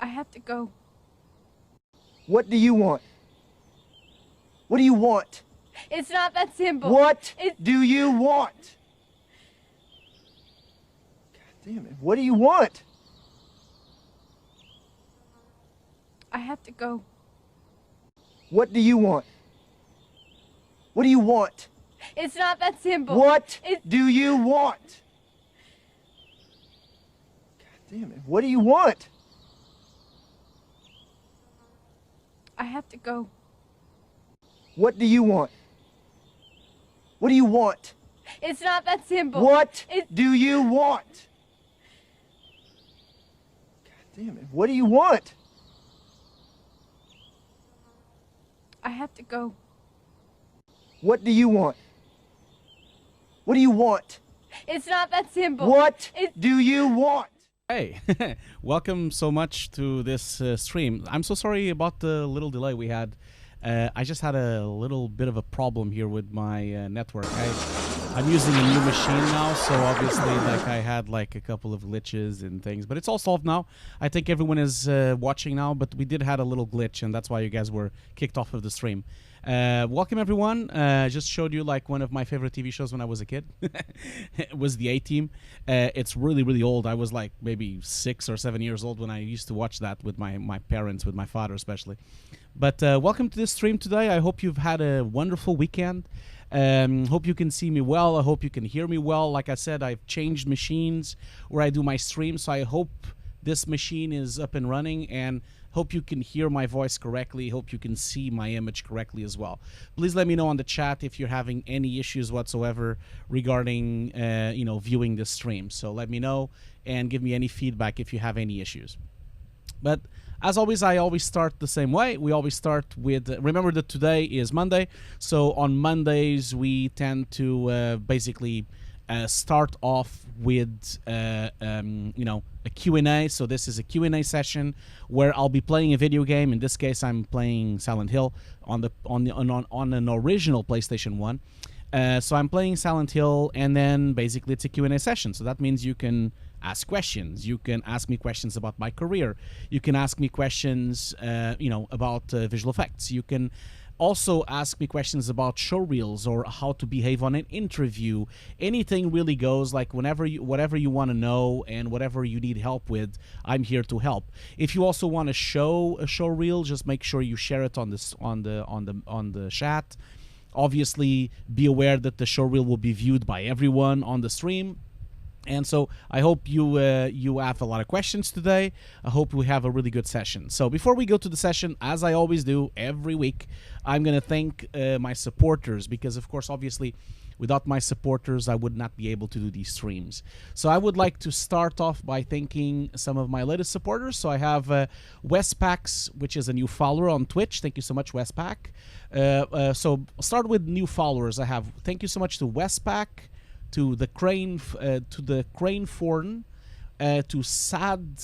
I have to go. What do you want? What do you want? It's not that simple. What do you want? God damn it. What do you want? I have to go. What do you want? What do you want? It's not that simple. What do you want? God damn it. What do you want? I have to go. What do you want? What do you want? It's not that simple. What do you want? God damn it. What do you want? I have to go. What do you want? What do you want? It's not that simple. What do you want? Hey, welcome so much to this stream. I'm so sorry about the little delay we had. I just had a little bit of a problem here with my network. I'm using a new machine now, so obviously like I had like a couple of glitches and things, but it's all solved now. I think everyone is watching now, but we did had a little glitch, and that's why you guys were kicked off of the stream. Welcome everyone. Just showed you like one of my favorite TV shows when I was a kid. It was the A-Team. It's really old. I was like maybe 6 or 7 years old when I used to watch that with my parents, with my father especially. But welcome to this stream today. I hope you've had a wonderful weekend. Hope you can see me well. I hope you can hear me well. Like I said, I've changed machines where I do my stream, so I hope this machine is up and running, and hope you can hear my voice correctly. Hope you can see my image correctly as well. Please let me know on the chat if you're having any issues whatsoever regarding viewing this stream. So let me know and give me any feedback if you have any issues. But as always, I always start the same way. We always start with, remember that today is Monday. So on Mondays, we tend to basically start off with, a Q&A. So this is a Q&A session where I'll be playing a video game. In this case, I'm playing Silent Hill on an original PlayStation 1. So I'm playing Silent Hill, and then basically it's a Q&A session. So that means you can ask questions. You can ask me questions about my career. You can ask me questions, about visual effects. You can also ask me questions about showreels or how to behave on an interview. Anything really goes. Like whatever you want to know and whatever you need help with, I'm here to help. If you also want to show a showreel, just make sure you share it on the chat. Obviously, be aware that the showreel will be viewed by everyone on the stream. And so I hope you have a lot of questions today. I hope we have a really good session. So before we go to the session, as I always do every week, I'm going to thank my supporters, because of course, obviously, without my supporters, I would not be able to do these streams. So I would like to start off by thanking some of my latest supporters. So I have Westpax, which is a new follower on Twitch. Thank you so much, Westpac. So I'll start with new followers. I have thank you so much to Westpac, to the Crane Forn, to Sad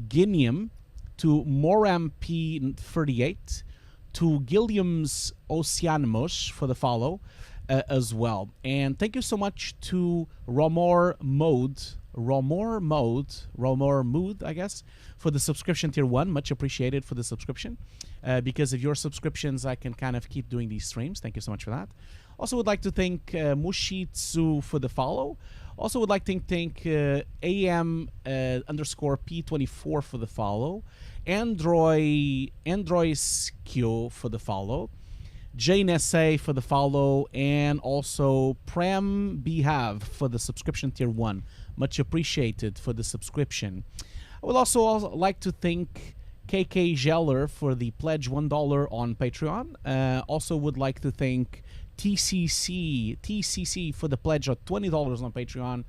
Guinium, to Moram P38, to Gilliam's Oceanimos for the follow as well. And thank you so much to Romor Mood, I guess, for the subscription tier 1. Much appreciated for the subscription. Because of your subscriptions, I can kind of keep doing these streams. Thank you so much for that. Also would like to thank Mushitsu for the follow. Also would like to thank AM underscore P24 for the follow. Androiskyo for the follow. Jane SA for the follow. And also Prem Behav for the subscription tier 1. Much appreciated for the subscription. I would also like to thank KK Geller for the pledge $1 on Patreon. Also would like to thank TCC for the pledge of $20 on Patreon.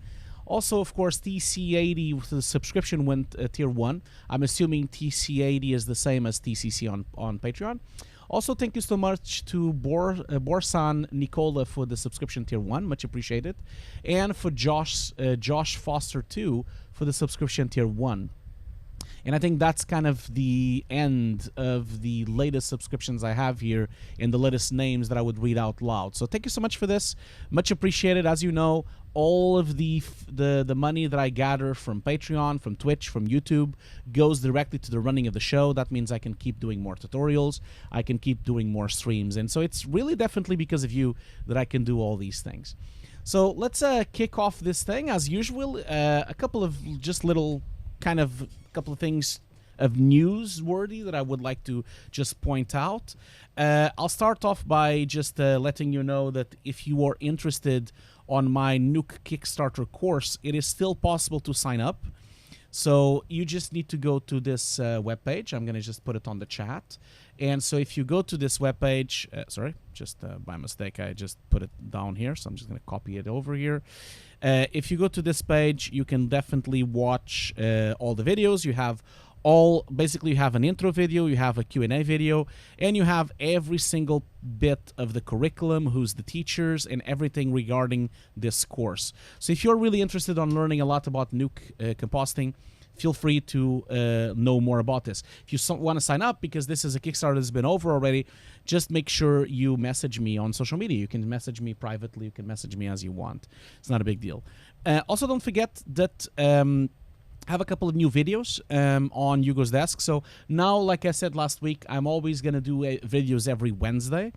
Also, of course, TC80 with the subscription went tier 1. I'm assuming TC80 is the same as TCC on Patreon. Also, thank you so much to Borsan Nicola for the subscription tier 1. Much appreciated. And for Josh Foster 2 for the subscription tier 1. And I think that's kind of the end of the latest subscriptions I have here and the latest names that I would read out loud. So thank you so much for this. Much appreciated. As you know, all of the money that I gather from Patreon, from Twitch, from YouTube goes directly to the running of the show. That means I can keep doing more tutorials, I can keep doing more streams, and so it's really definitely because of you that I can do all these things. So let's kick off this thing as usual. A couple of just little kind of couple of things of newsworthy that I would like to just point out. I'll start off by just letting you know that if you are interested on my Nuke Kickstarter course, it is still possible to sign up. So you just need to go to this webpage. I'm going to just put it on the chat. And so if you go to this webpage, sorry, just by mistake, I just put it down here. So I'm just going to copy it over here. If you go to this page, you can definitely watch all the videos. You have basically you have an intro video, you have a Q&A video, and you have every single bit of the curriculum, who's the teachers, and everything regarding this course. So if you're really interested on learning a lot about nuke compositing, feel free to know more about this. If you want to sign up, because this is a Kickstarter that's been over already, just make sure you message me on social media. You can message me privately, you can message me as you want. It's not a big deal. Also, don't forget that I have a couple of new videos on Hugo's Desk. So now, like I said last week, I'm always going to do videos every Wednesday.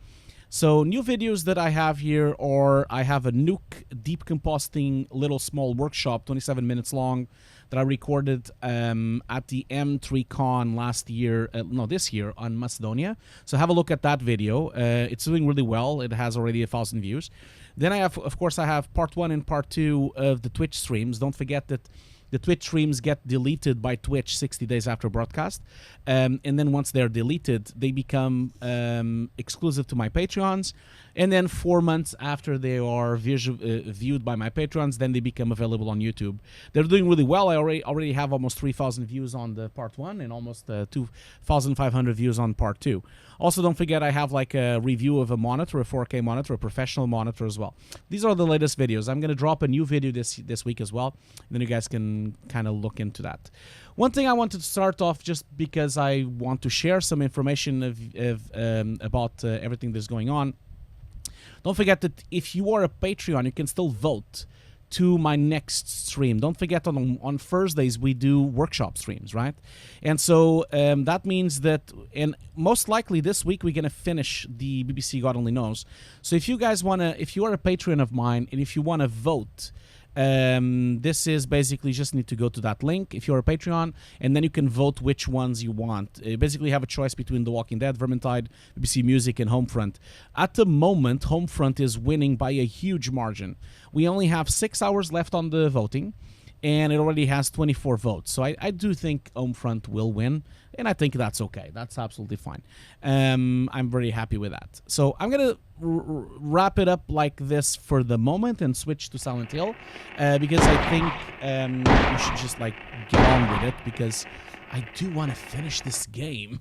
So new videos that I have here are, I have a nuke deep compositing little small workshop, 27 minutes long, that I recorded at the M3Con last year, this year on Macedonia. So have a look at that video. It's doing really well. It has already 1,000 views. Then I have, of course, I have part 1 and part 2 of the Twitch streams. Don't forget that the Twitch streams get deleted by Twitch 60 days after broadcast. And then once they're deleted, they become exclusive to my Patreons. And then 4 months after they are viewed by my Patreons, then they become available on YouTube. They're doing really well. I already have almost 3,000 views on the part 1 and almost 2,500 views on part 2. Also, don't forget I have like a review of a monitor, a 4K monitor, a professional monitor as well. These are the latest videos. I'm going to drop a new video this week as well. And then you guys can kind of look into that. One thing I wanted to start off, just because I want to share some information about everything that's going on. Don't forget that if you are a Patreon, you can still vote to my next stream. Don't forget on Thursdays we do workshop streams, right? And so that means that, and most likely this week we're gonna finish the BBC God Only Knows. So if you guys wanna, if you are a Patreon of mine and if you wanna vote, this is basically just need to go to that link if you're a Patreon, and then you can vote which ones you want. You basically have a choice between The Walking Dead, Vermintide, BBC Music, and Homefront. At the moment, Homefront is winning by a huge margin. We only have 6 hours left on the voting, and it already has 24 votes. So I do think Homefront will win, and I think that's okay. That's absolutely fine. I'm very happy with that. So I'm going to wrap it up like this for the moment and switch to Silent Hill, because I think we should just like get on with it, because I do want to finish this game.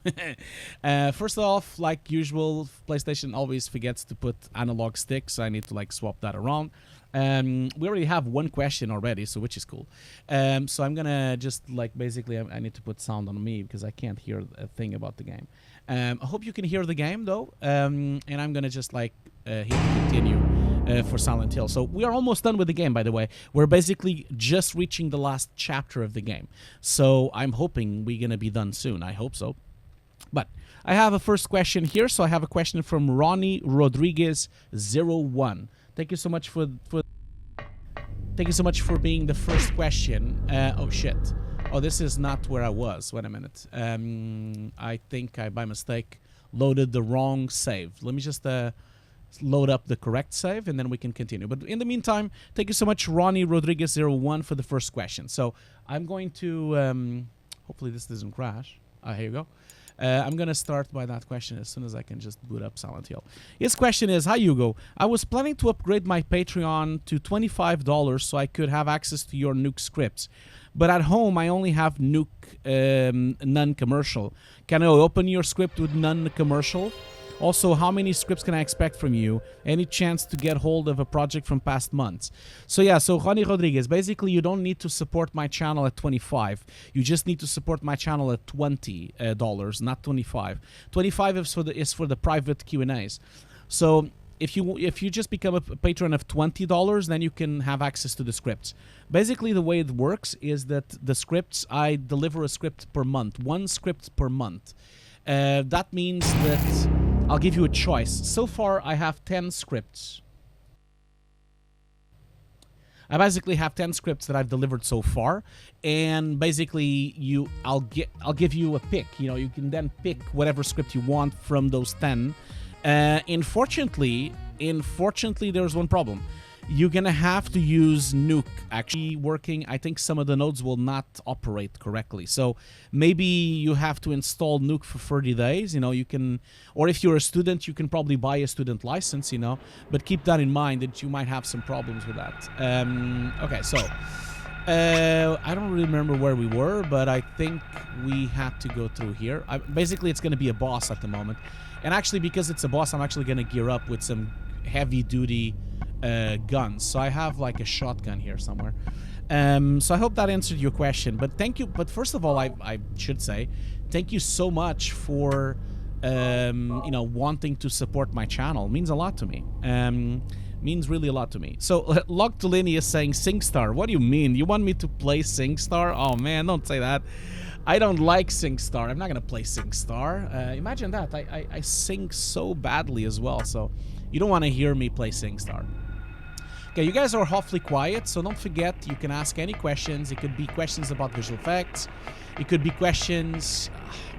First off, like usual, PlayStation always forgets to put analog sticks. I need to like swap that around. We already have one question already, so which is cool. So I'm gonna just like basically I need to put sound on me because I can't hear a thing about the game. I hope you can hear the game though, and I'm gonna just like hit continue for Silent Hill. So we are almost done with the game, by the way. We're basically just reaching the last chapter of the game. So I'm hoping we're gonna be done soon. I hope so. But I have a first question here. So I have a question from Ronnie Rodriguez 01. Thank you so much for thank you so much for being the first question. Oh shit. Oh, this is not where I was. Wait a minute. I think I by mistake loaded the wrong save. Let me just load up the correct save and then we can continue. But in the meantime, thank you so much, Ronnie Rodriguez 01, for the first question. So I'm going to hopefully this doesn't crash. Here you go. I'm going to start by that question as soon as I can just boot up Silent Hill. His question is, hi Hugo, I was planning to upgrade my Patreon to $25 so I could have access to your Nuke scripts. But at home, I only have Nuke non-commercial. Can I open your script with non-commercial? Also, how many scripts can I expect from you? Any chance to get hold of a project from past months? So yeah, so Ronnie Rodriguez, basically you don't need to support my channel at 25. You just need to support my channel at $20, not 25. 25 is for the private Q&As. So if you just become a patron of $20, then you can have access to the scripts. Basically, the way it works is that the scripts, I deliver a script per month, 1 script per month. That means that I'll give you a choice. So far, I have 10 scripts. I basically have 10 scripts that I've delivered so far, and basically I'll give you a pick. You know, you can then pick whatever script you want from those 10. Unfortunately, there's one problem. You're gonna have to use nuke actually working. I think some of the nodes will not operate correctly, so maybe you have to install nuke for 30 days. You know, you can, or if you're a student, you can probably buy a student license. You know, but keep that in mind that you might have some problems with that. Okay, so I don't really remember where we were, but I think we had to go through here. Basically, it's gonna be a boss at the moment, and actually, because it's a boss, I'm actually gonna gear up with some heavy-duty guns. So I have like a shotgun here somewhere. So I hope that answered your question. But thank you. But first of all, I should say thank you so much for you know, wanting to support my channel. It means a lot to me. Means really a lot to me. So Logtolini is saying SingStar. What do you mean? You want me to play SingStar? Oh man, don't say that. I don't like SingStar. I'm not gonna play SingStar. Imagine that. I sing so badly as well. So you don't want to hear me play SingStar. Okay, you guys are awfully quiet, so don't forget, you can ask any questions. It could be questions about visual effects. It could be questions...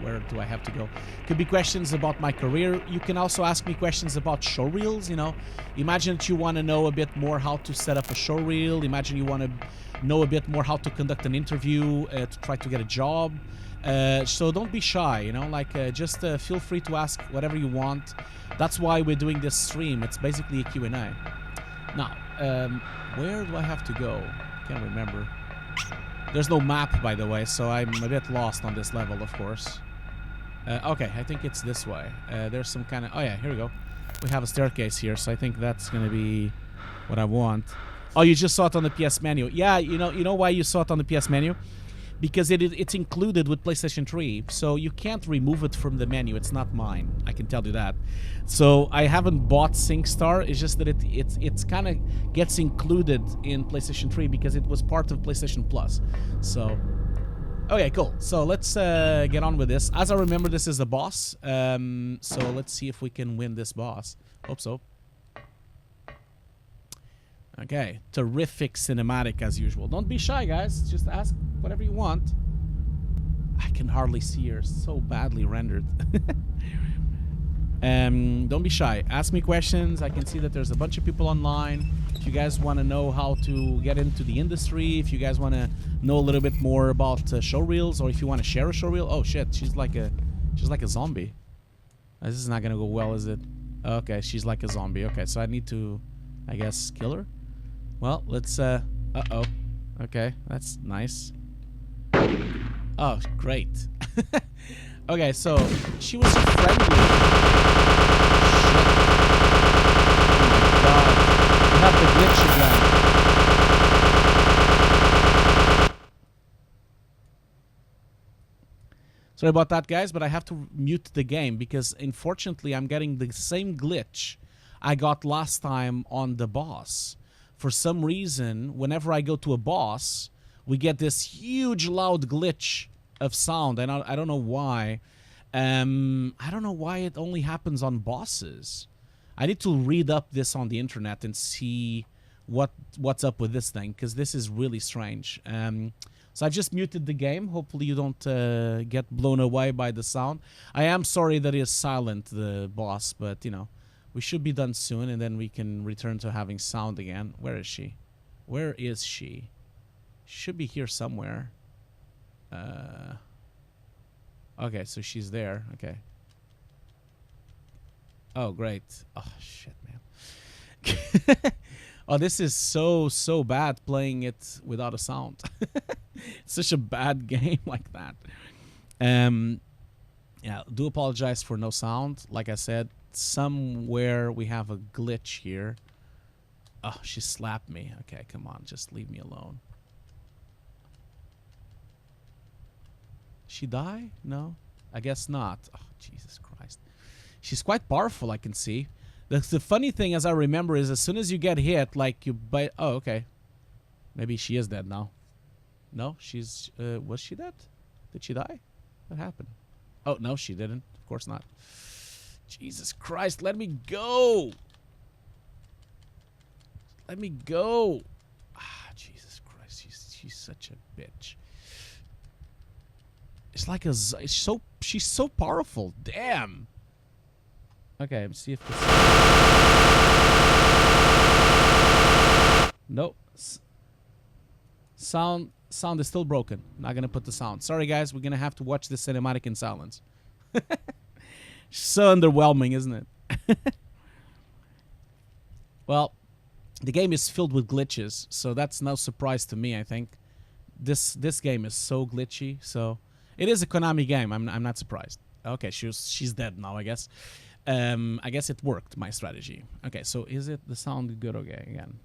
where do I have to go? It could be questions about my career. You can also ask me questions about showreels, you know. Imagine that you want to know a bit more how to set up a showreel. Imagine you want to know a bit more how to conduct an interview, to try to get a job. So don't be shy, you know, like just feel free to ask whatever you want. That's why we're doing this stream. It's basically a Q&A. Now, where do I have to go? Can't remember. There's no map, by the way, so I'm a bit lost on this level, of course. Okay, I think it's this way. There's some kind of... Oh yeah, here we go. We have a staircase here, so I think that's gonna be what I want. Oh, you just saw it on the PS menu. Yeah, you know why you saw it on the PS menu? Because it's included with PlayStation 3, so you can't remove it from the menu. It's not mine, I can tell you that. So I haven't bought SingStar. It's just that it's kind of gets included in PlayStation 3 because it was part of PlayStation Plus. So, okay, cool. So let's get on with this. As I remember, this is a boss. So let's see if we can win this boss. Hope so. Okay, terrific cinematic as usual. Don't be shy, guys. Just ask whatever you want. I can hardly see her. So badly rendered. Don't be shy. Ask me questions. I can see that there's a bunch of people online. If you guys want to know how to get into the industry, if you guys want to know a little bit more about showreels, or if you want to share a showreel. Oh shit, she's like a zombie. This is not gonna go well, is it? Okay, she's like a zombie. Okay, so I need to, I guess, kill her. Well, let's, uh-oh. Okay, that's nice. Oh, great. Okay, so she was friendly. Shit. Oh my god. We have the glitch again. Sorry about that, guys, but I have to mute the game because, unfortunately, I'm getting the same glitch I got last time on the boss. For some reason, whenever I go to a boss, we get this huge loud glitch of sound, and I don't know why. I don't know why it only happens on bosses. I need to read up this on the internet and see what's up with this thing, because this is really strange. So I've just muted the game. Hopefully you don't get blown away by the sound. I am sorry that it is silent, the boss, but you know. We should be done soon, and then we can return to having sound again. Where is she? Where is she? She should be here somewhere. Okay, so she's there. Okay. Oh, great. Oh, shit, man. Oh, this is so bad playing it without a sound. It's such a bad game like that. Yeah, do apologize for no sound. Like I said, somewhere we have a glitch here. Oh, she slapped me. Okay, come on, just leave me alone. She die? No, I guess not. Oh, Jesus Christ. She's quite powerful, I can see. The funny thing, as I remember, is as soon as you get hit, like you bite. Oh, okay. Maybe she is dead now. No, she's. Was she dead? Did she die? What happened? Oh no, she didn't. Of course not. Jesus Christ! Let me go. Let me go. Ah, Jesus Christ! She's such a bitch. It's like she's so powerful. Damn. Okay, let's see if this. Nope. Sound is still broken. Not gonna put the sound. Sorry guys, we're gonna have to watch this cinematic in silence. So underwhelming, isn't it? Well, the game is filled with glitches, so that's no surprise to me. I think this game is so glitchy. So it is a Konami game. I'm not surprised. Okay, she's dead now, I guess. I guess it worked, my strategy. Okay, so is it the sound good? Okay, again.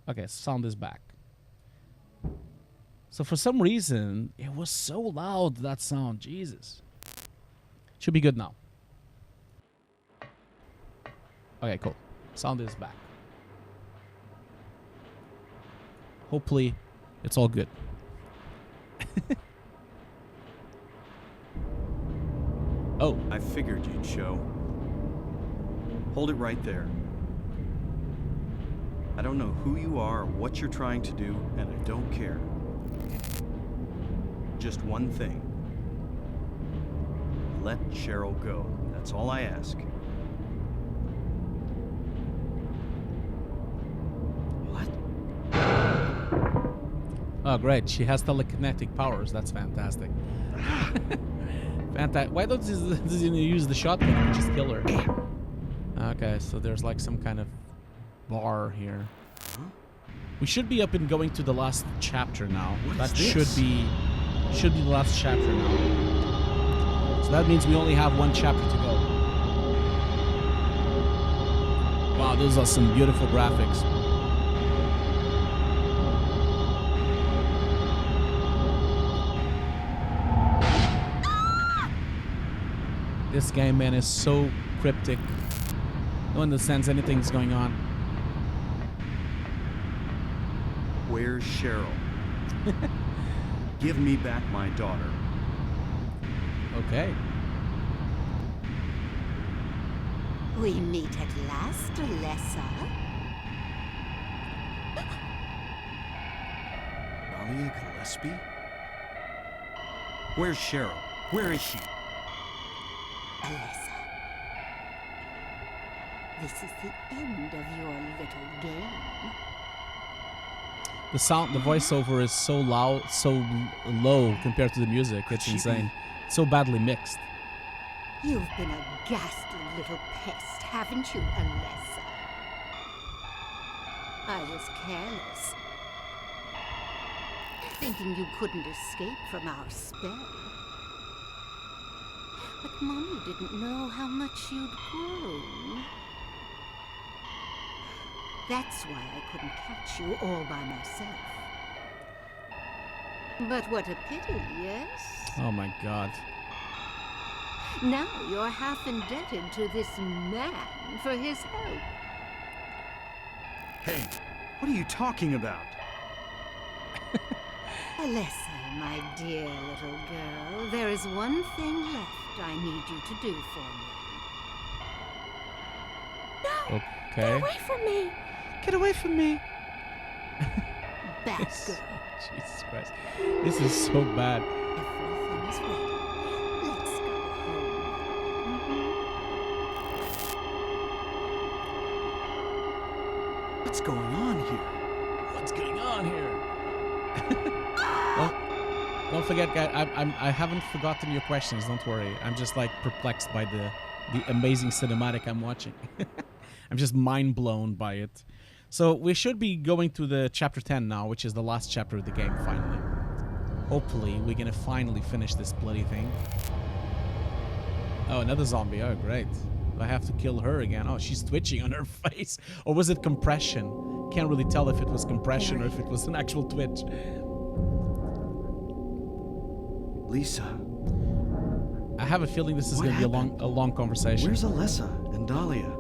Okay, sound is back. So for some reason, it was so loud, that sound. Jesus. Should be good now. Okay, cool. Sound is back. Hopefully, it's all good. Oh. I figured you'd show. Hold it right there. I don't know who you are or what you're trying to do, and I don't care. Just one thing. Let Cheryl go. That's all I ask. What? Oh, great. She has telekinetic powers. That's fantastic. Fantastic. Why does he use the shotgun and just kill her? Okay, so there's like some kind of bar here. We should be up and going to the last chapter now. That should be the last chapter now. So that means we only have one chapter to go. Wow, those are some beautiful graphics. This game, man, is so cryptic. No one understands anything's going on. Where's Cheryl? Give me back my daughter. Okay. We meet at last, Alessa. Dahlia Gillespie? Where's Cheryl? Where is she? Alessa. This is the end of your little game. The sound, the voiceover is so loud, so low compared to the music. It's insane. It's so badly mixed. You've been a ghastly little pest, haven't you, Alessa? I was careless, thinking you couldn't escape from our spell. But Mommy didn't know how much you'd grown. That's why I couldn't catch you all by myself. But what a pity, yes? Oh my God. Now you're half indebted to this man for his help. Hey, what are you talking about? Alessa, my dear little girl, there is one thing left I need you to do for me. No! Okay. Get away from me! Get away from me! Bad girl. Jesus Christ. This is so bad. Everything is ready. Let's go home. What's going on here? What's going on here? Well, don't forget, guys. I haven't forgotten your questions. Don't worry. I'm just like perplexed by the amazing cinematic I'm watching. I'm just mind blown by it. So we should be going to the chapter 10 now, which is the last chapter of the game. Finally, hopefully, we're gonna finally finish this bloody thing. Oh, another zombie. Oh, great. I have to kill her again. Oh, she's twitching on her face. Or was it compression? Can't really tell if it was compression or if it was an actual twitch. Lisa. I have a feeling this is going to be a long conversation. Where's Alessa and Dahlia?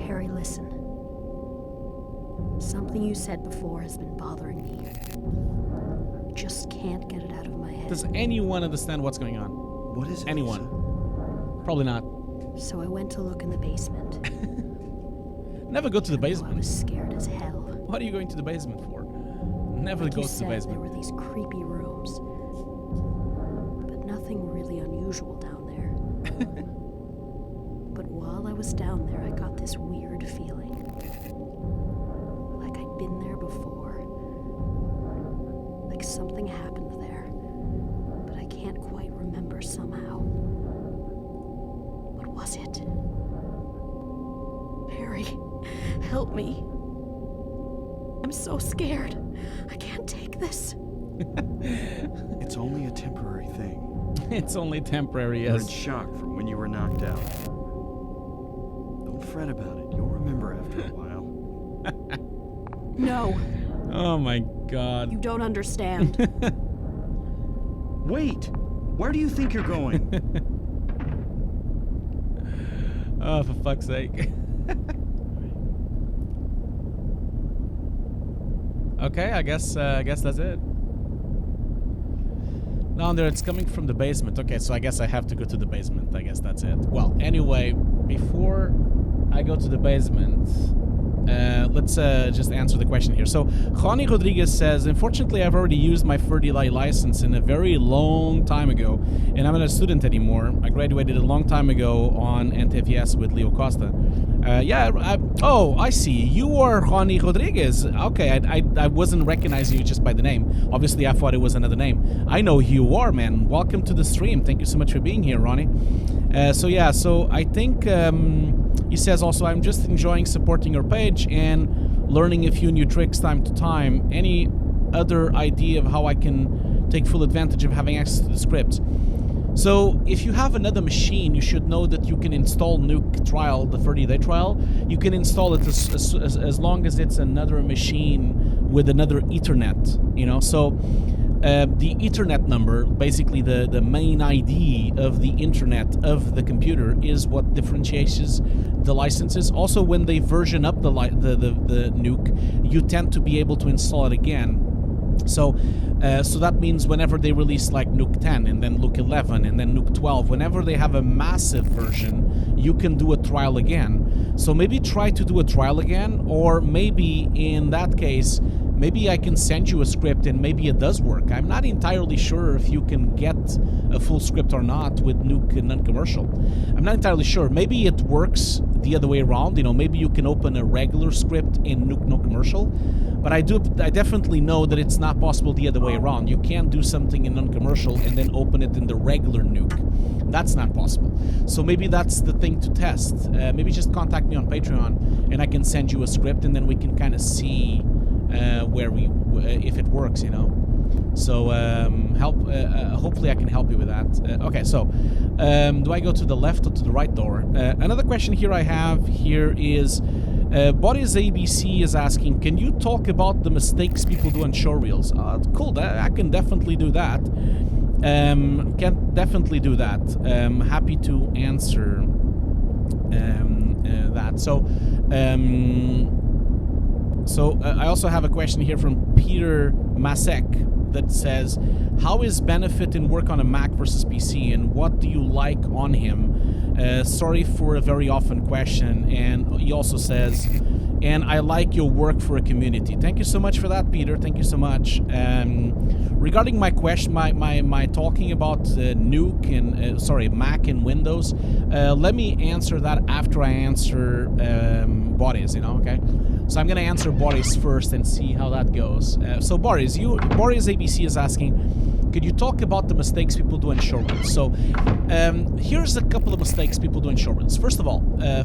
Harry, listen. Something you said before has been bothering me. I just can't get it out of my head. Does anyone understand what's going on? What is it? Anyone? Probably not. So I went to look in the basement. Never go to the I basement. was scared as hell. What are you going to the basement for? Never Like go you to the said, basement. there were these creepy rooms. But nothing really unusual down there. But while I was down there, I got this weird feeling. Like I'd been there before. Like something happened there. But I can't quite remember somehow. What was it? Harry, help me. I'm so scared. I can't take this. It's only a temporary thing. It's only temporary, You're in yes. shock from when you were knocked out. Don't fret about it. You'll remember after a while. No, Oh my god. you don't understand. Wait! Where do you think you're going? Oh, for fuck's sake. Okay, I guess that's it. Down there, it's coming from the basement. Okay, so I guess I have to go to the basement. I guess that's it. Well, anyway, before I go to the basement, let's just answer the question here. So, Juani Rodriguez says, unfortunately, I've already used my 30 license in a very long time ago, and I'm not a student anymore. I graduated a long time ago on NTFS with Leo Costa. Oh, I see. You are Juani Rodriguez. Okay, I wasn't recognizing you just by the name. Obviously, I thought it was another name. I know who you are, man. Welcome to the stream. Thank you so much for being here, Ronnie. So I think he says also, I'm just enjoying supporting your page and learning a few new tricks time to time. Any other idea of how I can take full advantage of having access to the script? So, if you have another machine, you should know that you can install Nuke Trial, the 30-day trial. You can install it as long as it's another machine with another Ethernet, you know. So, the Ethernet number, basically the main ID of the internet of the computer, is what differentiates the licenses. Also, when they version up the Nuke, you tend to be able to install it again. So that means whenever they release like Nuke 10 and then Nuke 11 and then Nuke 12, whenever they have a massive version, you can do a trial again. So maybe try to do a trial again, or maybe in that case, maybe I can send you a script and maybe it does work. I'm not entirely sure if you can get a full script or not with Nuke non-commercial. I'm not entirely sure. Maybe it works the other way around. You know, maybe you can open a regular script in Nuke non-commercial. But I definitely know that it's not possible the other way around. You can't do something in non-commercial and then open it in the regular Nuke. That's not possible. So maybe that's the thing to test. Maybe just contact me on Patreon and I can send you a script and then we can kind of see if it works, you know. So hopefully I can help you with that. Okay, so do I go to the left or to the right door? Another question here I have here is Boris ABC is asking, can you talk about the mistakes people do on showreels? Cool, I can definitely do that. Happy to answer that. So I also have a question here from Peter Masek that says, how is Benefit in work on a Mac versus PC, and what do you like on him? Sorry for a very often question. And he also says, and I like your work for a community. Thank you so much for that, Peter. Thank you so much. Regarding my question, my talking about Nuke and Mac and Windows, let me answer that after I answer Boris, you know, okay? So I'm gonna answer Boris first and see how that goes. So Boris ABC is asking, could you talk about the mistakes people do in showreels? So here's a couple of mistakes people do in showreels.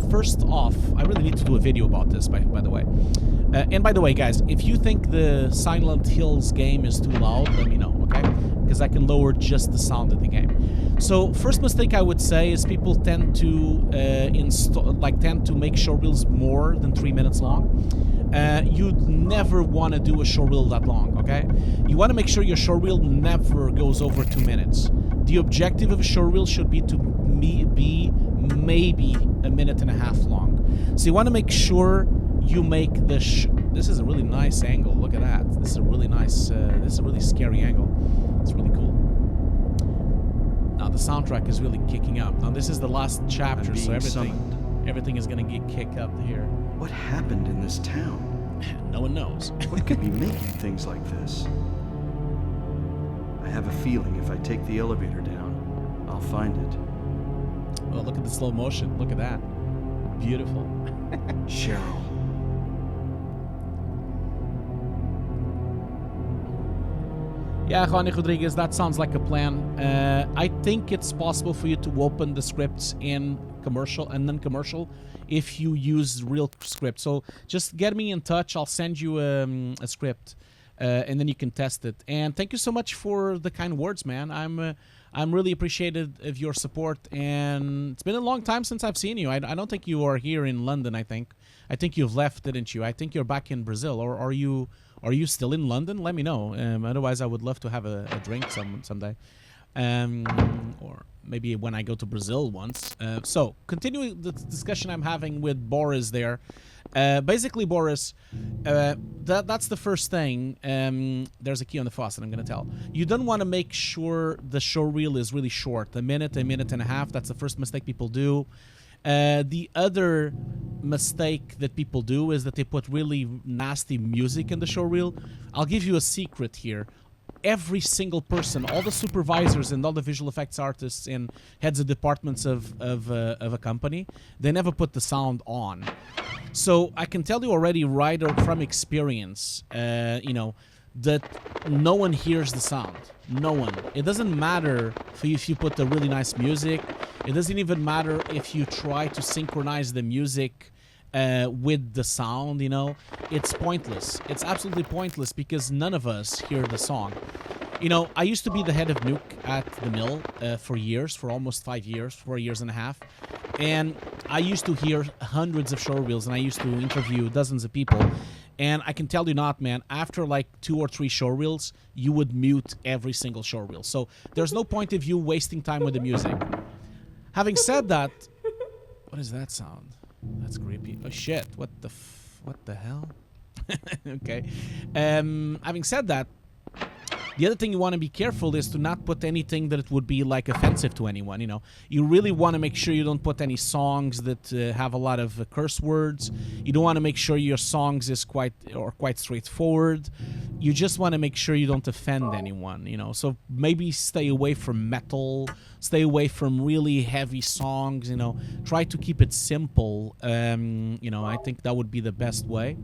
First off, I really need to do a video about this, by the way. And by the way, guys, if you think the Silent Hills game is too loud, let me know, okay? Because I can lower just the sound of the game. So first mistake I would say is people tend to make showreels more than 3 minutes long. You'd never want to do a showreel that long, okay? You want to make sure your showreel never goes over 2 minutes. The objective of a showreel should be to be maybe a minute and a half long. So you want to make sure you make the this is a really nice angle. Look at that. This is a really nice, this is a really scary angle. It's really cool. Now the soundtrack is really kicking up. Now this is the last chapter, so everything is going to get kicked up here. What happened in this town? No one knows. What could be making things like this? I have a feeling if I take the elevator down, I'll find it. Oh, look at the slow motion. Look at that. Beautiful. Cheryl. Yeah, Juan Rodriguez, that sounds like a plan. I think it's possible for you to open the scripts in commercial and non-commercial if you use real script. So just get me in touch. I'll send you a script, and then you can test it. And thank you so much for the kind words, man. I'm really appreciative of your support. And it's been a long time since I've seen you. I don't think you are here in London. I think you've left, didn't you? I think you're back in Brazil, or are you? Are you still in London? Let me know. Otherwise, I would love to have a drink someday. Or maybe when I go to Brazil once. So, continuing the discussion I'm having with Boris there. Basically, Boris, that's the first thing. There's a key on the faucet, I'm going to tell. You don't want to make sure the showreel is really short. A minute and a half. That's the first mistake people do. The other mistake that people do is that they put really nasty music in the showreel. I'll give you a secret here. Every single person, all the supervisors and all the visual effects artists and heads of departments of a company, they never put the sound on. So I can tell you already, right from experience, you know, that no one hears the sound. No one. It doesn't matter for you if you put the really nice music. It doesn't even matter if you try to synchronize the music with the sound, you know. It's pointless. It's absolutely pointless because none of us hear the song. You know, I used to be the head of nuke at the mill for years, for almost 5 years, 4 years and a half. And I used to hear hundreds of showreels, and I used to interview dozens of people. And I can tell you not, man, after like 2 or 3 showreels, you would mute every single showreel. So there's no point of you wasting time with the music. Having said that, what is that sound? That's creepy. Oh shit! What the hell? Okay. Having said that, the other thing you want to be careful is to not put anything that would be like offensive to anyone. You know, you really want to make sure you don't put any songs that have a lot of curse words. You don't want to make sure your songs is quite straightforward. You just want to make sure you don't offend anyone. You know, so maybe stay away from metal. Stay away from really heavy songs. You know, try to keep it simple. You know, I think that would be the best way.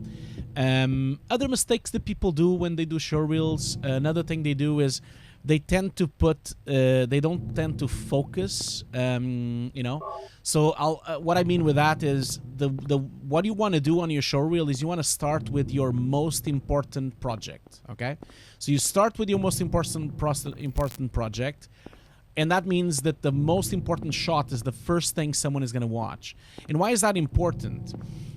Other mistakes that people do when they do showreels, another thing they do is they tend to put, they don't tend to focus, you know. So what I mean with that is what you want to do on your showreel is you want to start with your most important project, okay? So you start with your most important project, and that means that the most important shot is the first thing someone is going to watch. And why is that important?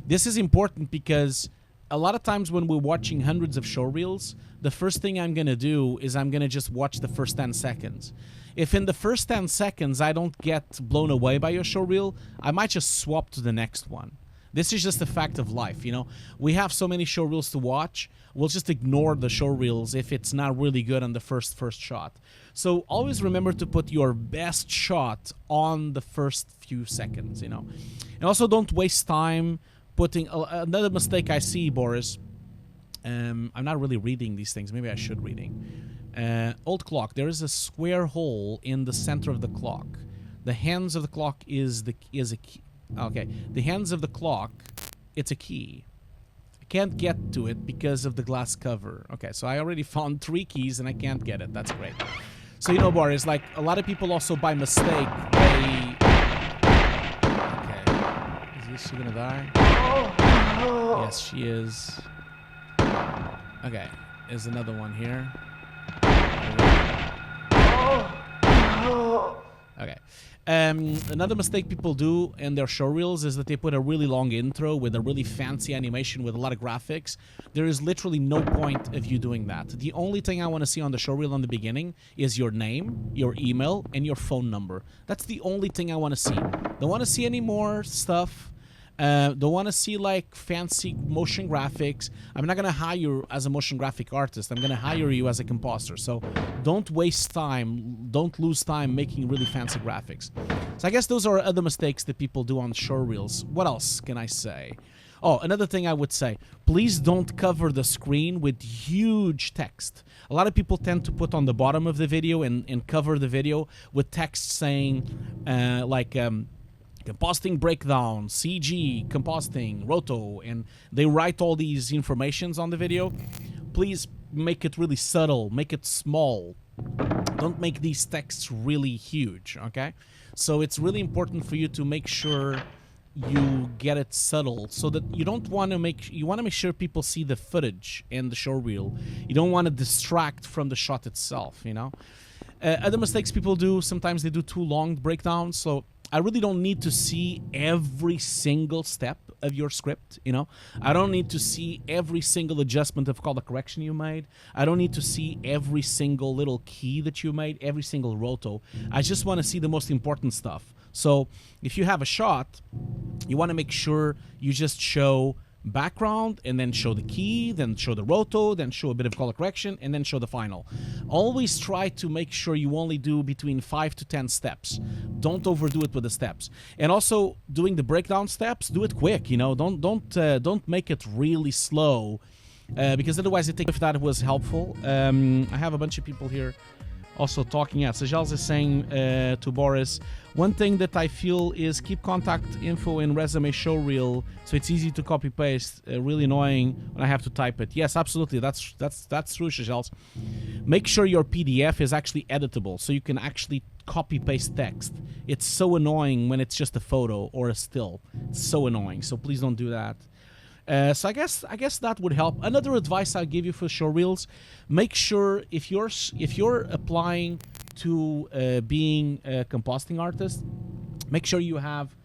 This is important because a lot of times when we're watching hundreds of showreels, the first thing I'm going to do is I'm going to just watch the first 10 seconds. If in the first 10 seconds I don't get blown away by your showreel, I might just swap to the next one. This is just a fact of life, you know. We have so many showreels to watch, we'll just ignore the showreels if it's not really good on the first shot. So always remember to put your best shot on the first few seconds, you know. And also don't waste time putting another mistake I see, Boris. I'm not really reading these things. Maybe I should reading. Old clock. There is a square hole in the center of the clock. The hands of the clock is a key. Okay, the hands of the clock. It's a key. I can't get to it because of the glass cover. Okay, so I already found 3 keys and I can't get it. That's great. So you know, Boris, like a lot of people also by mistake they. Is she gonna die? Yes, she is. Okay, there's another one here. Okay. Another mistake people do in their showreels is that they put a really long intro with a really fancy animation with a lot of graphics. There is literally no point of you doing that. The only thing I want to see on the showreel on the beginning is your name, your email, and your phone number. That's the only thing I want to see. Don't want to see any more stuff. don't want to see like fancy motion graphics. I'm not gonna hire you as a motion graphic artist. I'm gonna hire you as a composer. So don't waste time, don't lose time making really fancy graphics. So I guess those are other mistakes that people do on showreels. What else can I say? Oh, another thing I would say, please don't cover the screen with huge text. A lot of people tend to put on the bottom of the video and cover the video with text saying compositing breakdown, CG, compositing, roto, and they write all these informations on the video. Please make it really subtle, make it small. Don't make these texts really huge, okay? So it's really important for you to make sure you get it subtle, so that you don't want to make, you want to make sure people see the footage and the showreel. You don't want to distract from the shot itself, you know? Other mistakes people do, sometimes they do too long breakdowns, so I really don't need to see every single step of your script, you know? I don't need to see every single adjustment of color correction you made. I don't need to see every single little key that you made, every single roto. I just want to see the most important stuff. So if you have a shot, you want to make sure you just show background and then show the key, then show the roto, then show a bit of color correction, and then show the final. Always try to make sure you only do between 5 to 10 steps. Don't overdo it with the steps. And also doing the breakdown steps, do it quick, you know. Don't make it really slow, because otherwise it takes. If that was helpful. I have a bunch of people here also talking. Yeah, Sajals is saying to Boris, one thing that I feel is keep contact info in resume showreel so it's easy to copy paste. Really annoying when I have to type it. Yes, absolutely. That's true, Sajals. Make sure your PDF is actually editable so you can actually copy paste text. It's so annoying when it's just a photo or a still. It's so annoying. So please don't do that. So I guess that would help. Another advice I'll give you for showreels: make sure if you're applying to being a compositing artist, make sure you have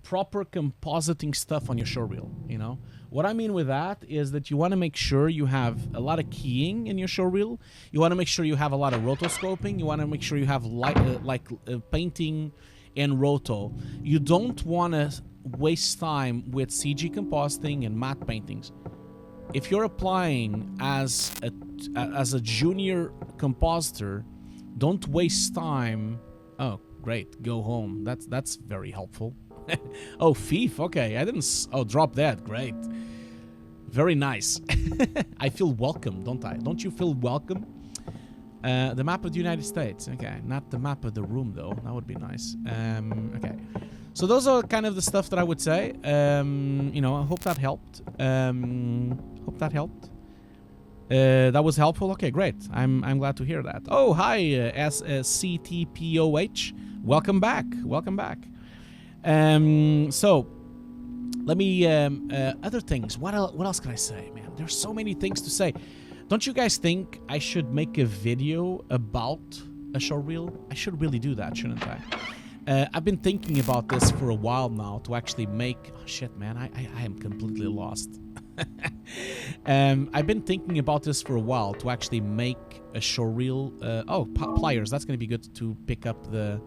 proper compositing stuff on your showreel. You know what I mean with that is that you want to make sure you have a lot of keying in your showreel. You want to make sure you have a lot of rotoscoping. You want to make sure you have painting and roto. You don't want to waste time with CG compositing and matte paintings. If you're applying as a junior compositor, don't waste time. Oh, great, go home. That's very helpful. Oh, thief. Okay, I didn't. Oh, drop that. Great, very nice. I feel welcome, don't I? Don't you feel welcome? The map of the United States. Okay, not the map of the room though. That would be nice. Okay. So those are kind of the stuff that I would say. You know, I hope that helped. Hope that helped. That was helpful. Okay, great. I'm glad to hear that. Oh, hi, SCTPOH. Welcome back. Welcome back. So let me other things. What else can I say, man? There's so many things to say. Don't you guys think I should make a video about a showreel? I should really do that, shouldn't I? I've been thinking about this for a while now to actually make... Oh, shit, man. I am completely lost. I've been thinking about this for a while to actually make a showreel. Oh, pliers. That's going to be good to pick up the...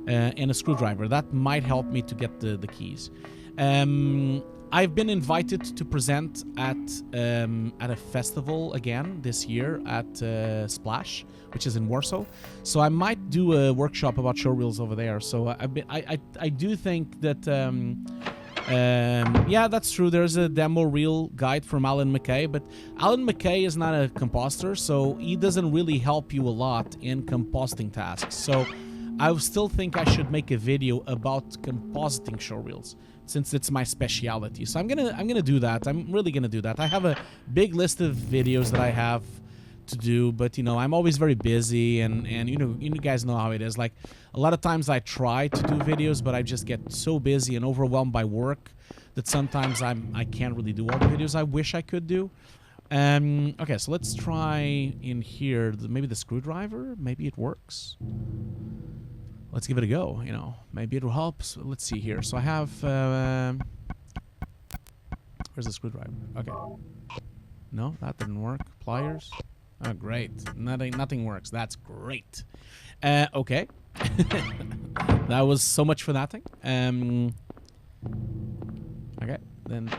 and a screwdriver. That might help me to get the keys. I've been invited to present at a festival again this year at Splash, which is in Warsaw. So I might do a workshop about showreels over there. So I do think that yeah, that's true. There's a demo reel guide from Alan McKay, but Alan McKay is not a compositor, so he doesn't really help you a lot in compositing tasks. So I still think I should make a video about compositing showreels, since it's my speciality. So I'm gonna do that. I'm really gonna do that. I have a big list of videos that I have to do, but you know, I'm always very busy, and you guys know how it is. Like a lot of times I try to do videos, but I just get so busy and overwhelmed by work that sometimes I can't really do all the videos I wish I could do. Okay, so let's try in here. Maybe the screwdriver. Maybe it works. Let's give it a go, you know. Maybe it will help. So let's see here. So I have... where's the screwdriver? Okay. No, that didn't work. Pliers. Oh, great. Nothing works. That's great. Okay. That was so much for nothing. then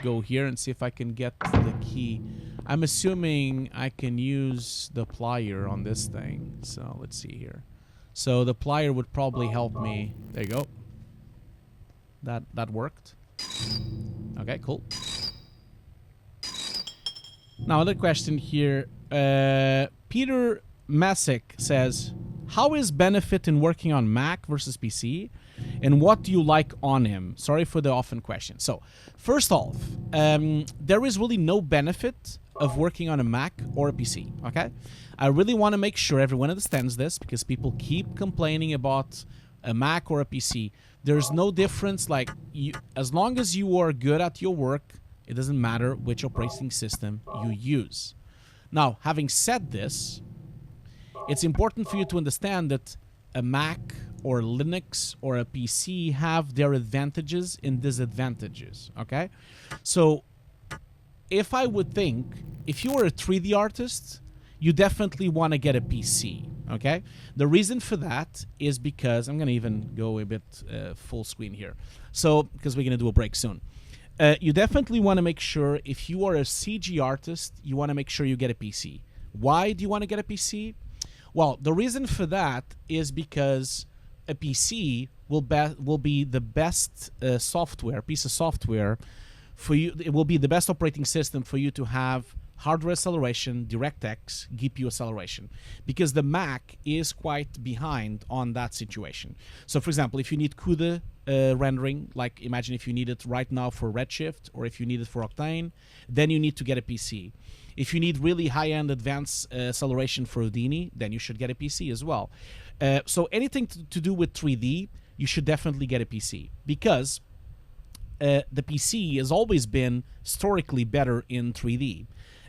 go here and see if I can get the key. I'm assuming I can use the plier on this thing. So let's see here. So the plier would probably help me. There you go. That worked. Okay, cool. Now, another question here. Peter Masick says, how is benefit in working on Mac versus PC? And what do you like on him? Sorry for the often question. So, first off, there is really no benefit of working on a Mac or a PC, okay? I really want to make sure everyone understands this because people keep complaining about a Mac or a PC. There's no difference. Like, as long as you are good at your work, it doesn't matter which operating system you use. Now, having said this, it's important for you to understand that a Mac or Linux or a PC have their advantages and disadvantages, okay? So, if I would think, if you are a 3D artist, you definitely want to get a PC, okay? The reason for that is because, I'm going to even go a bit full screen here. So, because we're going to do a break soon. You definitely want to make sure, if you are a CG artist, you want to make sure you get a PC. Why do you want to get a PC? Well, the reason for that is because a PC will be the best piece of software for you. It will be the best operating system for you to have hardware acceleration, DirectX, GPU acceleration, because the Mac is quite behind on that situation. So, for example, if you need CUDA rendering, like imagine if you need it right now for Redshift or if you need it for Octane, then you need to get a PC. If you need really high-end advanced acceleration for Houdini, then you should get a PC as well. So anything to do with 3D, you should definitely get a PC because the PC has always been historically better in 3D.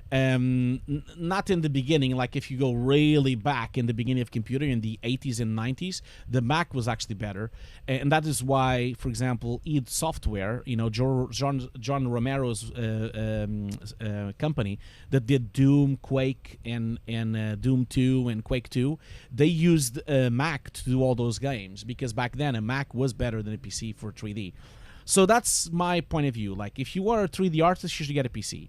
Not in the beginning, like if you go really back in the beginning of computing in the 80s and 90s, the Mac was actually better. And that is why, for example, id Software, you know, John Romero's company that did Doom, Quake, and Doom 2 and Quake 2, they used Mac to do all those games because back then a Mac was better than a PC for 3D. So that's my point of view. Like, if you are a 3D artist, you should get a PC.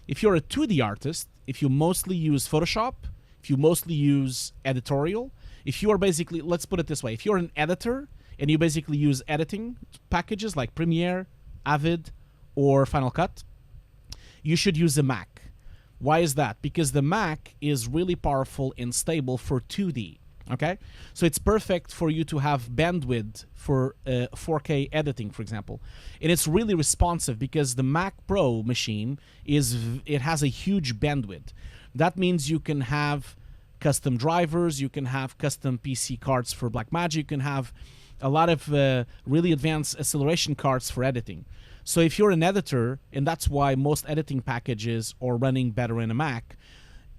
If you're a 2D artist, if you mostly use Photoshop, if you mostly use editorial, if you are basically, let's put it this way, if you're an editor and you basically use editing packages like Premiere, Avid, or Final Cut, you should use a Mac. Why is that? Because the Mac is really powerful and stable for 2D. Okay, so it's perfect for you to have bandwidth for 4K editing, for example, and it's really responsive because the Mac Pro machine has a huge bandwidth. That means you can have custom drivers, you can have custom PC cards for Blackmagic, you can have a lot of really advanced acceleration cards for editing. So if you're an editor, and that's why most editing packages are running better in a Mac.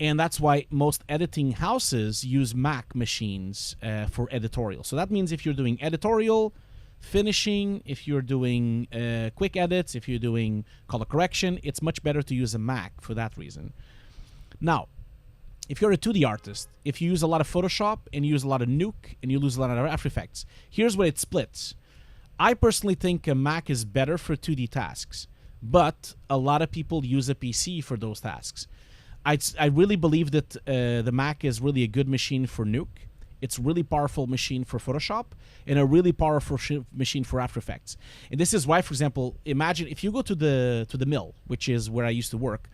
And that's why most editing houses use Mac machines for editorial. So that means if you're doing editorial, finishing, if you're doing quick edits, if you're doing color correction, it's much better to use a Mac for that reason. Now, if you're a 2D artist, if you use a lot of Photoshop and you use a lot of Nuke and you use a lot of After Effects, here's where it splits. I personally think a Mac is better for 2D tasks, but a lot of people use a PC for those tasks. I really believe that the Mac is really a good machine for Nuke. It's a really powerful machine for Photoshop and a really powerful machine for After Effects. And this is why, for example, imagine if you go to the mill, which is where I used to work.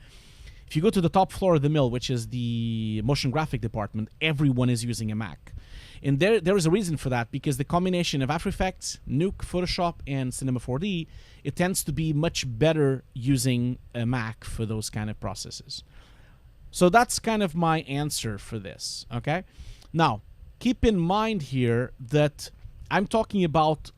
If you go to the top floor of the mill, which is the motion graphic department, everyone is using a Mac. And there is a reason for that, because the combination of After Effects, Nuke, Photoshop, and Cinema 4D, it tends to be much better using a Mac for those kind of processes. So that's kind of my answer for this, okay? Now, keep in mind here that I'm talking about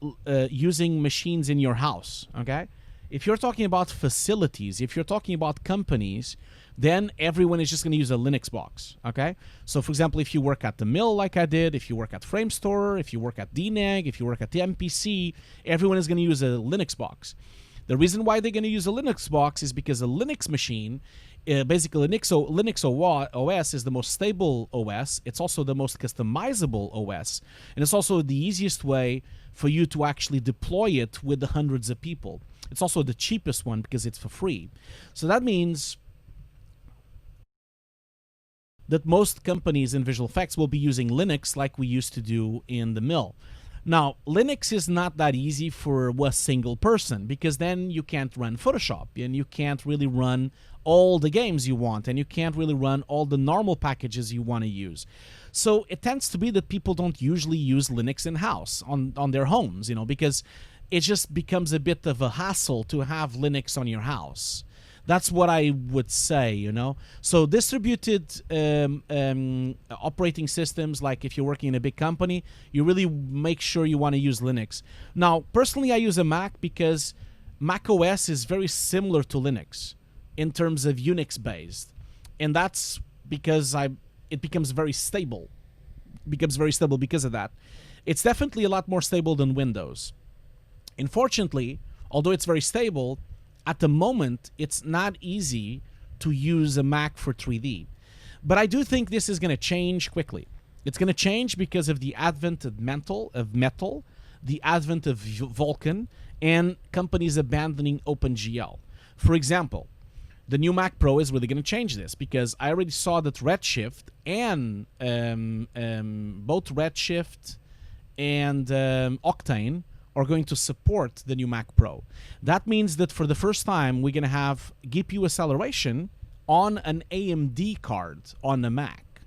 using machines in your house, okay? If you're talking about facilities, if you're talking about companies, then everyone is just going to use a Linux box, okay? So, for example, if you work at the mill like I did, if you work at Framestore, if you work at DNEG, if you work at the MPC, everyone is going to use a Linux box. The reason why they're going to use a Linux box is because a Linux machine, basically Linux OS is the most stable OS. It's also the most customizable OS. And it's also the easiest way for you to actually deploy it with the hundreds of people. It's also the cheapest one because it's for free. So that means that most companies in visual effects will be using Linux like we used to do in the mill. Now, Linux is not that easy for a single person, because then you can't run Photoshop and you can't really run all the games you want, and you can't really run all the normal packages you want to use. So it tends to be that people don't usually use Linux in-house on their homes, you know, because it just becomes a bit of a hassle to have Linux on your house. That's what I would say, you know. So distributed operating systems, like if you're working in a big company, you really make sure you want to use Linux. Now, personally, I use a Mac because Mac OS is very similar to Linux in terms of Unix-based. And that's because it becomes very stable. It becomes very stable because of that. It's definitely a lot more stable than Windows. Unfortunately, although it's very stable, at the moment, it's not easy to use a Mac for 3D. But I do think this is going to change quickly. It's going to change because of the advent of metal, the advent of Vulkan, and companies abandoning OpenGL. For example, the new Mac Pro is really going to change this, because I already saw that Redshift and both Redshift and Octane are going to support the new Mac Pro. That means that for the first time, we're going to have GPU acceleration on an AMD card on the Mac.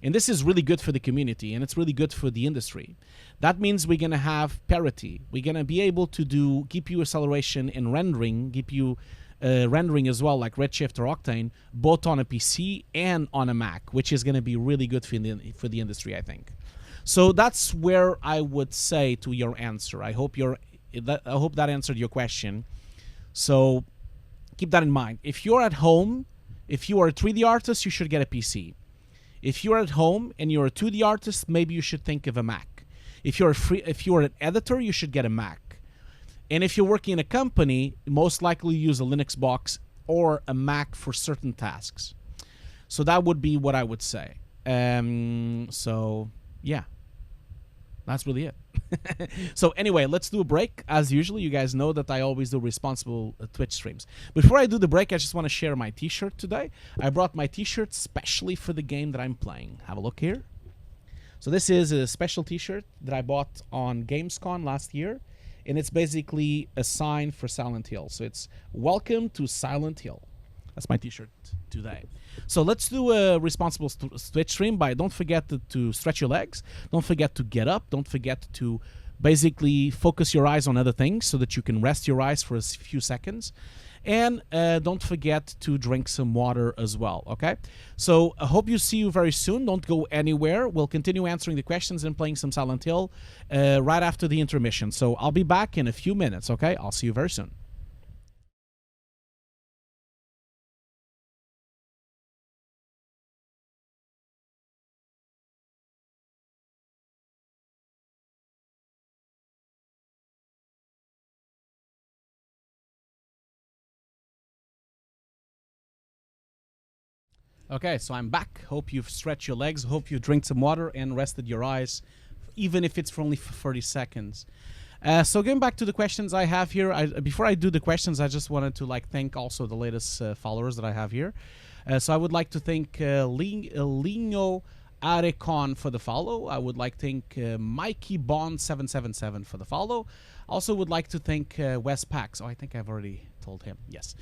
And this is really good for the community, and it's really good for the industry. That means we're going to have parity. We're going to be able to do GPU acceleration and rendering, GPU rendering as well, like Redshift or Octane, both on a PC and on a Mac, which is going to be really good for the industry, I think. So that's where I would say to your answer. I hope that answered your question. So keep that in mind. If you're at home, if you are a 3D artist, you should get a PC. If you're at home and you're a 2D artist, maybe you should think of a Mac. If you're an editor, you should get a Mac. And if you're working in a company, most likely use a Linux box or a Mac for certain tasks. So that would be what I would say. So yeah, that's really it. So anyway, let's do a break. As usual, you guys know that I always do responsible Twitch streams. Before I do the break, I just want to share my t-shirt today. I brought my t-shirt specially for the game that I'm playing. Have a look here. So this is a special t-shirt that I bought on Gamescom last year, and it's basically a sign for Silent Hill. So it's welcome to Silent Hill. That's my t-shirt today. So let's do a responsible Twitch stream. Don't forget to stretch your legs. Don't forget to get up. Don't forget to basically focus your eyes on other things so that you can rest your eyes for a few seconds. And don't forget to drink some water as well, okay? So I hope you see you very soon. Don't go anywhere. We'll continue answering the questions and playing some Silent Hill right after the intermission. So I'll be back in a few minutes, okay? I'll see you very soon. Okay, so I'm back. Hope you've stretched your legs. Hope you drank some water and rested your eyes, even if it's for only 30 seconds. So going back to the questions I have here, before I do the questions, I just wanted to thank also the latest followers that I have here. So I would like to thank Lino Arecon for the follow. I would like to thank Mikey Bond 777 for the follow. Also would like to thank Wes Pax. Oh, I think I've already told him. Yes.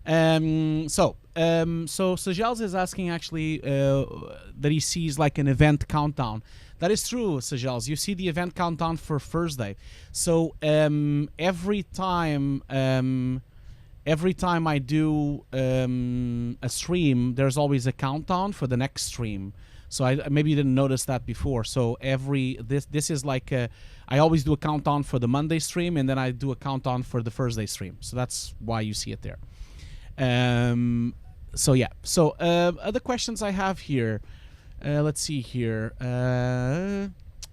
So Sajels is asking actually that he sees like an event countdown. That is true, Sajels. You see the event countdown for Thursday. So every time I do a stream, there's always a countdown for the next stream. So maybe you didn't notice that before. So this is like I always do a countdown for the Monday stream, and then I do a countdown for the Thursday stream. So that's why you see it there. So yeah. So other questions I have here. Let's see here.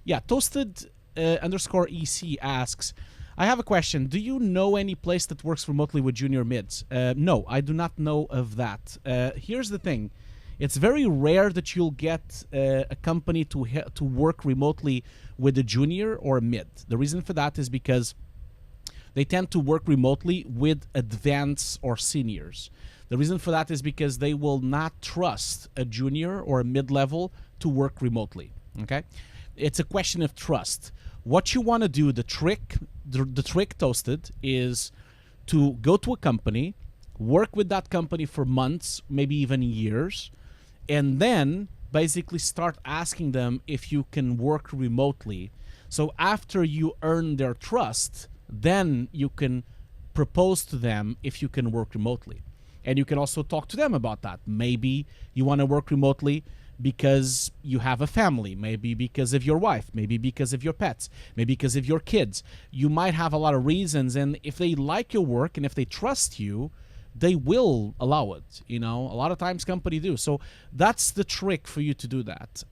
Yeah, toasted underscore EC asks, I have a question. Do you know any place that works remotely with junior mids? No, I do not know of that. Here's the thing. It's very rare that you'll get a company to work remotely with a junior or a mid. The reason for that is because they tend to work remotely with advanced or seniors. The reason for that is because they will not trust a junior or a mid-level to work remotely. Okay, it's a question of trust. What you want to do, the trick Toasted, is to go to a company, work with that company for months, maybe even years, and then basically start asking them if you can work remotely. So after you earn their trust, then you can propose to them if you can work remotely. And you can also talk to them about that. Maybe you want to work remotely because you have a family, maybe because of your wife, maybe because of your pets, maybe because of your kids. You might have a lot of reasons, and if they like your work and if they trust you, they will allow it. You know, a lot of times company do. So that's the trick for you to do that.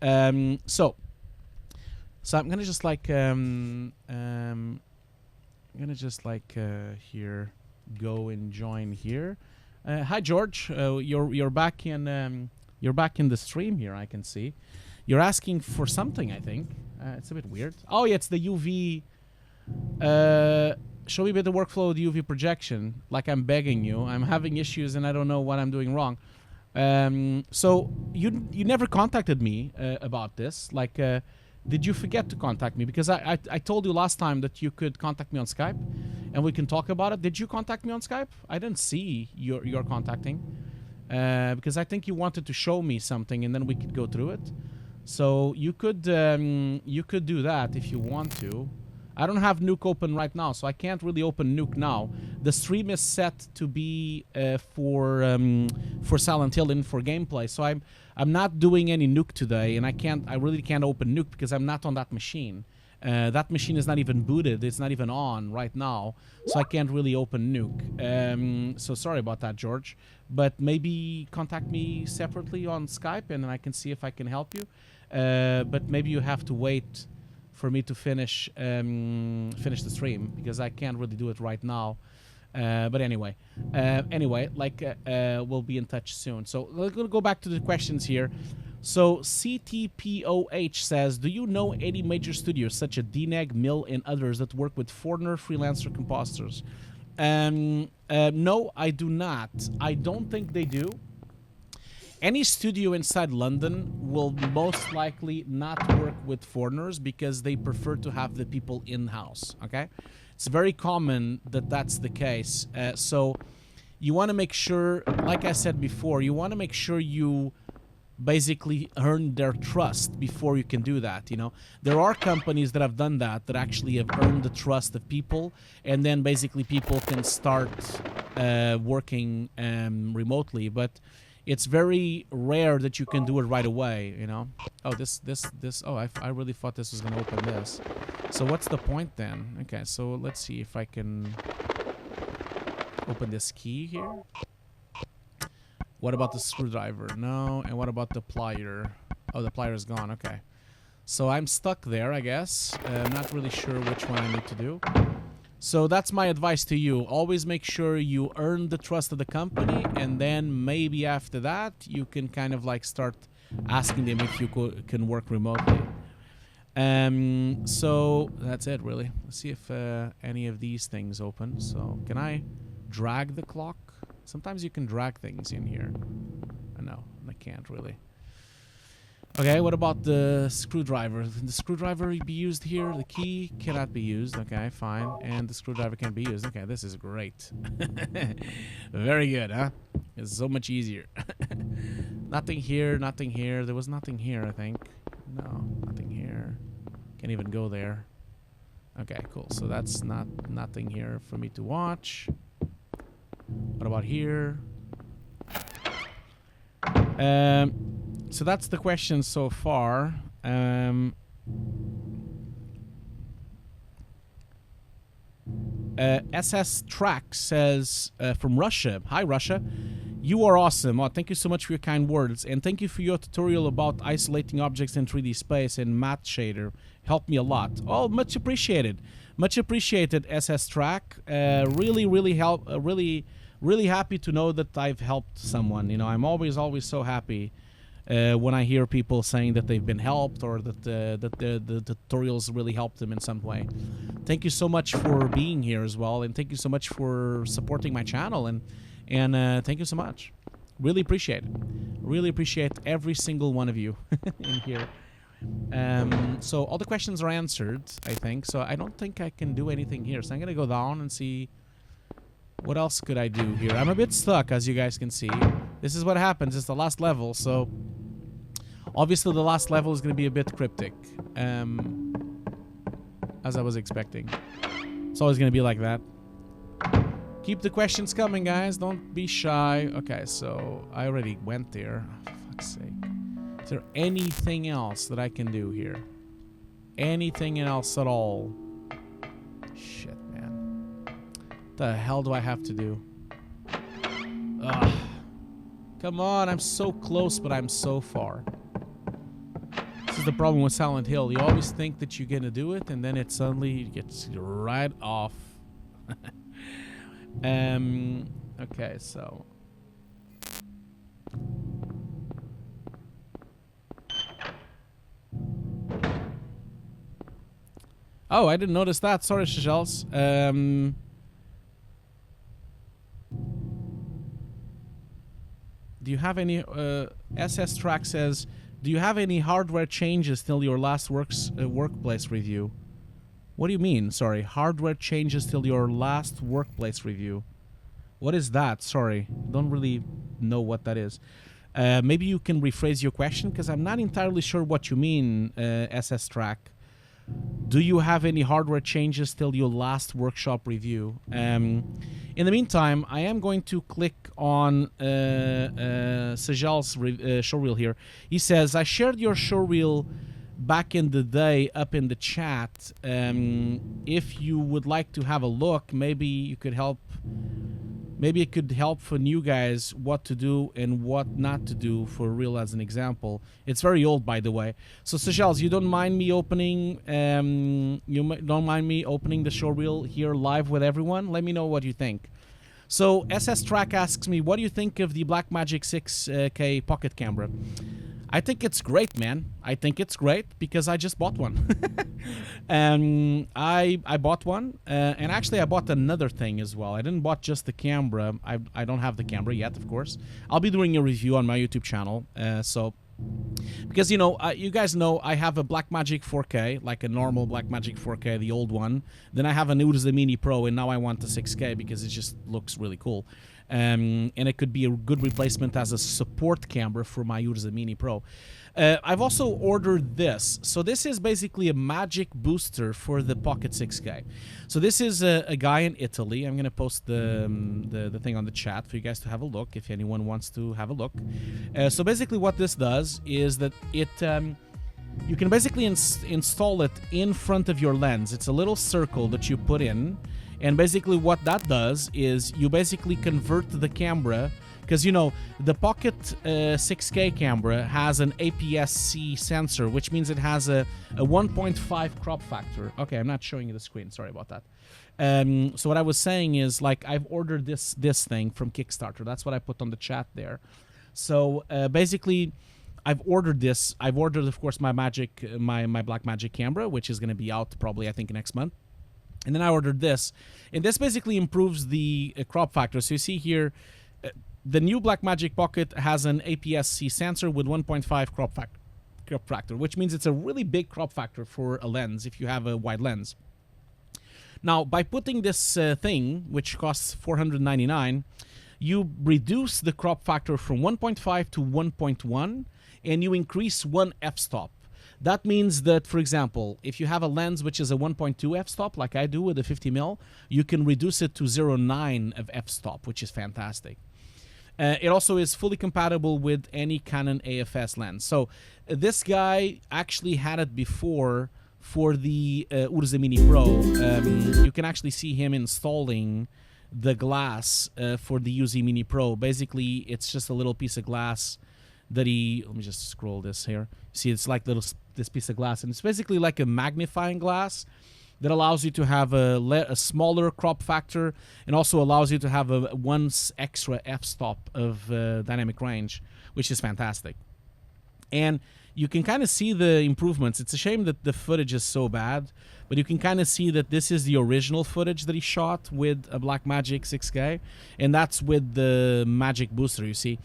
So I'm gonna just like here go and join here. Hi George, you're back in the stream here. I can see you're asking for something. I think it's a bit weird. Oh yeah, it's the UV. Show me a bit the workflow of the UV projection. Like I'm begging you. I'm having issues and I don't know what I'm doing wrong. So you never contacted me about this. Like, did you forget to contact me? Because I told you last time that you could contact me on Skype, and we can talk about it. Did you contact me on Skype? I didn't see your contacting. Because I think you wanted to show me something and then we could go through it. So you could do that if you want to. I don't have Nuke open right now, so I can't really open Nuke now. The stream is set to be for Silent Hill and for gameplay, so I'm not doing any Nuke today, and I really can't open Nuke because I'm not on that machine. That machine is not even booted. It's not even on right now, so I can't really open Nuke. So sorry about that, George. But maybe contact me separately on Skype, and then I can see if I can help you. But maybe you have to wait for me to finish the stream, because I can't really do it right now. But anyway, we'll be in touch soon. So we're gonna go back to the questions here. So CTPOH says, do you know any major studios such as DNEG, Mill, and others that work with foreigner freelancer compositors? No, I do not. I don't think they do. Any studio inside London will most likely not work with foreigners because they prefer to have the people in-house, okay? It's very common that that's the case. So you want to make sure, like I said before, you want to make sure you basically earn their trust before you can do that. You know, there are companies that have done that, that actually have earned the trust of people, and then basically people can start working remotely. But it's very rare that you can do it right away, you know. Oh, oh, I really thought this was going to open this. So what's the point then? Okay, so let's see if I can open this key here. What about the screwdriver? No. And what about the plier? Oh, the plier is gone. Okay. So I'm stuck there, I guess. I'm not really sure which one I need to do. So that's my advice to you. Always make sure you earn the trust of the company, and then maybe after that you can kind of like start asking them if you can work remotely. So that's it, really. Let's see if any of these things open. So can I drag the clock? Sometimes you can drag things in here. No, I can't really. Okay, what about the screwdriver? Can the screwdriver be used here? The key cannot be used. Okay, fine. And the screwdriver can be used. Okay, this is great. Very good, huh? It's so much easier. Nothing here, nothing here. There was nothing here, I think. No, nothing here. Can't even go there. Okay, cool. So that's nothing here for me to watch. What about here? So that's the question so far. SS Track says from Russia. Hi, Russia. You are awesome. Oh, thank you so much for your kind words. And thank you for your tutorial about isolating objects in 3D space and matte shader. Helped me a lot. Oh, much appreciated. Much appreciated, SS Track. Really happy to know that I've helped someone. You know, I'm always so happy when I hear people saying that they've been helped or that the tutorials really helped them in some way. Thank you so much for being here as well, and thank you so much for supporting my channel, and thank you so much. Really appreciate it. Really appreciate every single one of you in here. So all the questions are answered, I think. So I don't think I can do anything here. So I'm gonna go down and see what else could I do here. I'm a bit stuck, as you guys can see. This is what happens. It's the last level, so obviously the last level is gonna be a bit cryptic, as I was expecting. It's always gonna be like that. Keep the questions coming, guys. Don't be shy. Okay, so I already went there. Oh, for fuck's sake. Is there anything else that I can do here? Anything else at all? Shit, man. What the hell do I have to do? Ugh. Come on, I'm so close, but I'm so far. This is the problem with Silent Hill. You always think that you're gonna do it, and then it suddenly gets right off. Okay, so oh, I didn't notice that. Sorry, Shishels. Do you have any SS Track says, do you have any hardware changes till your last workplace review? What do you mean? Sorry, hardware changes till your last workplace review. What is that? Sorry, don't really know what that is. Maybe you can rephrase your question, because I'm not entirely sure what you mean, SS Track. Do you have any hardware changes till your last workshop review? In the meantime, I am going to click on Sejal's showreel here. He says, I shared your showreel back in the day up in the chat. If you would like to have a look, maybe you could help. Maybe it could help for new guys what to do and what not to do for real, as an example. It's very old, by the way. So, Sejals, you don't mind me opening? Don't mind me opening the showreel here live with everyone? Let me know what you think. So, SS Track asks me, what do you think of the Blackmagic 6K pocket camera? I think it's great, man. I think it's great because I just bought one. I bought one, and actually I bought another thing as well. I didn't bought just the camera. I don't have the camera yet, of course. I'll be doing a review on my YouTube channel. Because, you know, you guys know I have a Blackmagic 4K, like a normal Blackmagic 4K, the old one. Then I have an Urza Mini Pro, and now I want the 6K because it just looks really cool. And it could be a good replacement as a support camera for my Urza Mini Pro. I've also ordered this. So this is basically a magic booster for the Pocket 6K. So this is a guy in Italy. I'm going to post the thing on the chat for you guys to have a look if anyone wants to have a look. So basically what this does is that it... you can basically install it in front of your lens. It's a little circle that you put in. And basically what that does is you basically convert the camera, because, you know, the Pocket 6K camera has an APS-C sensor, which means it has a 1.5 crop factor. Okay, I'm not showing you the screen. Sorry about that. So what I was saying is, like, I've ordered this thing from Kickstarter. That's what I put on the chat there. So basically, I've ordered this. I've ordered, of course, my Blackmagic camera, which is going to be out probably, I think, next month. And then I ordered this, and this basically improves the crop factor. So you see here, the new Blackmagic Pocket has an APS-C sensor with 1.5 crop factor, which means it's a really big crop factor for a lens if you have a wide lens. Now, by putting this thing, which costs $499, you reduce the crop factor from 1.5 to 1.1, and you increase one f-stop. That means that, for example, if you have a lens which is a 1.2 f-stop, like I do with a 50mm, you can reduce it to 0.9 of f-stop, which is fantastic. It also is fully compatible with any Canon AFS lens. So this guy actually had it before for the Urza Mini Pro. You can actually see him installing the glass for the Urza Mini Pro. Basically, it's just a little piece of glass that he... Let me just scroll this here. See, it's like this piece of glass, and it's basically like a magnifying glass that allows you to have a smaller crop factor, and also allows you to have one extra f-stop of dynamic range, which is fantastic. And you can kind of see the improvements. It's a shame that the footage is so bad, but you can kind of see that this is the original footage that he shot with a Blackmagic 6K, and that's with the Magic Booster, you see.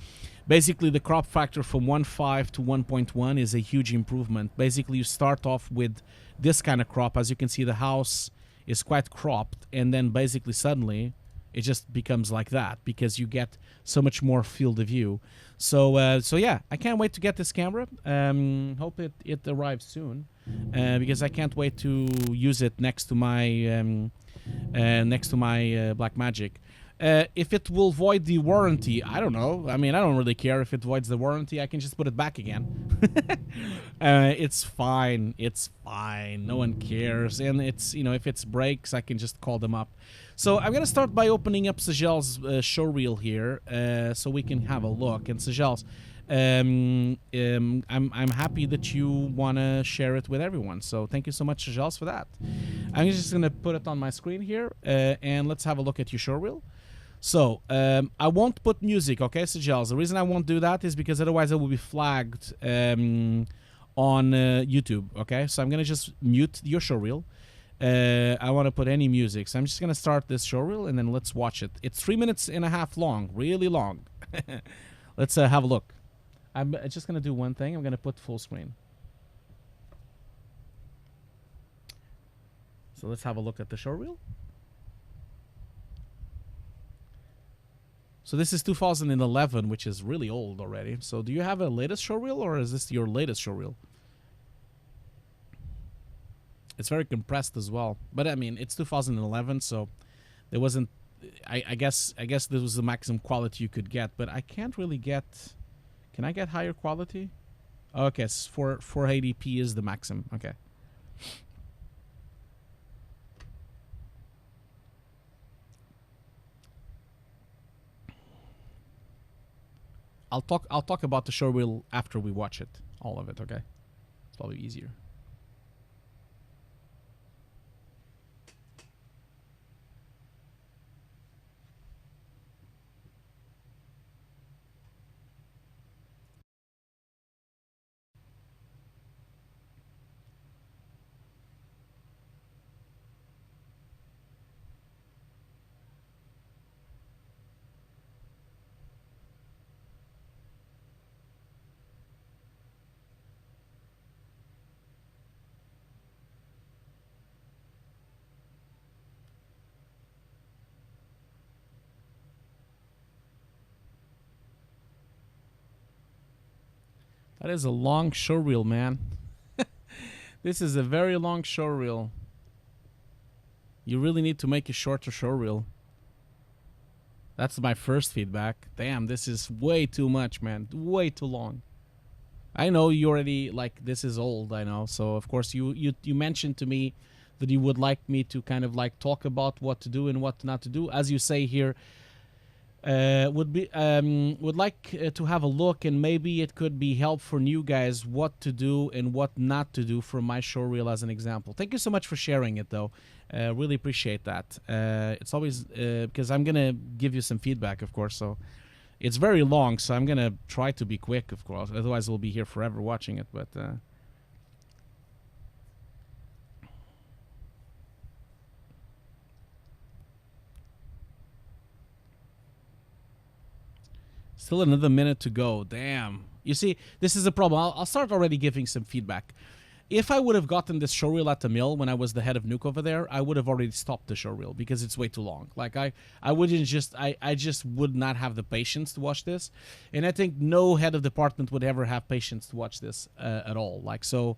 Basically, the crop factor from 1.5 to 1.1 is a huge improvement. Basically, you start off with this kind of crop. As you can see, the house is quite cropped, and then basically suddenly it just becomes like that because you get so much more field of view. So yeah, I can't wait to get this camera. Hope it arrives soon, because I can't wait to use it next to my Blackmagic. If it will void the warranty, I don't know. I mean, I don't really care if it voids the warranty. I can just put it back again. It's fine. It's fine. No one cares. And it's, you know, if it breaks, I can just call them up. So I'm going to start by opening up Sajel's showreel here, so we can have a look. And Sajel's, I'm happy that you want to share it with everyone. So thank you so much, Sajel's, for that. I'm just going to put it on my screen here, and let's have a look at your showreel. So, I won't put music, okay, Sajel's. The reason I won't do that is because otherwise it will be flagged on YouTube, okay? So I'm going to just mute your showreel. I want to put any music. So I'm just going to start this showreel and then let's watch it. It's 3.5 minutes long, really long. Let's have a look. I'm just going to do one thing. I'm going to put full screen. So let's have a look at the showreel. So this is 2011, which is really old already. So do you have a latest showreel, or is this your latest showreel? It's very compressed as well. But I mean, it's 2011, so there wasn't... I guess this was the maximum quality you could get, but I can't really get... Can I get higher quality? Okay, 480p is the maximum. Okay. I'll talk about the showreel after we watch it, all of it, okay? It's probably easier. That is a long showreel, man. This is a very long showreel. You really need to make a shorter showreel. That's my first feedback. Damn, this is way too much, man. Way too long. I know you already, like, this is old, I know. So, of course, you mentioned to me that you would like me to kind of, like, talk about what to do and what not to do. As you say here, would like to have a look, and maybe it could be help for new guys what to do and what not to do from my showreel as an example. Thank you so much for sharing it, though. Really appreciate that. It's always because I'm gonna give you some feedback, of course. So it's very long, so I'm gonna try to be quick, of course. Otherwise, we'll be here forever watching it. But still another minute to go. Damn. You see, this is a problem. I'll start already giving some feedback. If I would have gotten this showreel at the mill when I was the head of Nuke over there, I would have already stopped the showreel because it's way too long. Like, I wouldn't just... I just would not have the patience to watch this. And I think no head of department would ever have patience to watch this at all. Like, so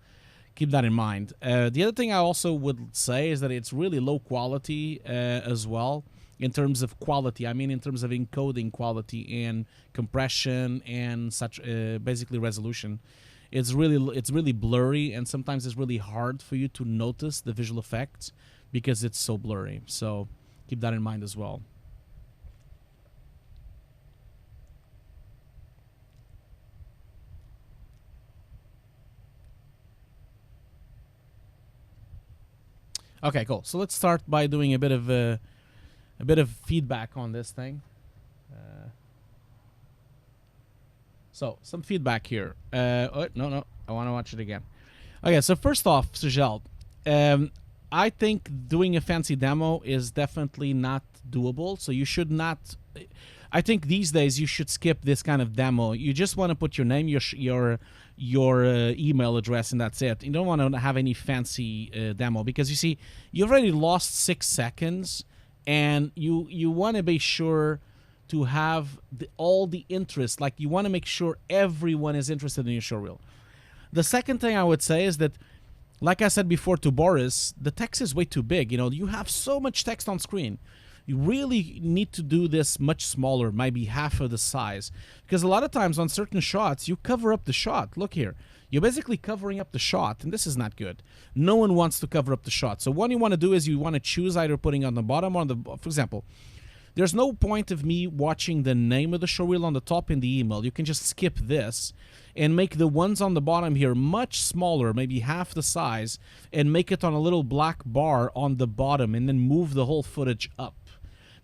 keep that in mind. The other thing I also would say is that it's really low quality as well. In terms of quality, I mean in terms of encoding quality and compression and such, basically resolution. It's really blurry, and sometimes it's really hard for you to notice the visual effects because it's so blurry. So keep that in mind as well. Okay, cool. So let's start by doing a bit of feedback on this thing. So, some feedback here. No. I want to watch it again. Okay, so first off, Sujel, I think doing a fancy demo is definitely not doable. So you should not... I think these days you should skip this kind of demo. You just want to put your name, your email address, and that's it. You don't want to have any fancy demo because you see, you already lost 6 seconds, and you want to be sure to have all the interest. Like, you want to make sure everyone is interested in your showreel. The second thing I would say is that, like I said before to Boris, the text is way too big. You know, you have so much text on screen. You really need to do this much smaller, maybe half of the size. Because a lot of times on certain shots, you cover up the shot. Look here. You're basically covering up the shot, and this is not good. No one wants to cover up the shot. So what you want to do is you want to choose either putting on the bottom or on the... For example, there's no point of me watching the name of the showreel on the top in the email. You can just skip this and make the ones on the bottom here much smaller, maybe half the size, and make it on a little black bar on the bottom, and then move the whole footage up.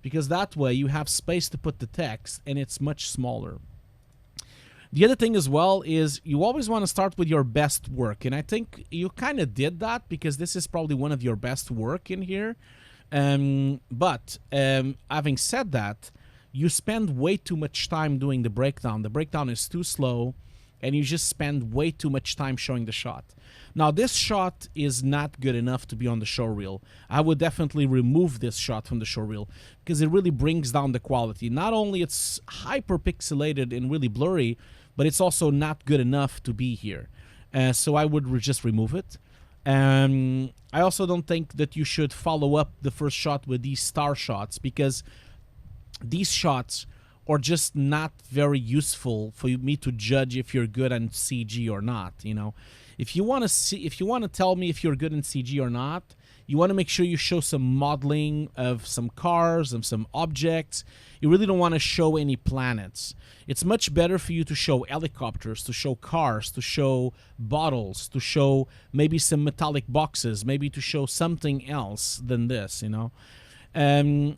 Because that way you have space to put the text, and it's much smaller. The other thing as well is you always want to start with your best work, and I think you kind of did that because this is probably one of your best work in here. But having said that, you spend way too much time doing the breakdown. The breakdown is too slow, and you just spend way too much time showing the shot. Now, this shot is not good enough to be on the showreel. I would definitely remove this shot from the showreel because it really brings down the quality. Not only it's hyper pixelated and really blurry, but it's also not good enough to be here. So I would just remove it. I also don't think that you should follow up the first shot with these star shots, because these shots are just not very useful for me to judge if you're good on CG or not. You know, if you want to tell me if you're good in CG or not, you want to make sure you show some modeling of some cars and some objects. You really don't want to show any planets. It's much better for you to show helicopters, to show cars, to show bottles, to show maybe some metallic boxes, maybe to show something else than this, you know.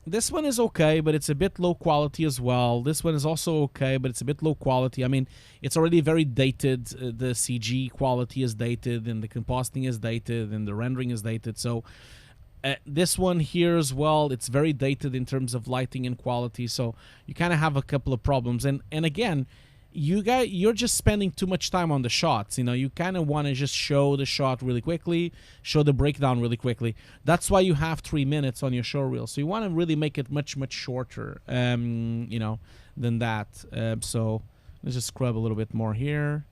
This one is okay, but it's a bit low quality as well. This one is also okay, but it's a bit low quality. I mean, it's already very dated. The CG quality is dated, and the compositing is dated, and the rendering is dated. So this one here as well, it's very dated in terms of lighting and quality. So you kind of have a couple of problems. And again, you're just spending too much time on the shots. You know, you kind of want to just show the shot really quickly, show the breakdown really quickly. That's why you have 3 minutes on your showreel. So you want to really make it much shorter, you know, than that. So let's just scrub a little bit more here.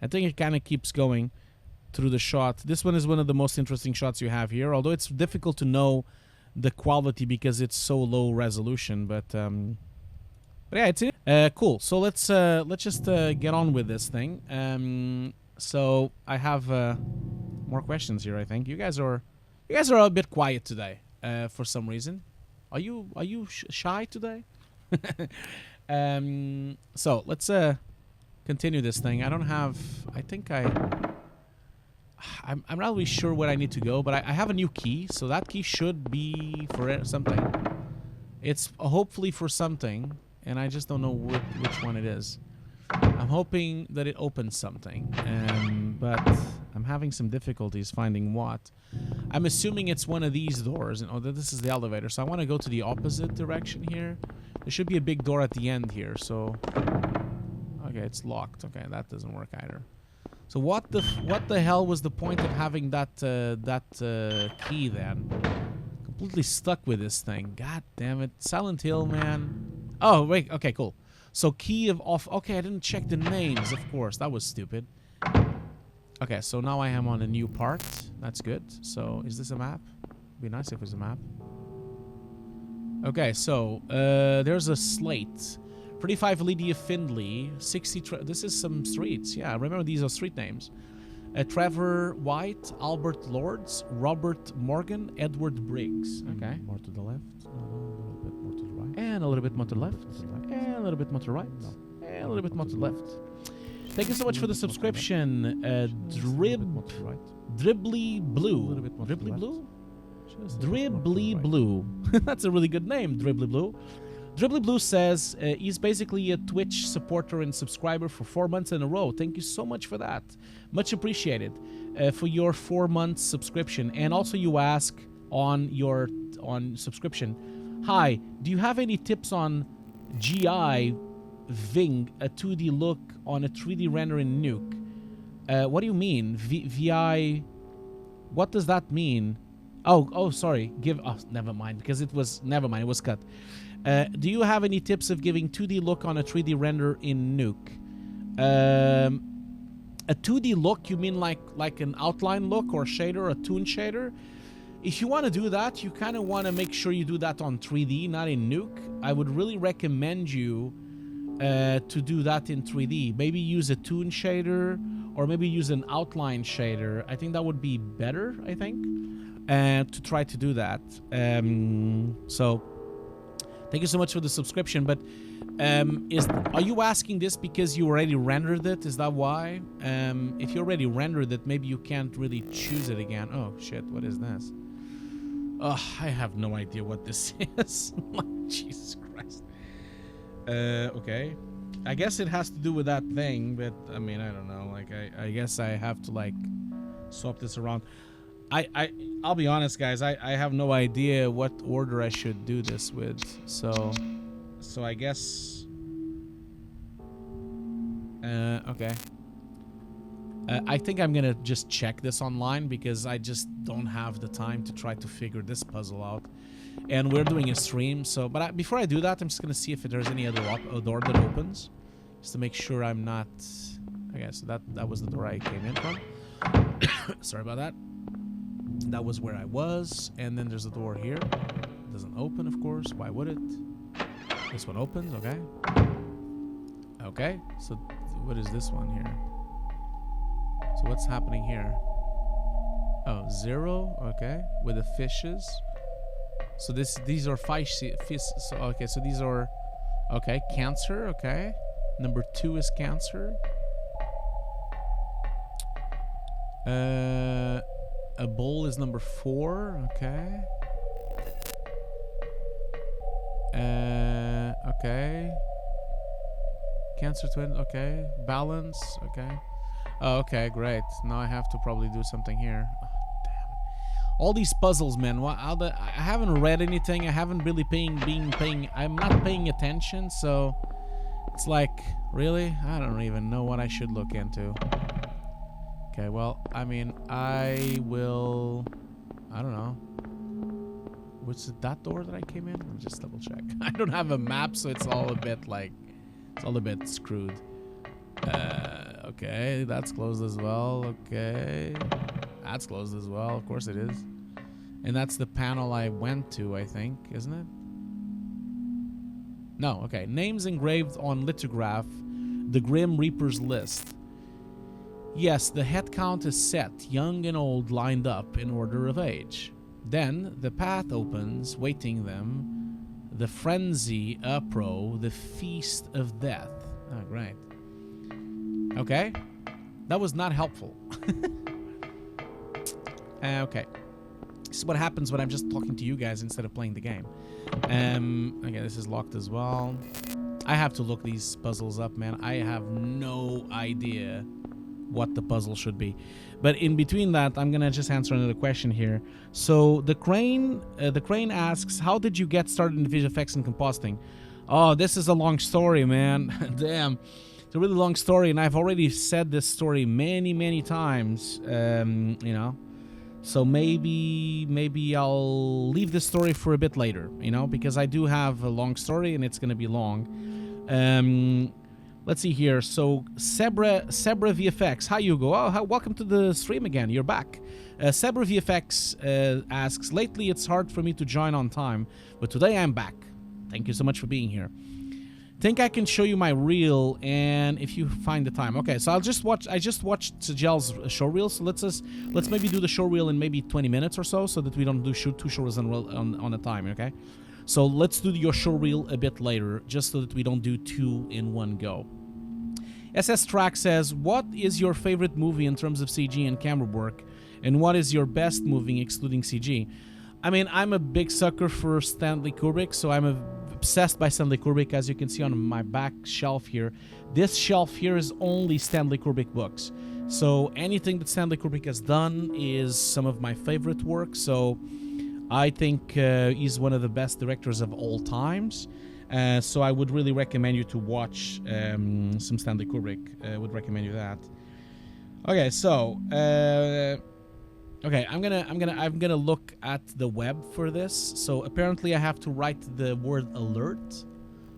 I think it kind of keeps going through the shot. This one is one of the most interesting shots you have here, although it's difficult to know the quality because it's so low resolution, but yeah, it's cool. So let's just get on with this thing. So I have more questions here. I think you guys are a bit quiet today for some reason. Are you shy today? So let's continue this thing. I don't have. I think I'm not really sure where I need to go, but I have a new key, so that key should be for something. It's hopefully for something, and I just don't know which one it is. I'm hoping that it opens something, but I'm having some difficulties finding what. I'm assuming it's one of these doors, and this is the elevator, so I want to go to the opposite direction here. There should be a big door at the end here, so... Okay, it's locked. Okay, that doesn't work either. So what the hell was the point of having that key then? Completely stuck with this thing. God damn it. Silent Hill, man. Oh, wait. Okay, cool. So key of off. Okay, I didn't check the names, of course. That was stupid. Okay, so now I am on a new part. That's good. So is this a map? It'd be nice if it was a map. Okay, so there's a slate. 35 Lydia Findlay, 60... this is some streets. Yeah, remember these are street names. Trevor White, Albert Lords, Robert Morgan, Edward Briggs. Okay. More to the left. A little bit more to the right. And a little bit more to the left. And a little bit more to the right. And a little bit more to the left. Thank you so much for the subscription. Dribbly Blue. Dribbly Blue? Dribbly Blue. That's a really good name, Dribbly Blue. Dribbly Blue says he's basically a Twitch supporter and subscriber for 4 months in a row. Thank you so much for that. Much appreciated for your 4 months subscription. And also you ask on your subscription, hi, do you have any tips on GI Ving, a 2D look on a 3D render in Nuke? What do you mean? VI, what does that mean? Oh, sorry. Never mind, because it was it was cut. Do you have any tips of giving 2D look on a 3D render in Nuke? A 2D look, you mean like an outline look or shader, a toon shader? If you want to do that, you kind of want to make sure you do that on 3D, not in Nuke. I would really recommend you to do that in 3D. Maybe use a toon shader or maybe use an outline shader. I think that would be better, I think, to try to do that. So thank you so much for the subscription. But are you asking this because you already rendered it? Is that why? If you already rendered it, maybe you can't really choose it again. Oh shit, what is this? Oh, I have no idea what this is. Jesus Christ. Okay. I guess it has to do with that thing, but I mean, I don't know. Like, I guess I have to like swap this around. I'll be honest, guys. I have no idea what order I should do this with. So I guess. Okay. I think I'm gonna just check this online because I just don't have the time to try to figure this puzzle out. And we're doing a stream, so before I do that, I'm just gonna see if there's any other door that opens, just to make sure I'm not. Okay, so that was the door I came in from. Sorry about that. That was where I was, and then there's a door here. It doesn't open, of course. Why would it? This one opens. Okay. Okay. So what is this one here? So what's happening here? Oh, 0. Okay, with the fishes. So these are fish. So okay, so these are okay. Cancer. Okay, number 2 is cancer. A bowl is number 4. Okay. Okay. Cancer twin. Okay. Balance. Okay. Oh, okay, great. Now I have to probably do something here. Oh, damn. All these puzzles, man. I haven't read anything. I haven't really I'm not paying attention, so it's like, really? I don't even know what I should look into. Okay, well, I mean, I will. I don't know. What's that door that I came in? Let me just double check. I don't have a map, so it's all a bit like, it's all a bit screwed. Okay, that's closed as well. Okay, that's closed as well. Of course it is. And that's the panel I went to, I think, isn't it? No, okay. Names engraved on lithograph, the Grim Reaper's list. Yes, the head count is set, young and old lined up in order of age. Then the path opens, waiting them, the frenzy, the feast of death. Oh, great. Okay, that was not helpful. Okay, this is what happens when I'm just talking to you guys instead of playing the game. Okay, this is locked as well. I have to look these puzzles up, man. I have no idea what the puzzle should be. But in between that, I'm gonna just answer another question here. So the crane asks, how did you get started in VFX and compositing? Oh, this is a long story, man. Damn. It's a really long story, and I've already said this story many times, you know, so maybe I'll leave this story for a bit later, you know, because I do have a long story and it's gonna be long. Let's see here. So Sebra VFX, hi Hugo. Oh, welcome to the stream again. You're back. Sebra VFX asks, lately it's hard for me to join on time, but today I'm back. Thank you so much for being here. Think I can show you my reel, and if you find the time. Okay, so I just watched Sajel's showreel, so let's maybe do the showreel in maybe 20 minutes or so that we don't do 2 showreels on a time, okay? So let's do your showreel a bit later, just so that we don't do 2 in one go. SS Track says, what is your favorite movie in terms of CG and camera work, and what is your best movie excluding CG? I mean, I'm a big sucker for Stanley Kubrick, so I'm obsessed by Stanley Kubrick, as you can see on my back shelf here. This shelf here is only Stanley Kubrick books. So anything that Stanley Kubrick has done is some of my favorite work. So I think he's one of the best directors of all times. So I would really recommend you to watch some Stanley Kubrick. I would recommend you that. Okay, so okay, I'm gonna look at the web for this. So apparently I have to write the word alert.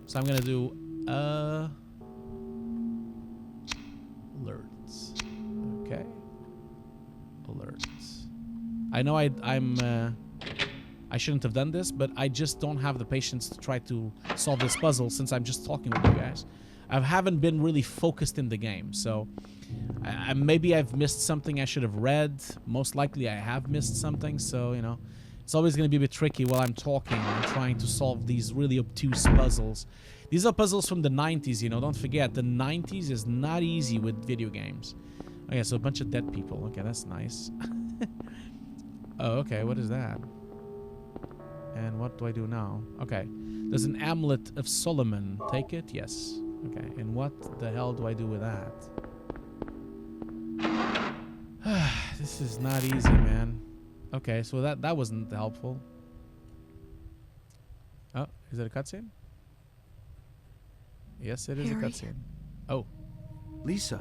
So I'm gonna do alerts. Okay, alerts. I know I shouldn't have done this, but I just don't have the patience to try to solve this puzzle since I'm just talking with you guys. I haven't been really focused in the game, so maybe I've missed something I should have read. Most likely I have missed something, so, you know, it's always going to be a bit tricky while I'm talking and trying to solve these really obtuse puzzles. These are puzzles from the 90s, you know, don't forget, the 90s is not easy with video games. Okay, so a bunch of dead people. Okay, that's nice. Oh, okay, what is that? And what do I do now? Okay, there's an amulet of Solomon. Take it? Yes. Okay, and what the hell do I do with that? This is not easy, man. Okay, so that wasn't helpful. Oh, is it a cutscene? Yes, it is a cutscene. Oh. Lisa,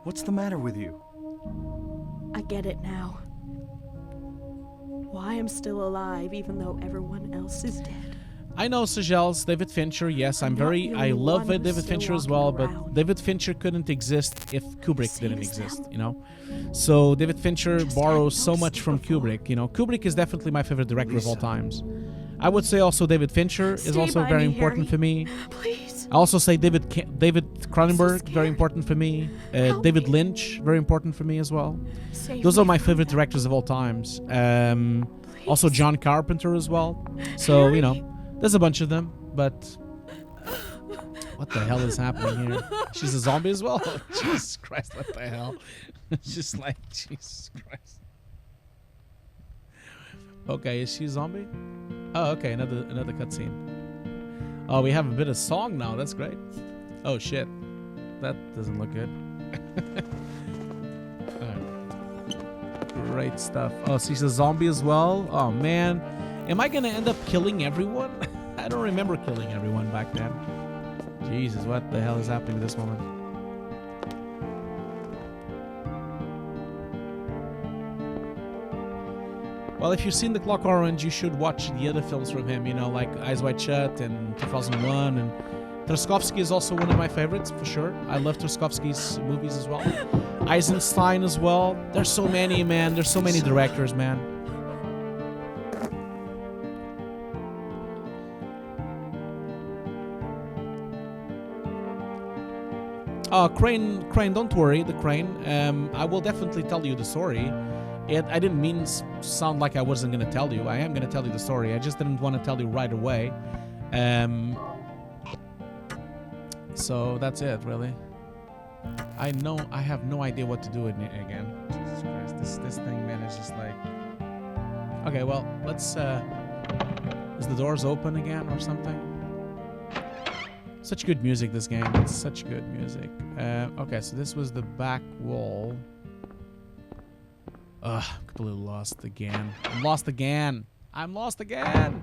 what's the matter with you? I get it now. Why I'm still alive even though everyone else is dead. I know, Sajels, David Fincher, yes, I love David Fincher as well, but David Fincher couldn't exist if Kubrick didn't exist, you know? So David Fincher borrows so much from Kubrick, you know? Kubrick is definitely my favorite director of all times. I would say also David Fincher is also very important for me. Please. I also say David Cronenberg, very important for me. David Lynch, very important for me as well. Those are my favorite directors of all times. Also John Carpenter as well. So, you know, there's a bunch of them, but what the hell is happening here? She's a zombie as well? Jesus Christ, what the hell? It's just like, Jesus Christ. Okay, is she a zombie? Oh, okay, another cutscene. Oh, we have a bit of song now. That's great. Oh shit, that doesn't look good. Great stuff. Oh, she's a zombie as well. Oh man, am I gonna end up killing everyone? I don't remember killing everyone back then. Jesus, what the hell is happening to this woman? Well, if you've seen The Clock Orange, you should watch the other films from him, you know, like Eyes Wide Shut and 2001. And Tarkovsky is also one of my favorites, for sure. I love Tarkovsky's movies as well. Eisenstein as well. There's so many, man. There's so many directors, man. Crane, don't worry, the Crane. I will definitely tell you the story. I didn't mean sound like I wasn't going to tell you. I am going to tell you the story. I just didn't want to tell you right away. So that's it, really. I have no idea what to do with it again. Jesus Christ, this thing, man, is just like... Okay, well, let's... Is the doors open again or something? Such good music, this game. It's such good music. Okay, so this was the back wall. Ugh, completely lost again. I'm lost again. I'm lost again.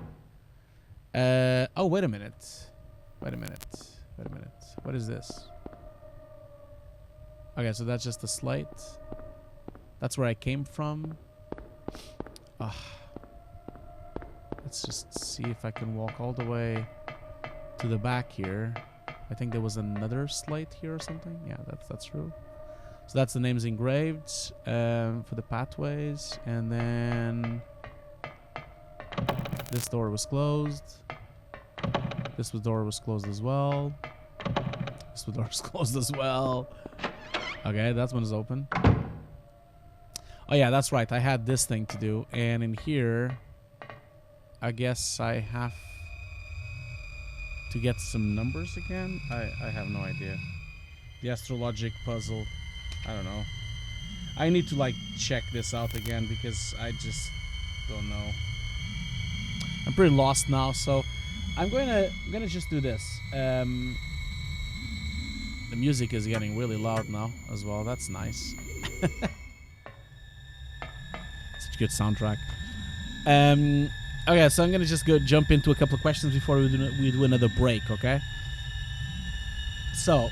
Oh, wait a minute. Wait a minute. Wait a minute. What is this? Okay, so that's just a slate. That's where I came from. Ugh. Let's just see if I can walk all the way to the back here. I think there was another slate here or something. Yeah, that's true. So that's the names engraved for the pathways. And then this door was closed. This door was closed as well. This door was closed as well. Okay, that one is open. Oh yeah, that's right. I had this thing to do. And in here, I guess I have to get some numbers again. I have no idea. The astrologic puzzle. I don't know. I need to like check this out again because I just don't know. I'm pretty lost now, so I'm gonna just do this. The music is getting really loud now as well. That's nice. Such a good soundtrack. Okay, so I'm gonna just go jump into a couple of questions before we do another break. Okay. So,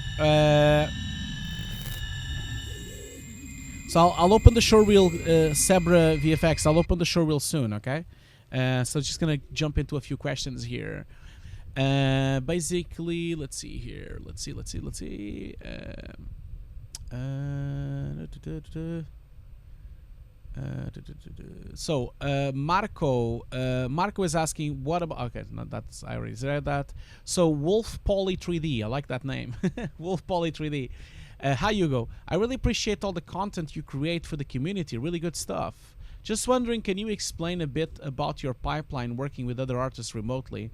I'll open the Showreel Zebra VFX. I'll open the Showreel soon. Okay. So just gonna jump into a few questions here. Basically, let's see here. Let's see. So Marco is asking, what about? Okay, no, that's I already said that. So Wolf Poly 3D, I like that name. Wolf Poly 3D. Hi Hugo, I really appreciate all the content you create for the community. Really good stuff. Just wondering, can you explain a bit about your pipeline working with other artists remotely?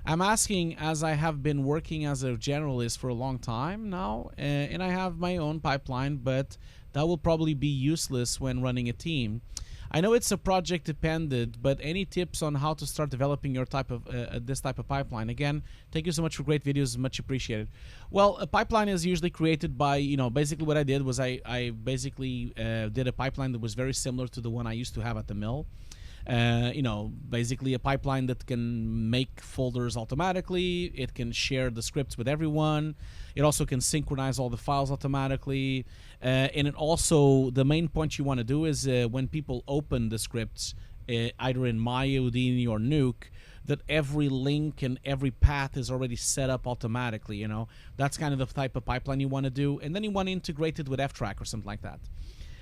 I'm asking as I have been working as a generalist for a long time now, and I have my own pipeline, but that will probably be useless when running a team. I know it's a project dependent, but any tips on how to start developing your type of this type of pipeline? Again, thank you so much for great videos, much appreciated. Well, a pipeline is usually created by, basically what I did was I basically did a pipeline that was very similar to the one I used to have at the mill. Basically a pipeline that can make folders automatically. It can share the scripts with everyone. It also can synchronize all the files automatically. And it also, the main point you want to do is when people open the scripts, either in Maya, Houdini, or Nuke, that every link and every path is already set up automatically. That's kind of the type of pipeline you want to do. And then you want to integrate it with F-Track or something like that.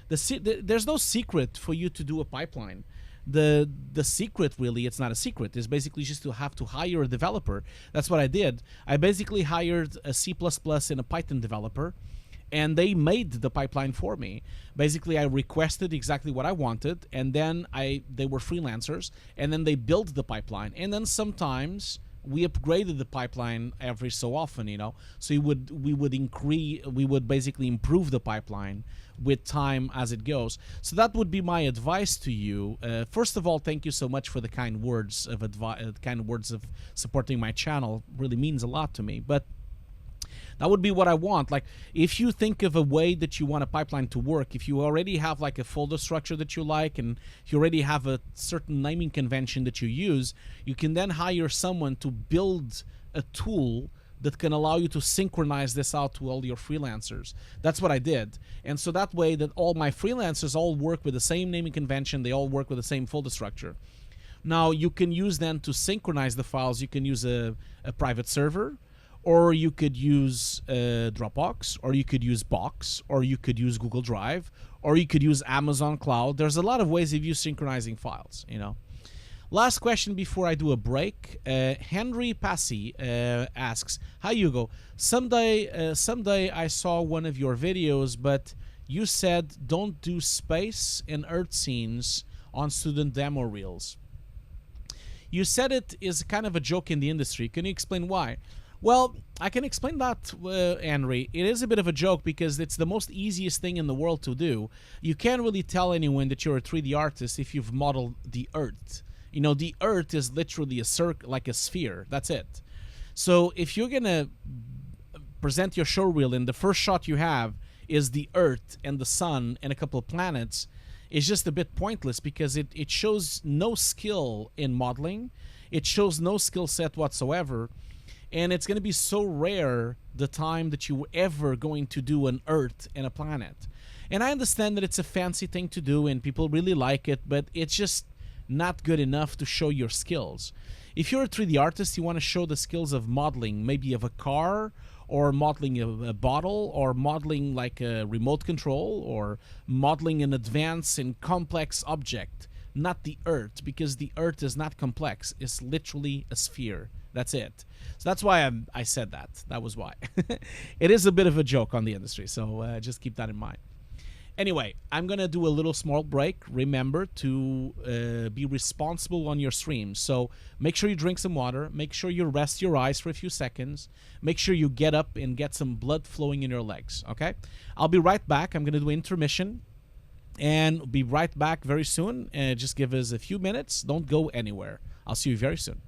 There's no secret for you to do a pipeline. The secret, really, it's not a secret, is basically just to have to hire a developer. That's what I did. I basically hired a C++ and a Python developer, and they made the pipeline for me. Basically, I requested exactly what I wanted, and then they were freelancers, and then they built the pipeline. And then sometimes we upgraded the pipeline every so often, So we would basically improve the pipeline with time as it goes. So that would be my advice to you. First of all, thank you so much for the kind words of supporting my channel. Really means a lot to me. But that would be what I want. Like, if you think of a way that you want a pipeline to work, if you already have like a folder structure that you like, and you already have a certain naming convention that you use, you can then hire someone to build a tool that can allow you to synchronize this out to all your freelancers. That's what I did. And so that way that all my freelancers all work with the same naming convention, they all work with the same folder structure. Now you can use then to synchronize the files, you can use a private server, or you could use Dropbox, or you could use Box, or you could use Google Drive, or you could use Amazon Cloud. There's a lot of ways of you synchronizing files, Last question before I do a break. Henry Passy asks, hi Hugo, someday I saw one of your videos, but you said don't do space and earth scenes on student demo reels. You said it is kind of a joke in the industry. Can you explain why? Well, I can explain that, Henry. It is a bit of a joke because it's the most easiest thing in the world to do. You can't really tell anyone that you're a 3D artist if you've modeled the earth. The earth is literally a circle, like a sphere. That's it. So if you're gonna present your showreel and the first shot you have is the earth and the sun and a couple of planets, it's just a bit pointless because it shows no skill in modeling. It shows no skill set whatsoever. And it's going to be so rare the time that you're ever going to do an earth and a planet. And I understand that it's a fancy thing to do and people really like it, but it's just not good enough to show your skills. If you're a 3D artist, you want to show the skills of modeling, maybe of a car, or modeling a bottle, or modeling like a remote control, or modeling an advanced and complex object, not the earth, because the earth is not complex. It's literally a sphere. That's it. So that's why I said that. That was why. It is a bit of a joke on the industry, so just keep that in mind. Anyway, I'm going to do a little small break. Remember to be responsible on your streams. So make sure you drink some water. Make sure you rest your eyes for a few seconds. Make sure you get up and get some blood flowing in your legs, okay? I'll be right back. I'm going to do intermission and be right back very soon. Just give us a few minutes. Don't go anywhere. I'll see you very soon.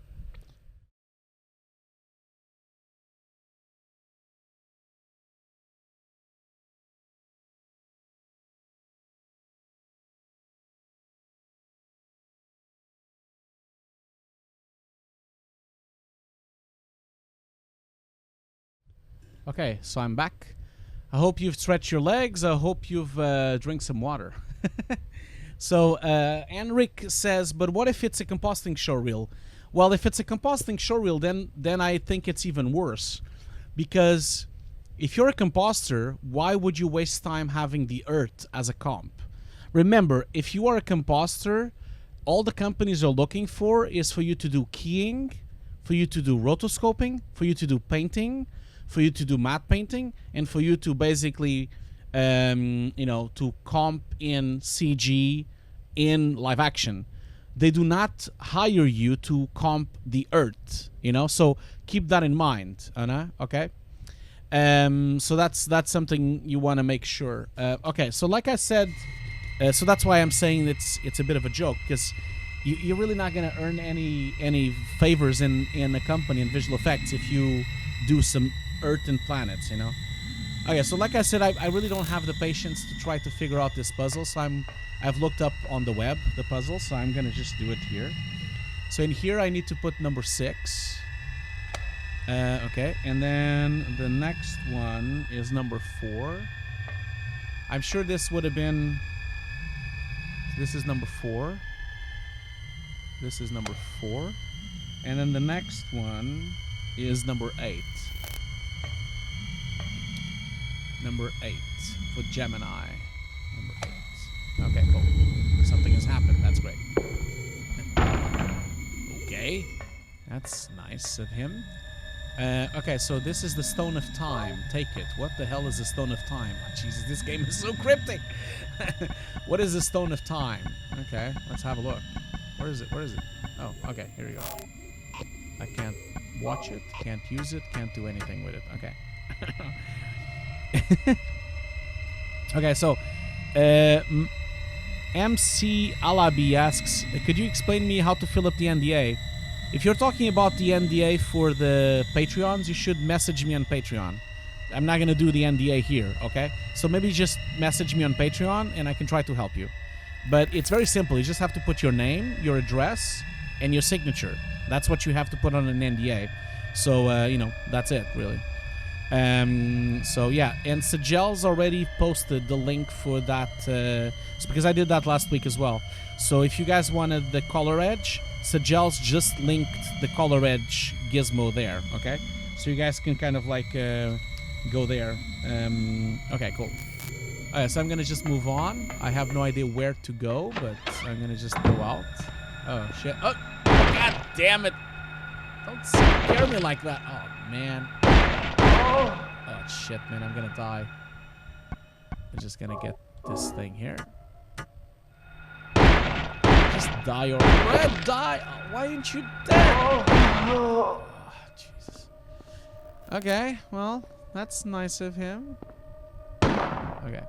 Okay, so I'm back. I hope you've stretched your legs. I hope you've drank some water. So Enric says, but what if it's a composting showreel? Well, if it's a composting showreel, then I think it's even worse. Because if you're a composter, why would you waste time having the earth as a comp? Remember, if you are a composter, all the companies are looking for is for you to do keying, for you to do rotoscoping, for you to do painting, for you to do matte painting, and for you to basically, you know, to comp in CG in live action. They do not hire you to comp the earth, you know, so keep that in mind, Anna, okay? So that's something you want to make sure. Okay, so like I said, so that's why I'm saying it's a bit of a joke, because you're really not going to earn any favors in a company in visual effects if you do some earth and planets, you know. Okay, so like I said, I really don't have the patience to try to figure out this puzzle, so I've looked up on the web the puzzle, so I'm gonna just do it here. So in here I need to put number 6. Okay, and then the next one is number 4. I'm sure this would have been, this is number 4. This is number 4. And then the next one is number 8. Number 8 for Gemini. Number 8. Okay, cool. Something has happened. That's great. Okay. That's nice of him. Okay, so this is the Stone of Time. Take it. What the hell is the Stone of Time? Oh, Jesus, this game is so cryptic. What is the Stone of Time? Okay, let's have a look. Where is it? Where is it? Oh, okay, here we go. I can't watch it, can't use it, can't do anything with it. Okay. Okay, so MC Alabi asks, could you explain me how to fill up the NDA? If you're talking about the NDA for the Patreons, you should message me on Patreon. I'm not going to do the NDA here, okay? So maybe just message me on Patreon and I can try to help you. But it's very simple. You just have to put your name, your address, and your signature. That's what you have to put on an NDA. So, you know, that's it, really. So yeah, and Sajel's already posted the link for that, because I did that last week as well. So if you guys wanted the color edge, Sajel's just linked the color edge gizmo there, okay? So you guys can kind of like go there. Okay, cool. Alright, so I'm gonna just move on. I have no idea where to go, but I'm gonna just go out. Oh shit. Oh, god damn it. Don't scare me like that. Oh man. Oh shit, man, I'm gonna die. I'm just gonna get this thing here. Just die or Red, die! Oh, why aren't you dead? Oh, Jesus. Okay, well, that's nice of him. Okay.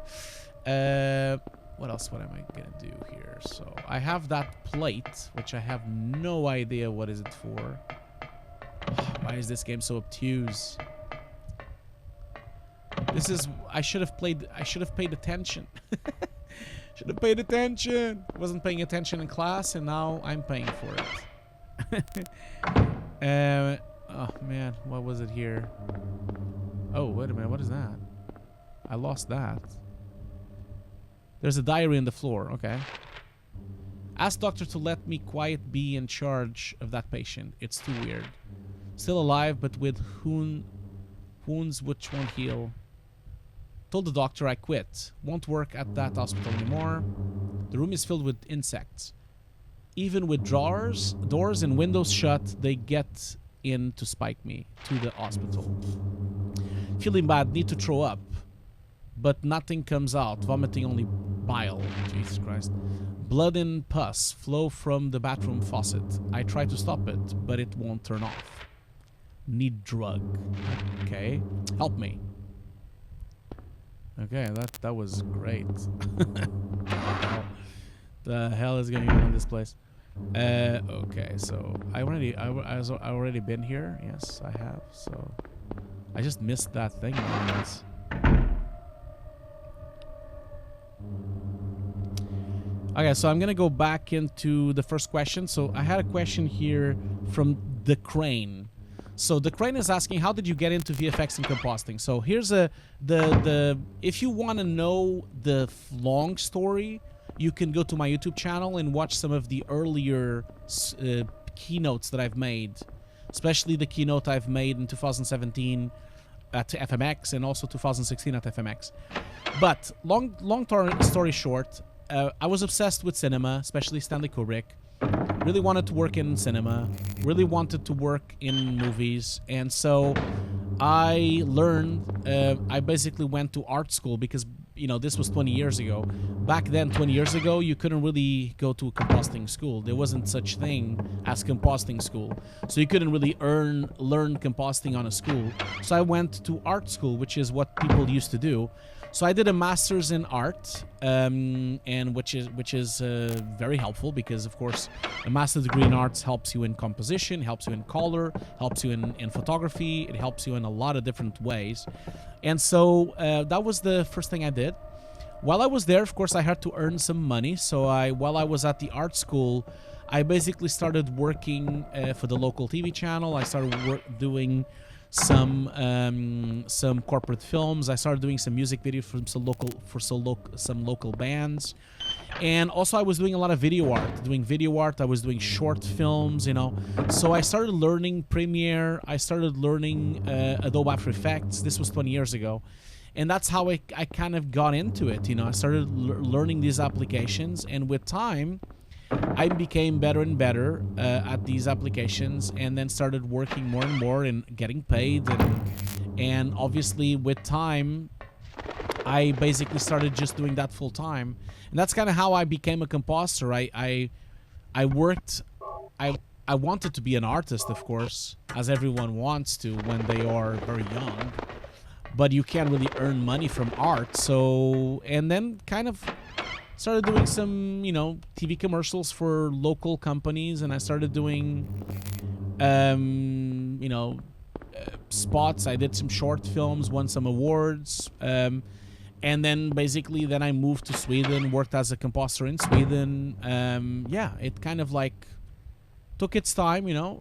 What else? What am I gonna do here? So I have that plate, which I have no idea what is it for. Why is this game so obtuse? This is, I should have paid attention. Should have paid attention. Wasn't paying attention in class and now I'm paying for it. Oh man, what was it here? Oh, wait a minute, what is that? I lost that. There's a diary on the floor, okay. Ask doctor to let me quiet be in charge of that patient. It's too weird. Still alive, but with wounds which won't heal. Told the doctor I quit. Won't work at that hospital anymore. The room is filled with insects. Even with doors and windows shut, they get in to spike me to the hospital. Feeling bad, need to throw up. But nothing comes out. Vomiting only bile. Jesus Christ. Blood and pus flow from the bathroom faucet. I try to stop it, but it won't turn off. Need drug. Okay. Help me. Okay, that was great. The hell is going on in this place? Okay, so I already been here. Yes, I have. So I just missed that thing. Anyways. Okay, so I'm gonna go back into the first question. So I had a question here from the Crane. So the Crane is asking, how did you get into VFX and compositing? So here's the if you want to know the long story, you can go to my YouTube channel and watch some of the earlier keynotes that I've made, especially the keynote I've made in 2017 at FMX and also 2016 at FMX. But long story short, I was obsessed with cinema, especially Stanley Kubrick. Really wanted to work in cinema, really wanted to work in movies, and so I learned, I basically went to art school because, you know, this was 20 years ago. Back then, 20 years ago, you couldn't really go to a compositing school. There wasn't such thing as compositing school. So you couldn't really learn compositing on a school. So I went to art school, which is what people used to do. So I did a master's in art, and which is very helpful because, of course, a master's degree in arts helps you in composition, helps you in color, helps you in photography. It helps you in a lot of different ways. And so that was the first thing I did. While I was there, of course, I had to earn some money. So while I was at the art school, I basically started working for the local TV channel. I started doing some corporate films. I started doing some music videos from some local bands, and also I was doing a lot of video art. I was doing short films, you know. So I started learning Premiere. I started learning Adobe After Effects. This was 20 years ago, and that's how I kind of got into it. You know, I started learning these applications, and with time, I became better and better at these applications, and then started working more and more and getting paid, and obviously with time I basically started just doing that full time, and that's kind of how I became a composer. I wanted to be an artist, of course, as everyone wants to when they are very young, but you can't really earn money from art. So, and then kind of started doing some, you know, TV commercials for local companies, and I started doing, you know, spots. I did some short films, won some awards, and then basically then I moved to Sweden, worked as a composer in Sweden. Yeah, it kind of like took its time, you know.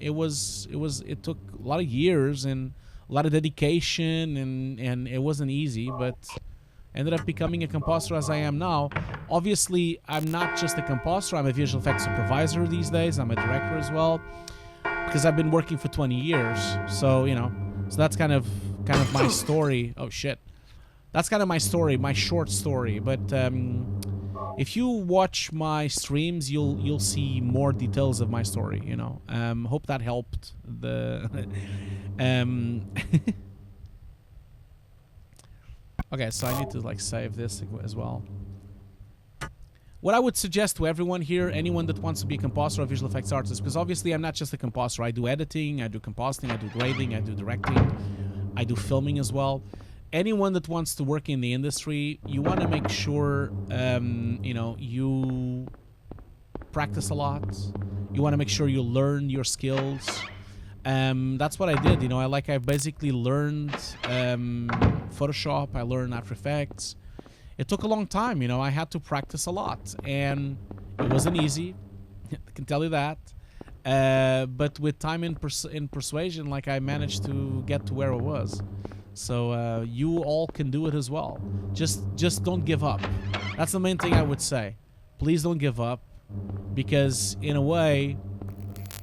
It took a lot of years and a lot of dedication, and it wasn't easy, but ended up becoming a composer as I am now. Obviously, I'm not just a composer, I'm a visual effects supervisor these days. I'm a director as well, because I've been working for 20 years. So, you know, so that's kind of my story. Oh shit. That's kind of my story, my short story. But if you watch my streams, you'll see more details of my story, you know. Hope that helped. Okay, so I need to like save this as well. What I would suggest to everyone here, anyone that wants to be a composer or visual effects artist, because obviously I'm not just a composer. I do editing, I do compositing, I do grading, I do directing, I do filming as well. Anyone that wants to work in the industry, you want to make sure, you know, you practice a lot. You want to make sure you learn your skills. That's what I did, you know. I basically learned Photoshop. I learned After Effects. It took a long time, you know. I had to practice a lot, and it wasn't easy. I can tell you that. But with time and persuasion, like, I managed to get to where I was. So you all can do it as well. Just don't give up. That's the main thing I would say. Please don't give up, because in a way,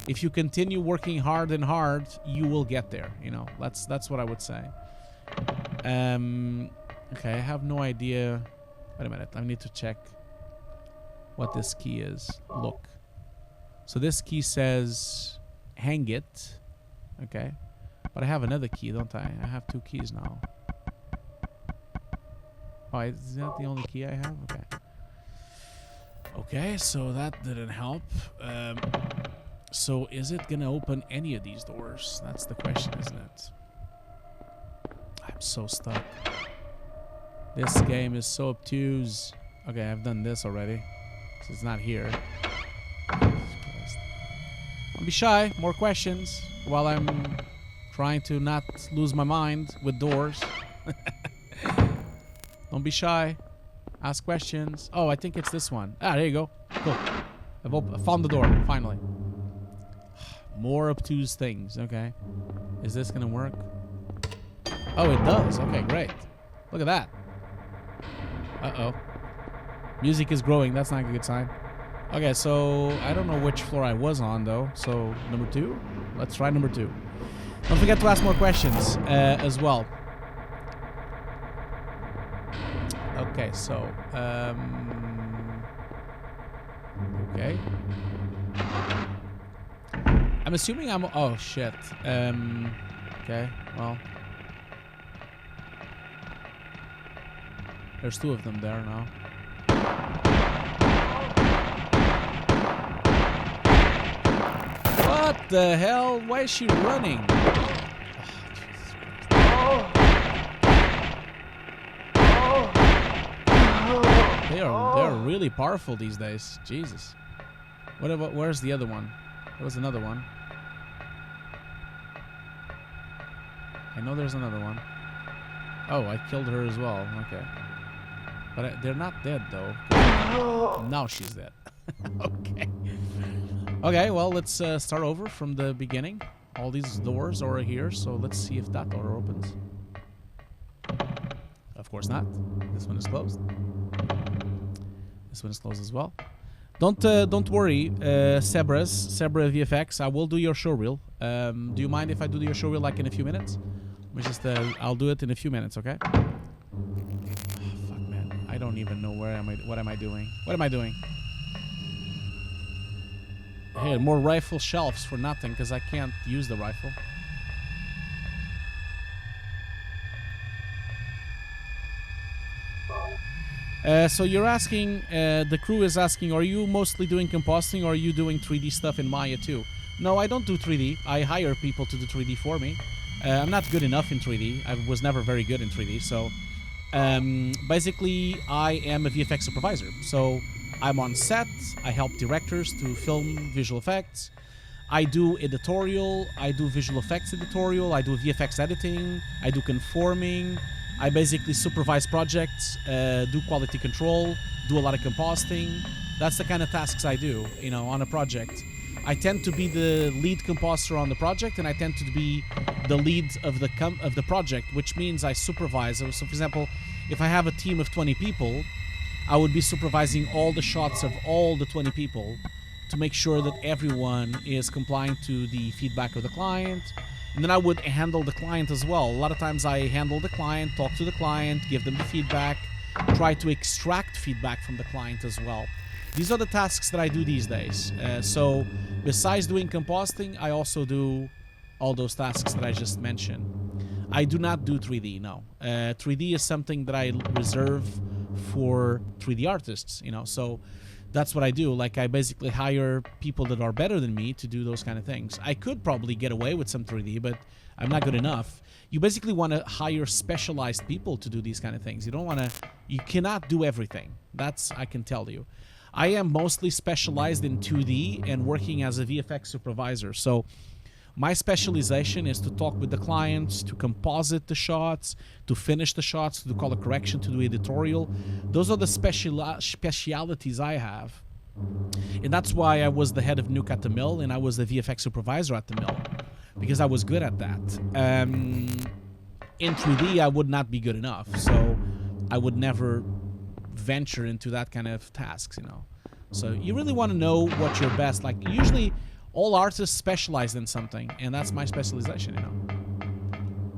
if you continue working hard and hard, you will get there. You know, that's what I would say. Okay, I have no idea. Wait a minute, I need to check what this key is. Look. So this key says hang it. Okay. But I have another key, don't I? I have two keys now. Oh, is that the only key I have? Okay. Okay, so that didn't help. So is it gonna open any of these doors? That's the question, isn't it? I'm so stuck. This game is so obtuse. Okay, I've done this already. So it's not here. Don't be shy. More questions while I'm trying to not lose my mind with doors. Don't be shy. Ask questions. Oh, I think it's this one. Ah, there you go. Cool. I found the door, finally. More obtuse things. Okay. Is this gonna work? Oh, it does. Okay, great. Look at that. Uh-oh. Music is growing. That's not a good sign. Okay, so I don't know which floor I was on, though. So, number 2? Let's try number 2. Don't forget to ask more questions as well. Okay, so... okay. I'm assuming I'm... Oh, shit. Okay, well... There's 2 of them there now. What the hell? Why is she running? They are really powerful these days. Jesus. What about, where's the other one? There was another one. I know there's another one. Oh, I killed her as well. Okay. But they're not dead, though. Now she's dead. Okay. Okay, well, let's start over from the beginning. All these doors are here, so let's see if that door opens. Of course not. This one is closed. This one is closed as well. Don't worry, Sebra VFX. I will do your showreel. Do you mind if I do your showreel like in a few minutes? I'll do it in a few minutes, okay? I don't even know what am I doing? What am I doing? Hey, more rifle shelves for nothing because I can't use the rifle. So you're asking, the crew is asking, are you mostly doing compositing or are you doing 3D stuff in Maya too? No, I don't do 3D. I hire people to do 3D for me. I'm not good enough in 3D. I was never very good in 3D, so... basically, I am a VFX supervisor. So I'm on set. I help directors to film visual effects. I do editorial. I do visual effects editorial. I do VFX editing. I do conforming. I basically supervise projects, do quality control, do a lot of compositing. That's the kind of tasks I do, you know, on a project. I tend to be the lead compositor on the project, and I tend to be the lead of the project, which means I supervise. So, for example, if I have a team of 20 people, I would be supervising all the shots of all the 20 people to make sure that everyone is complying to the feedback of the client. And then I would handle the client as well. A lot of times I handle the client, talk to the client, give them the feedback, try to extract feedback from the client as well. These are the tasks that I do these days. So besides doing compositing, I also do all those tasks that I just mentioned. I do not do 3D, no. 3D is something that I reserve for 3D artists, you know, so that's what I do. Like, I basically hire people that are better than me to do those kind of things. I could probably get away with some 3D, but I'm not good enough. You basically want to hire specialized people to do these kind of things. You cannot do everything. That's, I can tell you. I am mostly specialized in 2D and working as a VFX supervisor. So my specialization is to talk with the clients, to composite the shots, to finish the shots, to do color correction, to do editorial. Those are the specialities I have. And that's why I was the head of Nuke at the mill, and I was the VFX supervisor at the mill, because I was good at that. In 3D, I would not be good enough, so I would never venture into that kind of tasks, you know. So you really want to know what you're best. Like, usually all artists specialize in something, and that's my specialization, you know.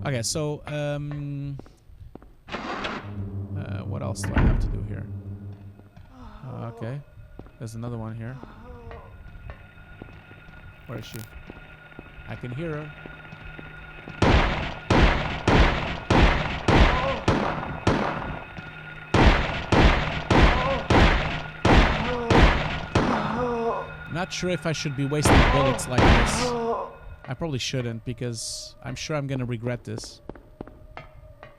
Okay, so what else do I have to do here? Okay, there's another one here. Where is she? I can hear her. Not sure if I should be wasting bullets like this. I probably shouldn't, because I'm sure I'm gonna regret this.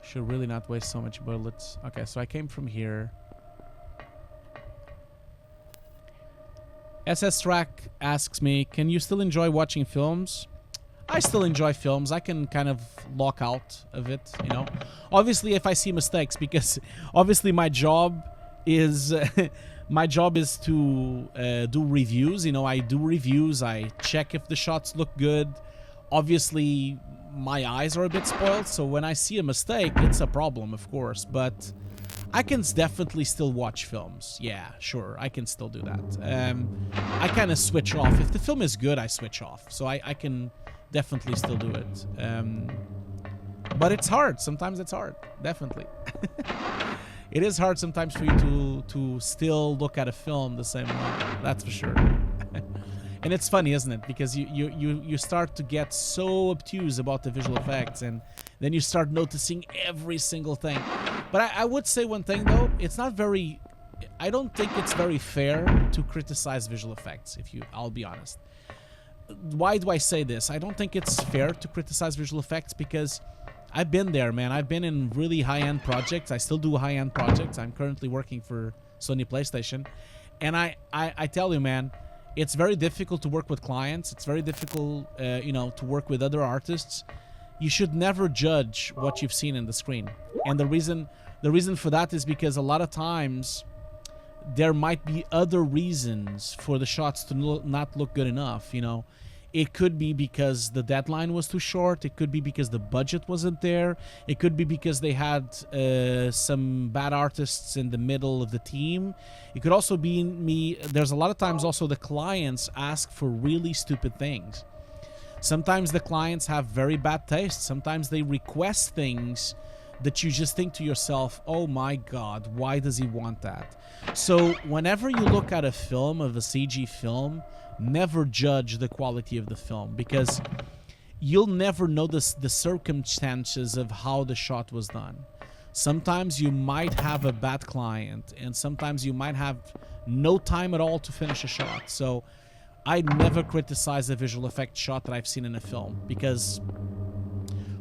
Should really not waste so much bullets. Okay, so I came from here. SS Track asks me, can you still enjoy watching films? I still enjoy films. I can kind of lock out of it, you know. Obviously, if I see mistakes, because obviously my job is my job is to do reviews. You know, I do reviews. I check if the shots look good. Obviously, my eyes are a bit spoiled, so when I see a mistake, it's a problem, of course. But I can definitely still watch films. Yeah, sure, I can still do that. I kind of switch off. If the film is good, I switch off. So I can definitely still do it. But it's hard. Sometimes it's hard. Definitely. It is hard sometimes for you to still look at a film the same way. That's for sure. And it's funny, isn't it? Because you start to get so obtuse about the visual effects, and then you start noticing every single thing. But I would say one thing, though. It's not very... I don't think it's very fair to criticize visual effects, I'll be honest. Why do I say this? I don't think it's fair to criticize visual effects because I've been there, man. I've been in really high-end projects. I still do high-end projects. I'm currently working for Sony PlayStation. And I tell you, man, it's very difficult to work with clients. It's very difficult, you know, to work with other artists. You should never judge what you've seen in the screen. And the reason for that is because a lot of times there might be other reasons for the shots to not look good enough, you know. It could be because the deadline was too short. It could be because the budget wasn't there. It could be because they had some bad artists in the middle of the team. It could also be there's a lot of times also the clients ask for really stupid things. Sometimes the clients have very bad taste. Sometimes they request things that you just think to yourself, oh my God, why does he want that? So whenever you look at a film, of a CG film, never judge the quality of the film, because you'll never notice the circumstances of how the shot was done. Sometimes you might have a bad client, and sometimes you might have no time at all to finish a shot. So I never criticize a visual effect shot that I've seen in a film, because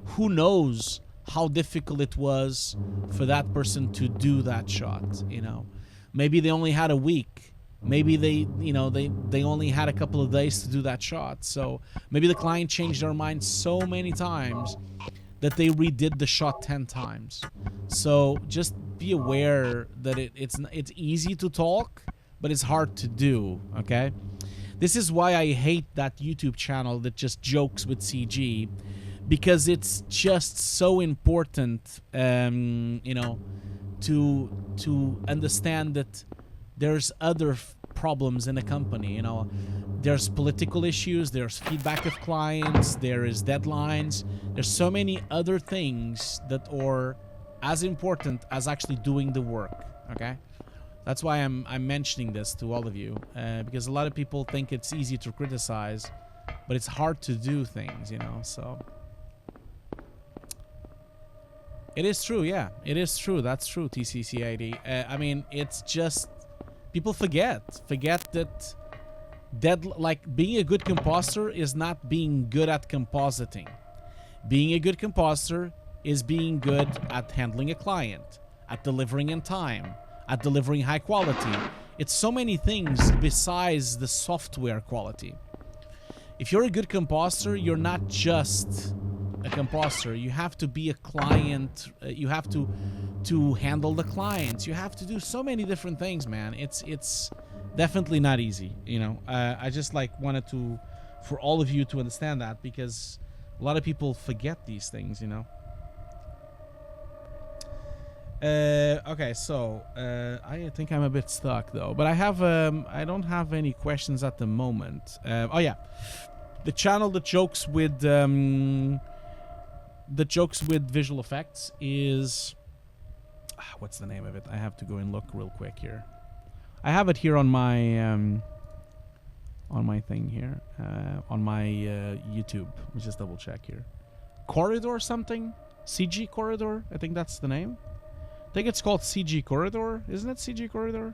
who knows how difficult it was for that person to do that shot, you know. Maybe they only had a week. Maybe they only had a couple of days to do that shot. So maybe the client changed their mind so many times that they redid the shot 10 times. So just be aware that it's easy to talk, but it's hard to do, okay? This is why I hate that YouTube channel that just jokes with CG, because it's just so important, you know, to understand that there's other problems in a company, you know. There's political issues, there's feedback of clients, there is deadlines. There's so many other things that are as important as actually doing the work, okay? That's why I'm mentioning this to all of you, because a lot of people think it's easy to criticize, but it's hard to do things, you know, so... It is true, yeah. It is true. That's true, TCC80. I mean, it's just... People forget that like being a good composer is not being good at compositing. Being a good composer is being good at handling a client, at delivering in time, at delivering high quality. It's so many things besides the software quality. If you're a good composer, you're not just a composer. You have to be a client. You have to handle the clients. You have to do so many different things, man. It's definitely not easy, you know. I just wanted to, for all of you to understand that, because a lot of people forget these things, you know. Okay, so I think I'm a bit stuck though, but I don't have any questions at the moment. Oh yeah, the channel that jokes with visual effects is what's the name of it? I have to go and look real quick here. I have it here on my thing here, on my YouTube. Let's just double check here. Corridor something? CG Corridor? I think that's the name. I think it's called CG Corridor, isn't it? CG Corridor,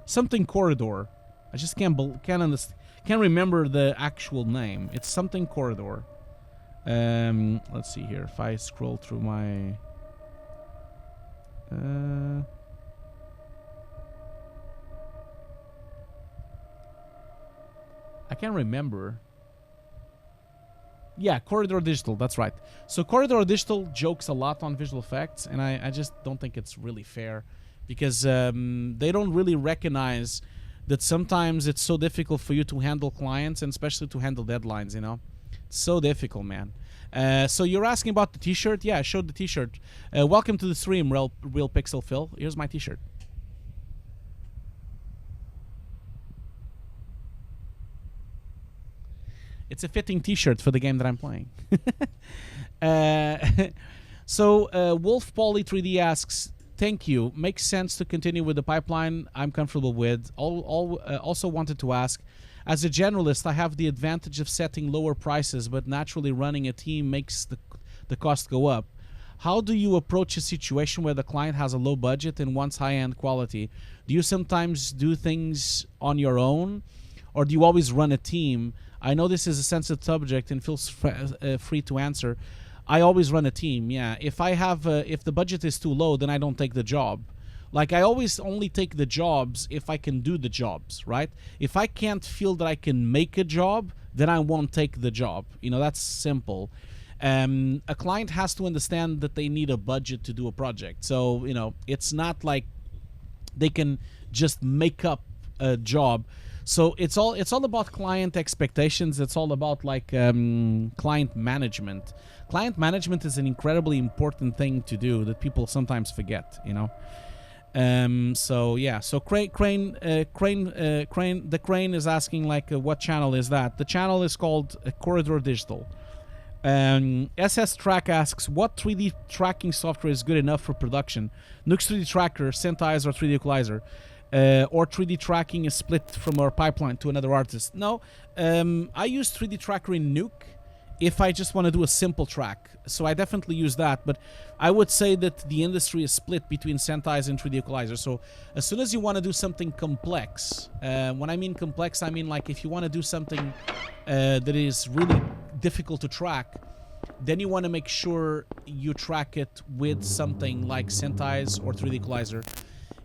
something Corridor. I just can't remember the actual name. It's something Corridor. Let's see here. If I scroll through my I can't remember. Yeah, Corridor Digital, that's right. So Corridor Digital jokes a lot on visual effects, and I just don't think it's really fair, because they don't really recognize that sometimes it's so difficult for you to handle clients, and especially to handle deadlines, you know. It's so difficult, man. So you're asking about the t-shirt? Yeah, I showed the t-shirt. Welcome to the stream, Real Pixel Phil. Here's my t-shirt. It's a fitting t-shirt for the game that I'm playing. Wolf Polly 3D asks, thank you. Makes sense to continue with the pipeline I'm comfortable with. Also wanted to ask, as a generalist, I have the advantage of setting lower prices, but naturally running a team makes the cost go up. How do you approach a situation where the client has a low budget and wants high-end quality? Do you sometimes do things on your own, or do you always run a team? I know this is a sensitive subject and feel free to answer. I always run a team, yeah. If the budget is too low, then I don't take the job. Like, I always only take the jobs if I can do the jobs, right? If I can't feel that I can make a job, then I won't take the job. You know, that's simple. A client has to understand that they need a budget to do a project. So, you know, it's not like they can just make up a job. So it's all about client expectations. It's all about like client management. Client management is an incredibly important thing to do that people sometimes forget, you know. So yeah, so Crane, the Crane is asking like, what channel is that? The channel is called Corridor Digital. SS Track asks, what 3D tracking software is good enough for production? Nuke's 3D Tracker, Sentai's, or 3D Equalizer? Or 3D tracking is split from our pipeline to another artist? No, I use 3D Tracker in Nuke if I just want to do a simple track. So I definitely use that, but I would say that the industry is split between Sentai's and 3D Equalizer. So as soon as you want to do something complex, when I mean complex, I mean like if you want to do something that is really difficult to track, then you want to make sure you track it with something like Sentai's or 3D Equalizer.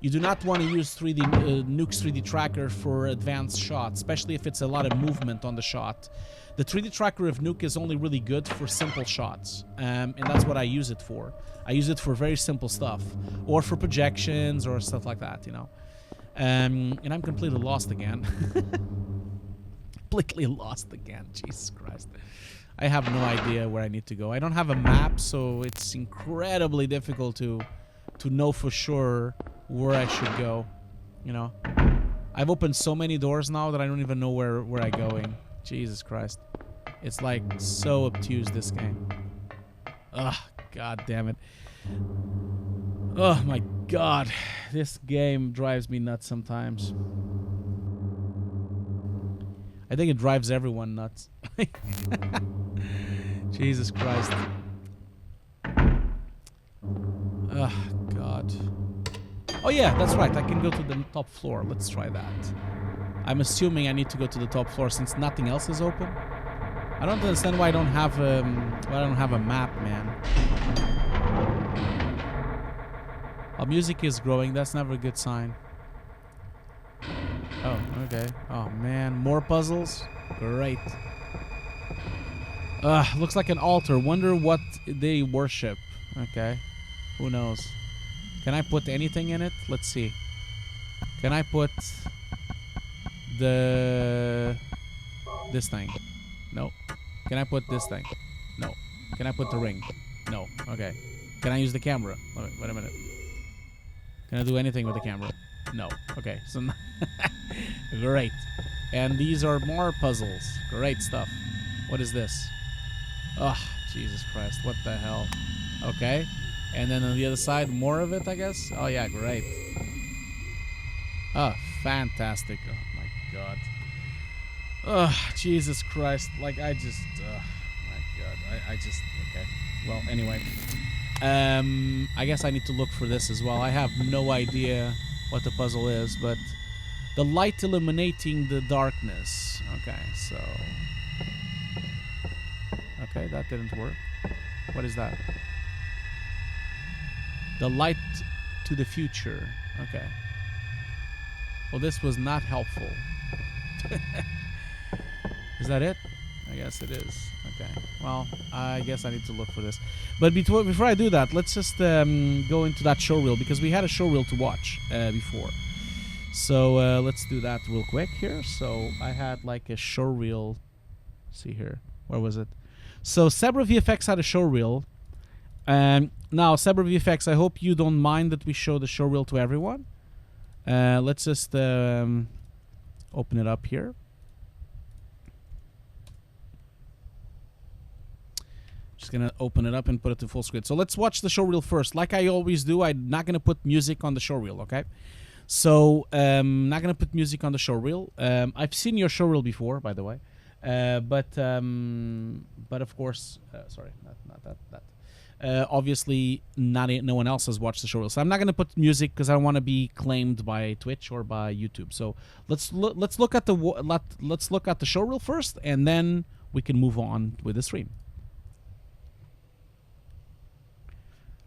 You do not want to use Nuke's 3D Tracker for advanced shots, especially if it's a lot of movement on the shot. The 3D Tracker of Nuke is only really good for simple shots, and that's what I use it for. I use it for very simple stuff, or for projections or stuff like that, you know. And I'm completely lost again. Completely lost again, Jesus Christ. I have no idea where I need to go. I don't have a map, so it's incredibly difficult to know for sure where I should go, you know. I've opened so many doors now that I don't even know where I'm going. Jesus Christ. It's like so obtuse, this game. Ugh, god damn it. Oh my god. This game drives me nuts sometimes. I think it drives everyone nuts. Jesus Christ. Ugh, god. Oh yeah, that's right. I can go to the top floor. Let's try that. I'm assuming I need to go to the top floor since nothing else is open. I don't understand why I don't have a map, man. Oh, music is growing. That's never a good sign. Oh, okay. Oh man, more puzzles. Great. Looks like an altar. Wonder what they worship. Okay, who knows? Can I put anything in it? Let's see. Can I put this thing? No. Can I put this thing? No. Can I put the ring? No. Okay. Can I use the camera? Wait a minute. Can I do anything with the camera? No. Okay. So great. And these are more puzzles. Great stuff. What is this? Oh, Jesus Christ. What the hell? Okay. And then on the other side, more of it, I guess? Oh, yeah. Great. Oh, fantastic. Oh, my God. Oh, Jesus Christ. Like, I just... my God. I just... Okay. Well, anyway. I guess I need to look for this as well. I have no idea what the puzzle is, but... The light illuminating the darkness. Okay, so... Okay, that didn't work. What is that? The light to the future. Okay. Well, this was not helpful. Is that it? I guess it is. Okay. Well, I guess I need to look for this. But before I do that, let's just go into that showreel, because we had a showreel to watch before. So let's do that real quick here. So I had like a showreel. See here. Where was it? So Zebra VFX had a showreel. Now, Zebra VFX, I hope you don't mind that we show the showreel to everyone. Let's just open it up here. Just gonna open it up and put it to full screen. So let's watch the showreel first. Like I always do, I'm not gonna put music on the showreel, okay? So not gonna put music on the showreel. I've seen your showreel before, by the way, but of course, sorry, not that. Obviously, no one else has watched the showreel, so I'm not gonna put music because I don't want to be claimed by Twitch or by YouTube. So let's look at the showreel first, and then we can move on with the stream.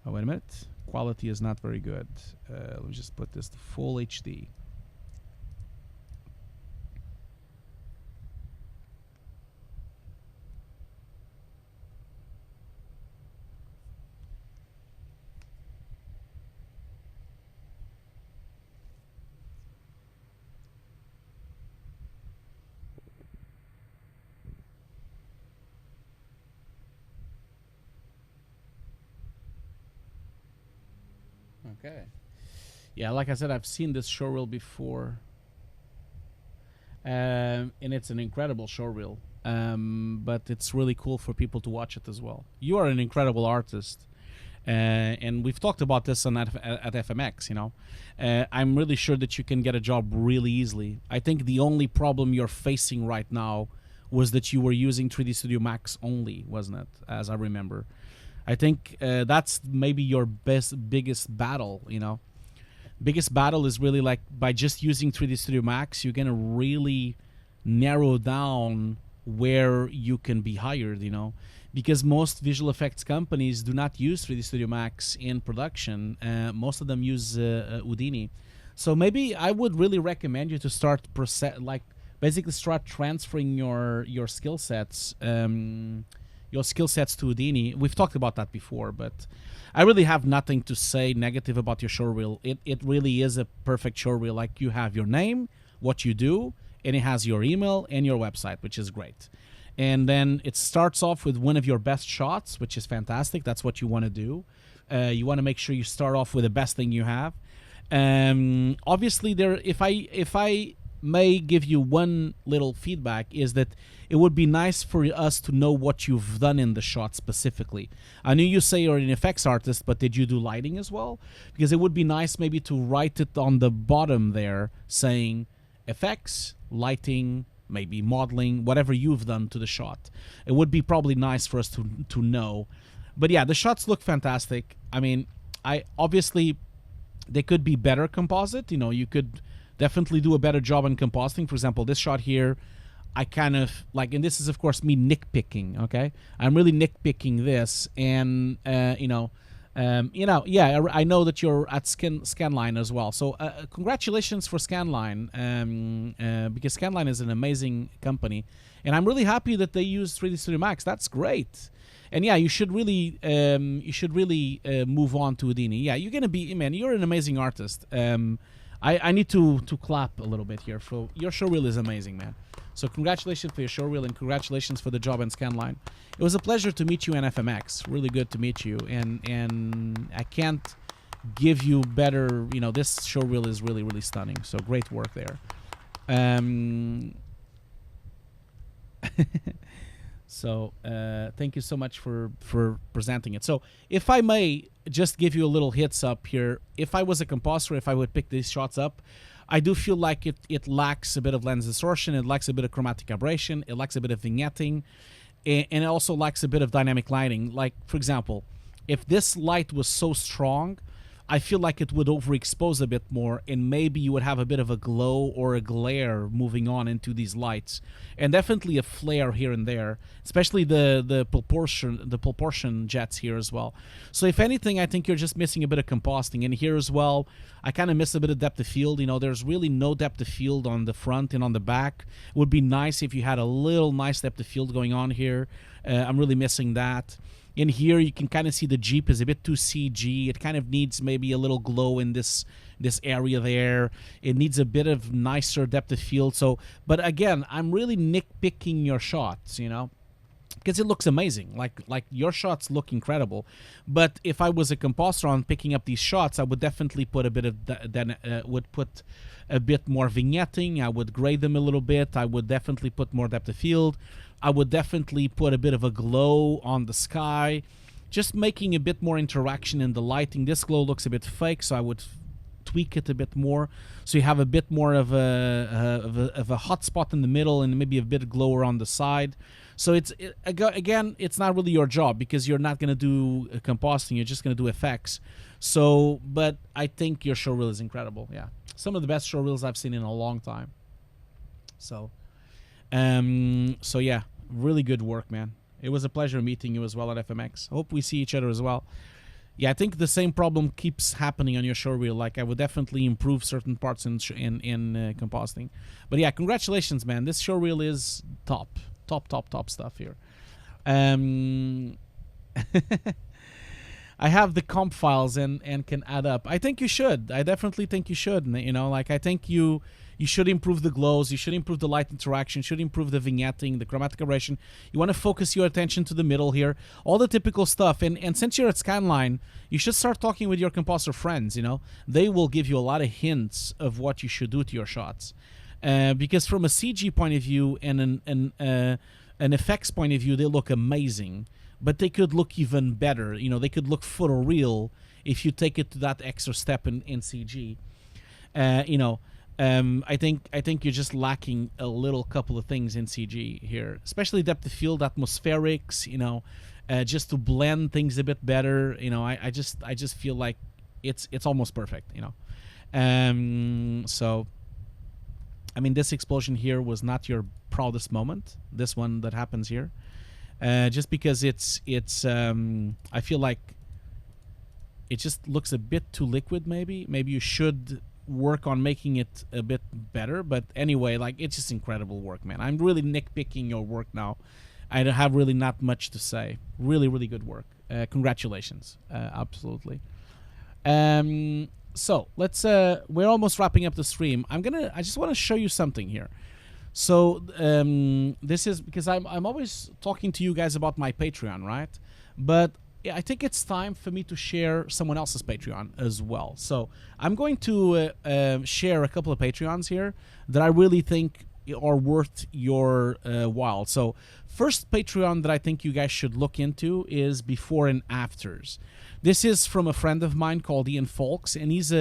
Oh, wait a minute. Quality is not very good. Let me just put this to full HD. Okay. Yeah, like I said, I've seen this showreel before. And it's an incredible showreel. But it's really cool for people to watch it as well. You are an incredible artist. And we've talked about this at FMX, you know. I'm really sure that you can get a job really easily. I think the only problem you're facing right now was that you were using 3D Studio Max only, wasn't it? As I remember. I think that's maybe your biggest battle, you know. Biggest battle is really like by just using 3D Studio Max, you're going to really narrow down where you can be hired, you know. Because most visual effects companies do not use 3D Studio Max in production. Most of them use Houdini. So maybe I would really recommend you to start basically start transferring your skill sets to Houdini. We've talked about that before, but I really have nothing to say negative about your showreel. It really is a perfect showreel. Like, you have your name, what you do, and it has your email and your website, which is great. And then it starts off with one of your best shots, which is fantastic. That's what you want to do. You want to make sure you start off with the best thing you have. Obviously, if I may give you one little feedback, is that it would be nice for us to know what you've done in the shot specifically. I know you say you're an effects artist, but did you do lighting as well? Because it would be nice maybe to write it on the bottom there saying effects, lighting, maybe modeling, whatever you've done to the shot. It would be probably nice for us to know. But yeah, the shots look fantastic. I mean, obviously they could be better composite. You know, you could definitely do a better job in compositing. For example, this shot here, I kind of like, and this is of course me nitpicking, okay? I'm really nitpicking this, and yeah, I know that you're at Scanline as well. So congratulations for Scanline, because Scanline is an amazing company, and I'm really happy that they use 3D Studio Max. That's great. And yeah, you should really move on to Houdini. Yeah, you're gonna be, man, you're an amazing artist. I need to clap a little bit here. For your showreel is amazing, man. So congratulations for your showreel, and congratulations for the job in Scanline. It was a pleasure to meet you in FMX. Really good to meet you, and I can't give you better. You know, this showreel is really, really stunning. So great work there. So thank you so much for presenting it. So if I may just give you a little heads up here, if I was a compositor, if I would pick these shots up, I do feel like it lacks a bit of lens distortion, it lacks a bit of chromatic aberration, it lacks a bit of vignetting, and it also lacks a bit of dynamic lighting. Like, for example, if this light was so strong, I feel like it would overexpose a bit more, and maybe you would have a bit of a glow or a glare moving on into these lights, and definitely a flare here and there, especially the proportion jets here as well. So if anything, I think you're just missing a bit of compositing. And here as well, I kind of miss a bit of depth of field. You know, there's really no depth of field on the front and on the back. It would be nice if you had a little nice depth of field going on here. I'm really missing that. In here, you can kind of see the Jeep is a bit too CG. It kind of needs maybe a little glow in this area there. It needs a bit of nicer depth of field. So, but again, I'm really nitpicking your shots, you know, because it looks amazing. Like your shots look incredible. But if I was a composer on picking up these shots, I would definitely put a bit of would put a bit more vignetting. I would grade them a little bit. I would definitely put more depth of field. I would definitely put a bit of a glow on the sky, just making a bit more interaction in the lighting. This glow looks a bit fake, so I would tweak it a bit more, so you have a bit more of a hot spot in the middle and maybe a bit of glow on the side. So again, it's not really your job because you're not going to do compositing. You're just going to do effects. So, but I think your showreel is incredible. Yeah, some of the best showreels I've seen in a long time. So yeah, really good work, man. It was a pleasure meeting you as well at FMX. Hope we see each other as well. Yeah, I think the same problem keeps happening on your showreel. Like, I would definitely improve certain parts in compositing. But yeah, congratulations, man. This showreel is top stuff here. I have the comp files and can add up. I think you should. I definitely think you should. You know, like, I think you should improve the glows. You should improve the light interaction. You should improve the vignetting, the chromatic aberration. You want to focus your attention to the middle here. All the typical stuff. And since you're at Scanline, you should start talking with your composer friends, you know. They will give you a lot of hints of what you should do to your shots. Because from a CG point of view and an effects point of view, they look amazing. But they could look even better. You know, they could look photoreal if you take it to that extra step in CG. You know, I think you're just lacking a little couple of things in CG here, especially depth of field, atmospherics. You know, just to blend things a bit better. You know, I just feel like it's almost perfect. You know, so I mean, this explosion here was not your proudest moment. This one that happens here, just because it's I feel like it just looks a bit too liquid. Maybe you should work on making it a bit better. But anyway, like, it's just incredible work, man. I'm really nitpicking your work now. I have really not much to say. Really, really good work. Congratulations. Absolutely. So let's we're almost wrapping up the stream. I just want to show you something here. So this is because I'm always talking to you guys about my Patreon, right? But I think it's time for me to share someone else's Patreon as well. So I'm going to share a couple of Patreons here that I really think are worth your while. So first Patreon that I think you guys should look into is Before and Afters. This is from a friend of mine called Ian Folks, and he's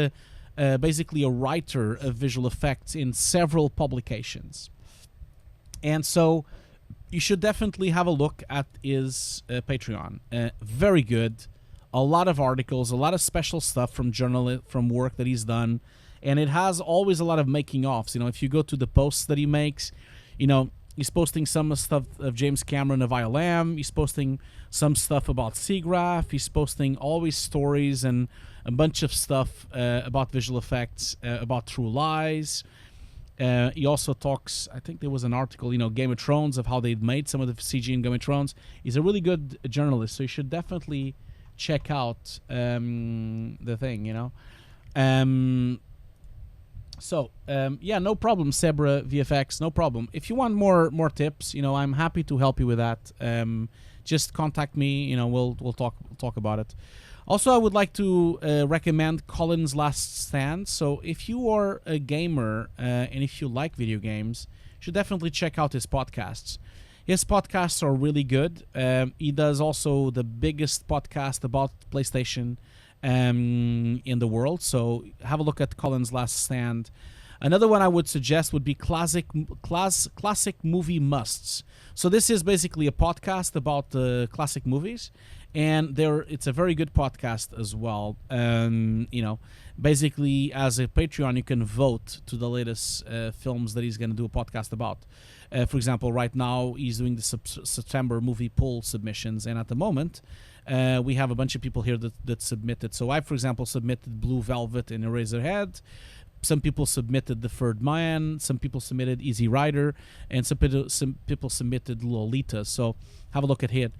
basically a writer of visual effects in several publications. And so you should definitely have a look at his Patreon. Very good. A lot of articles, a lot of special stuff from work that he's done. And it has always a lot of making offs. You know, if you go to the posts that he makes, you know, he's posting some stuff of James Cameron of ILM. He's posting some stuff about SIGGRAPH. He's posting always stories and a bunch of stuff about visual effects, about True Lies. He also talks, I think there was an article, you know, Game of Thrones, of how they'd made some of the CG in Game of Thrones. He's a really good journalist, so you should definitely check out the thing, you know. Yeah, no problem, Sebra VFX, no problem. If you want more tips, you know, I'm happy to help you with that. Just contact me, you know, we'll talk about it. Also, I would like to recommend Colin's Last Stand. So if you are a gamer and if you like video games, you should definitely check out his podcasts. His podcasts are really good. He does also the biggest podcast about PlayStation in the world. So have a look at Colin's Last Stand. Another one I would suggest would be classic movie musts. So this is basically a podcast about classic movies, and it's a very good podcast as well. You know, basically as a Patreon, you can vote to the latest films that he's going to do a podcast about. For example, right now he's doing the September movie poll submissions, and at the moment we have a bunch of people here that submitted. So I, for example, submitted Blue Velvet and Eraserhead. Some people submitted The Third Man. Some people submitted Easy Rider, and some people submitted Lolita. So have a look at it.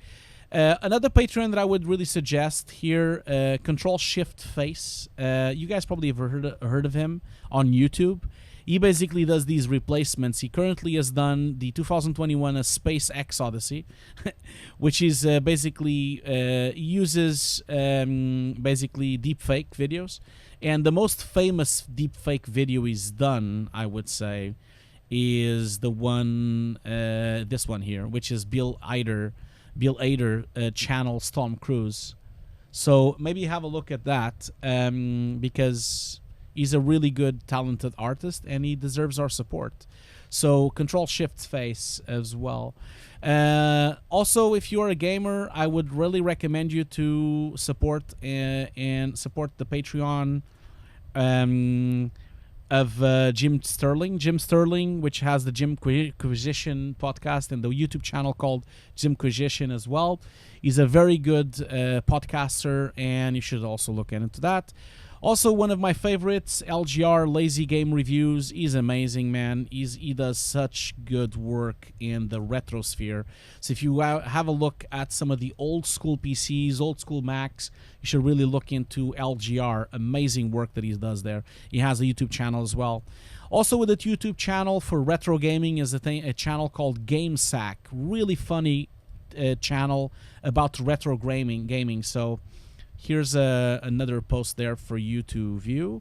Another Patreon that I would really suggest here, Control Shift Face. You guys probably have heard of him on YouTube. He basically does these replacements. He currently has done the 2021 A Space X Odyssey, which is basically uses basically deepfake videos. And the most famous deepfake video he's done, I would say, is the one, this one here, which is Bill Hader channels Tom Cruise. So maybe have a look at that, because he's a really good, talented artist, and he deserves our support. So Control Shift Face as well. Also, if you're a gamer, I would really recommend you to support and support the Patreon of Jim Sterling, which has the Jimquisition podcast and the YouTube channel called Jimquisition as well. He's a very good podcaster, and you should also look into that. Also, one of my favorites, LGR Lazy Game Reviews. He's amazing, man. He does such good work in the retro sphere. So if you have a look at some of the old school PCs, old school Macs, you should really look into LGR. Amazing work that he does there. He has a YouTube channel as well. Also with the YouTube channel for retro gaming is a channel called GameSack. Really funny channel about retro gaming. So here's another post there for you to view.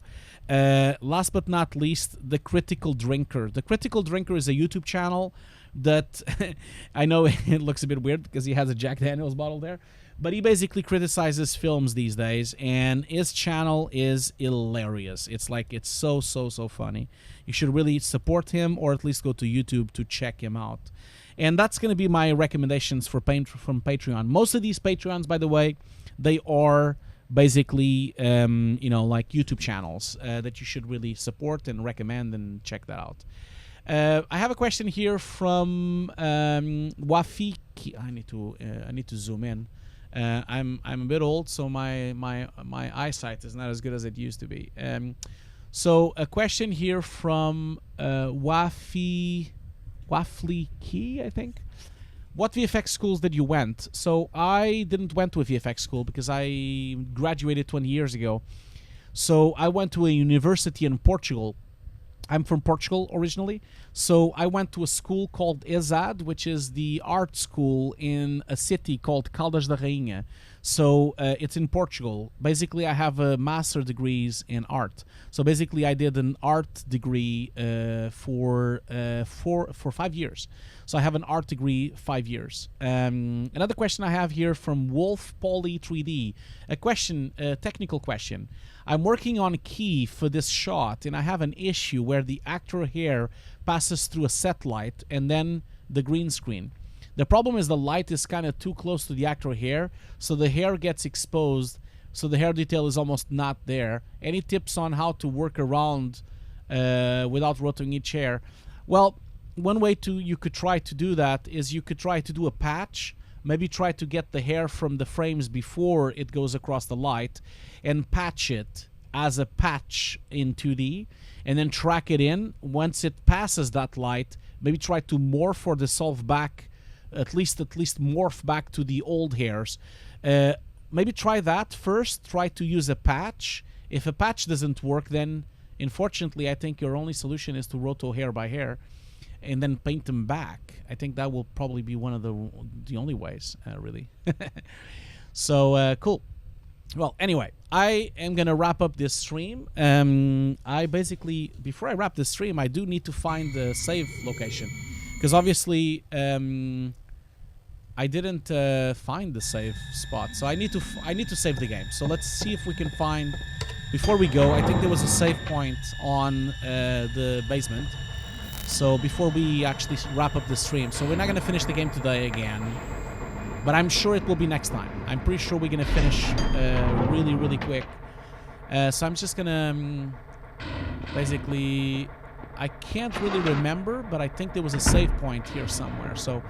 Last but not least, The Critical Drinker. The Critical Drinker is a YouTube channel that I know it looks a bit weird because he has a Jack Daniels bottle there, but he basically criticizes films these days, and his channel is hilarious. It's so funny. You should really support him, or at least go to YouTube to check him out. And that's going to be my recommendations from Patreon. Most of these Patreons, by the way, they are basically, like YouTube channels that you should really support and recommend, and check that out. I have a question here from Wafiki. I need to zoom in. I'm a bit old, so my eyesight is not as good as it used to be. So a question here from Wafli Key, I think. What VFX schools did you went? So I didn't went to a VFX school because I graduated 20 years ago. So I went to a university in Portugal. I'm from Portugal originally. So I went to a school called ESAD, which is the art school in a city called Caldas da Rainha. So it's in Portugal. Basically, I have a master's degrees in art. So basically, I did an art degree for 5 years. So I have an art degree 5 years. Another question I have here from Wolf Poly 3D. A technical question. I'm working on a key for this shot, and I have an issue where the actor hair passes through a set light and then the green screen. The problem is the light is kind of too close to the actor hair, so the hair gets exposed, so the hair detail is almost not there. Any tips on how to work around without rotating each hair? Well, one way you could try to do that is you could try to do a patch. Maybe try to get the hair from the frames before it goes across the light and patch it as a patch in 2D, and then track it in. Once it passes that light, maybe try to morph or dissolve back, at least morph back to the old hairs. Maybe try that first. Try to use a patch. If a patch doesn't work, then unfortunately I think your only solution is to roto hair by hair and then paint them back. I think that will probably be one of the only ways, really. So cool. Well, anyway, I am gonna wrap up this stream. I basically, before I wrap this stream, I do need to find the save location, because obviously I didn't find the save spot. So I need to save the game. So let's see if we can find. Before we go, I think there was a save point on the basement. So before we actually wrap up the stream, so we're not going to finish the game today again. But I'm sure it will be next time. I'm pretty sure we're gonna finish really, really quick. So I'm just gonna basically, I can't really remember, but I think there was a save point here somewhere. So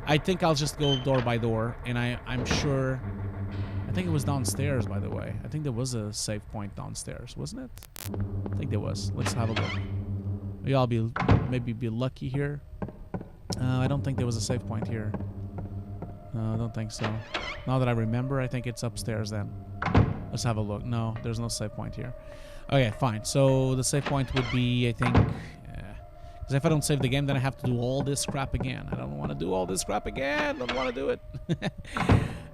I think I'll just go door by door, and I'm sure. I think it was downstairs, by the way. I think there was a save point downstairs, wasn't it? I think there was. Let's have a look. Maybe I'll be lucky here. I don't think there was a save point here. No, I don't think so. Now that I remember, I think it's upstairs then. Let's have a look. No, there's no save point here. Okay, fine. So the save point would be, I think... Because if I don't save the game, then I have to do all this crap again. I don't want to do all this crap again. Don't want to do it.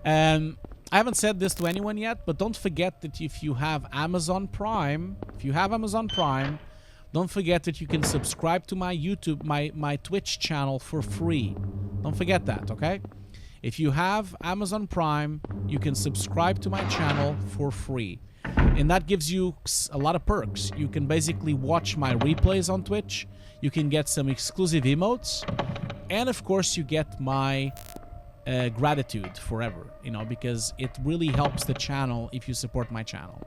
I haven't said this to anyone yet, but don't forget that if you have Amazon Prime, don't forget that you can subscribe to my YouTube, my Twitch channel for free. Don't forget that, okay? If you have Amazon Prime, you can subscribe to my channel for free. And that gives you a lot of perks. You can basically watch my replays on Twitch. You can get some exclusive emotes. And of course, you get my gratitude forever, you know, because it really helps the channel if you support my channel.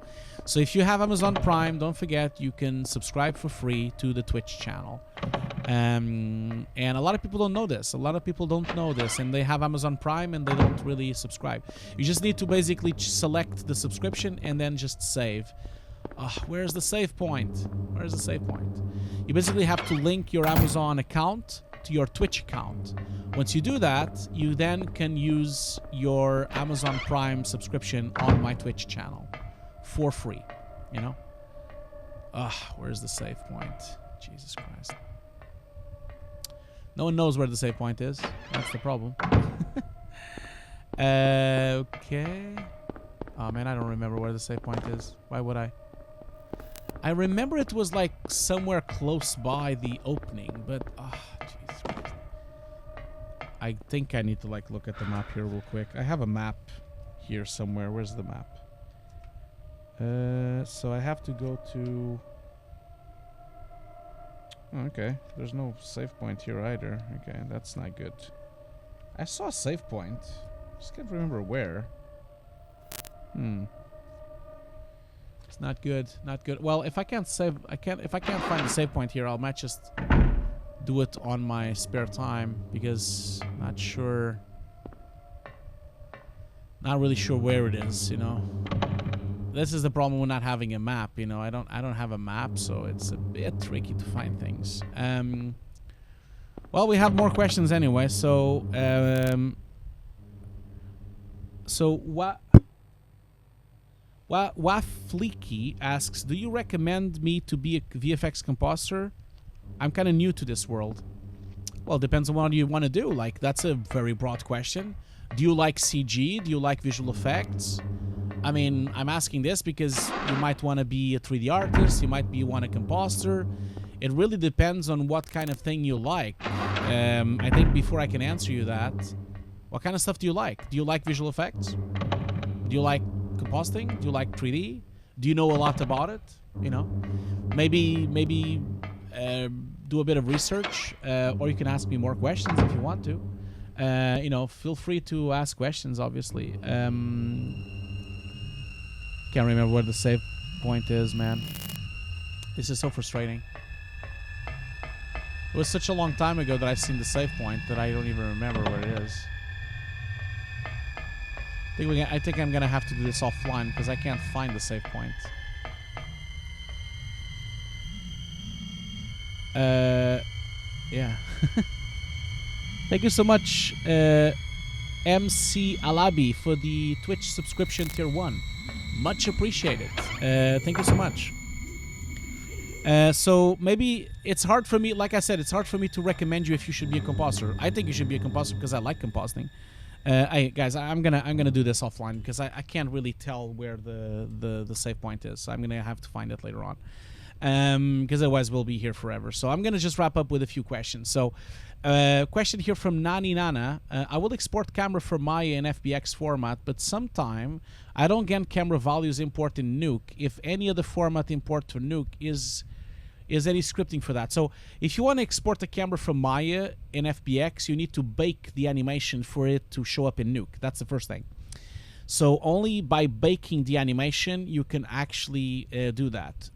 So if you have Amazon Prime, don't forget you can subscribe for free to the Twitch channel. And a lot of people don't know this. A lot of people don't know this, and they have Amazon Prime and they don't really subscribe. You just need to basically select the subscription and then just save. Where's the save point? Where's the save point? You basically have to link your Amazon account to your Twitch account. Once you do that, you then can use your Amazon Prime subscription on my Twitch channel for free, you know? Where's the save point? Jesus Christ. No one knows where the save point is. That's the problem. Okay. Oh man, I don't remember where the save point is. Why would I? I remember it was like somewhere close by the opening, but Jesus Christ. I think I need to like look at the map here real quick. I have a map here somewhere. Where's the map? So I have to go to... Okay, there's no save point here either. Okay, that's not good. I saw a save point. Just can't remember where. It's not good. Not good. Well, if I can't save, if I can't find the save point here, I might just do it on my spare time, because not sure. Not really sure where it is, you know. This is the problem with not having a map, you know. I don't have a map, so it's a bit tricky to find things. Well, we have more questions anyway, so Wafleeky asks, do you recommend me to be a VFX composer? I'm kind of new to this world. Well, depends on what you want to do. Like, that's a very broad question. Do you like CG? Do you like visual effects? I mean, I'm asking this because you might want to be a 3D artist. You might want a composer. It really depends on what kind of thing you like. I think before I can answer you that, what kind of stuff do you like? Do you like visual effects? Do you like compositing? Do you like 3D? Do you know a lot about it? You know, maybe do a bit of research, or you can ask me more questions if you want to. You know, feel free to ask questions, obviously. Can't remember where the save point is, man. This is so frustrating. It was such a long time ago that I've seen the save point that I don't even remember where it is. I think I'm gonna have to do this offline because I can't find the save point. Yeah. Thank you so much, MC Alabi, for the Twitch subscription tier 1. Much appreciated. Thank you so much. So maybe it's hard for me, like I said, it's hard for me to recommend you if you should be a composer. I think you should be a composer because I like compositing. Guys, I'm gonna do this offline because I can't really tell where the save point is. So I'm gonna have to find it later on. Because otherwise we'll be here forever. So I'm gonna just wrap up with a few questions. So question here from Nani Nana. I will export camera for Maya in FBX format, but sometime I don't get camera values import in Nuke. If any other format import to Nuke, is is any scripting for that. So if you want to export the camera from Maya in FBX, you need to bake the animation for it to show up in Nuke. That's the first thing. So only by baking the animation you can actually do that.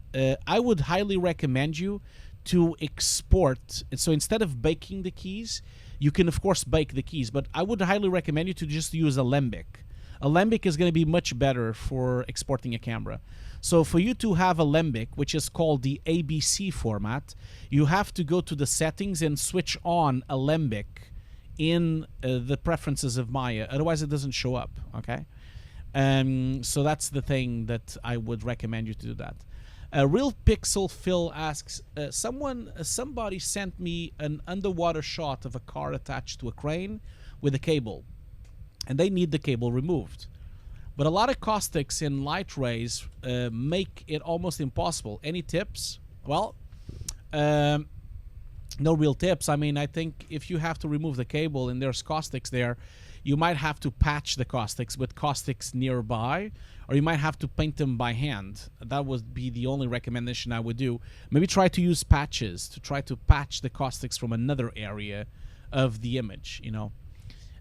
I would highly recommend you to export. So instead of baking the keys, you can of course bake the keys, but I would highly recommend you to just use Alembic. Alembic is going to be much better for exporting a camera. So for you to have Alembic, which is called the ABC format, you have to go to the settings and switch on Alembic in the preferences of Maya. Otherwise, it doesn't show up, okay? So that's the thing that I would recommend you to do that. Real Pixel Phil asks, somebody sent me an underwater shot of a car attached to a crane with a cable, and they need the cable removed. But a lot of caustics in light rays make it almost impossible. Any tips? Well, no real tips. I mean, I think if you have to remove the cable and there's caustics there, you might have to patch the caustics with caustics nearby, or you might have to paint them by hand. That would be the only recommendation I would do. Maybe try to use patches to try to patch the caustics from another area of the image, you know.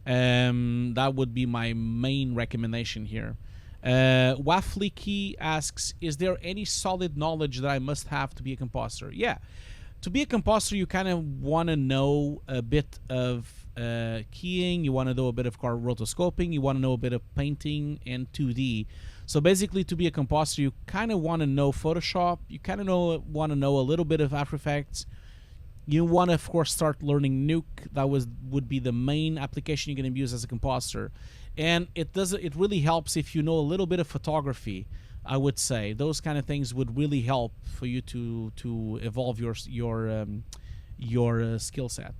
That would be my main recommendation here. Waffleky asks, is there any solid knowledge that I must have to be a compositor? Yeah, to be a compositor, you kind of want to know a bit of keying, you want to know a bit of car rotoscoping, you want to know a bit of painting and 2D. So basically, to be a compositor, you kind of want to know Photoshop, you kind of want to know a little bit of After Effects. You want to, of course, start learning Nuke. That would be the main application you're going to use as a compositor. And it really helps if you know a little bit of photography, I would say. Those kind of things would really help for you to evolve your skill set.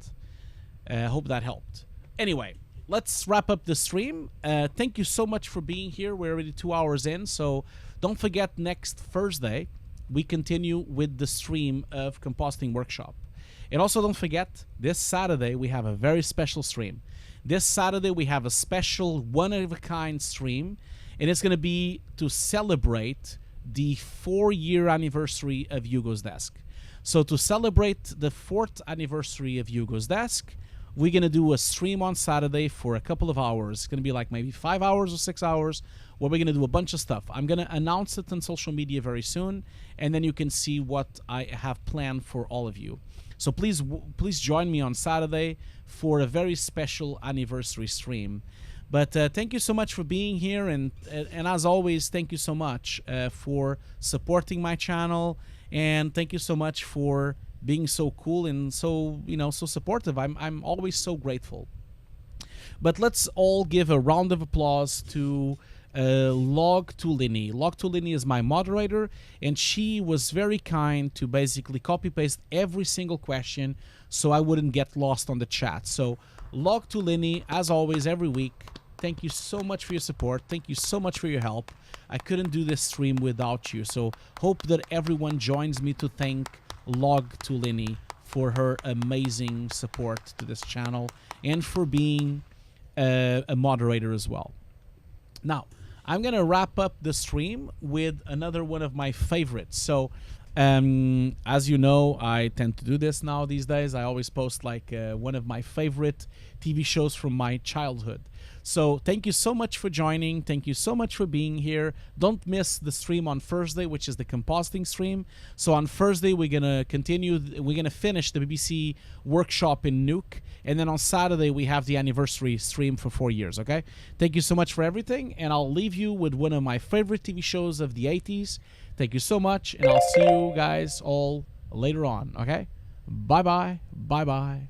I hope that helped. Anyway, let's wrap up the stream. Thank you so much for being here. We're already 2 hours in, so don't forget next Thursday we continue with the stream of Compositing Workshop. And also don't forget, this Saturday we have a very special stream. This Saturday we have a special one-of-a-kind stream, and it's going to be to celebrate the 4-year anniversary of Hugo's Desk. So to celebrate the 4th anniversary of Hugo's Desk, we're going to do a stream on Saturday for a couple of hours. It's going to be like maybe 5 hours or 6 hours, where we're going to do a bunch of stuff. I'm going to announce it on social media very soon, and then you can see what I have planned for all of you. So please join me on Saturday for a very special anniversary stream. But thank you so much for being here, and as always, thank you so much for supporting my channel, and thank you so much for being so cool and so so supportive. I'm always so grateful. But let's all give a round of applause to Log2Lini. Log2Lini is my moderator, and she was very kind to basically copy-paste every single question so I wouldn't get lost on the chat. So Log2Lini, as always, every week, thank you so much for your support. Thank you so much for your help. I couldn't do this stream without you, so hope that everyone joins me to thank Log2Lini for her amazing support to this channel and for being a moderator as well. Now, I'm going to wrap up the stream with another one of my favorites. So, as you know, I tend to do this now these days. I always post like one of my favorite TV shows from my childhood. So thank you so much for joining. Thank you so much for being here. Don't miss the stream on Thursday, which is the compositing stream. So on Thursday, we're going to continue. We're going to finish the BBC workshop in Nuke. And then on Saturday, we have the anniversary stream for 4 years, okay? Thank you so much for everything. And I'll leave you with one of my favorite TV shows of the 80s. Thank you so much. And I'll see you guys all later on, okay? Bye-bye. Bye-bye.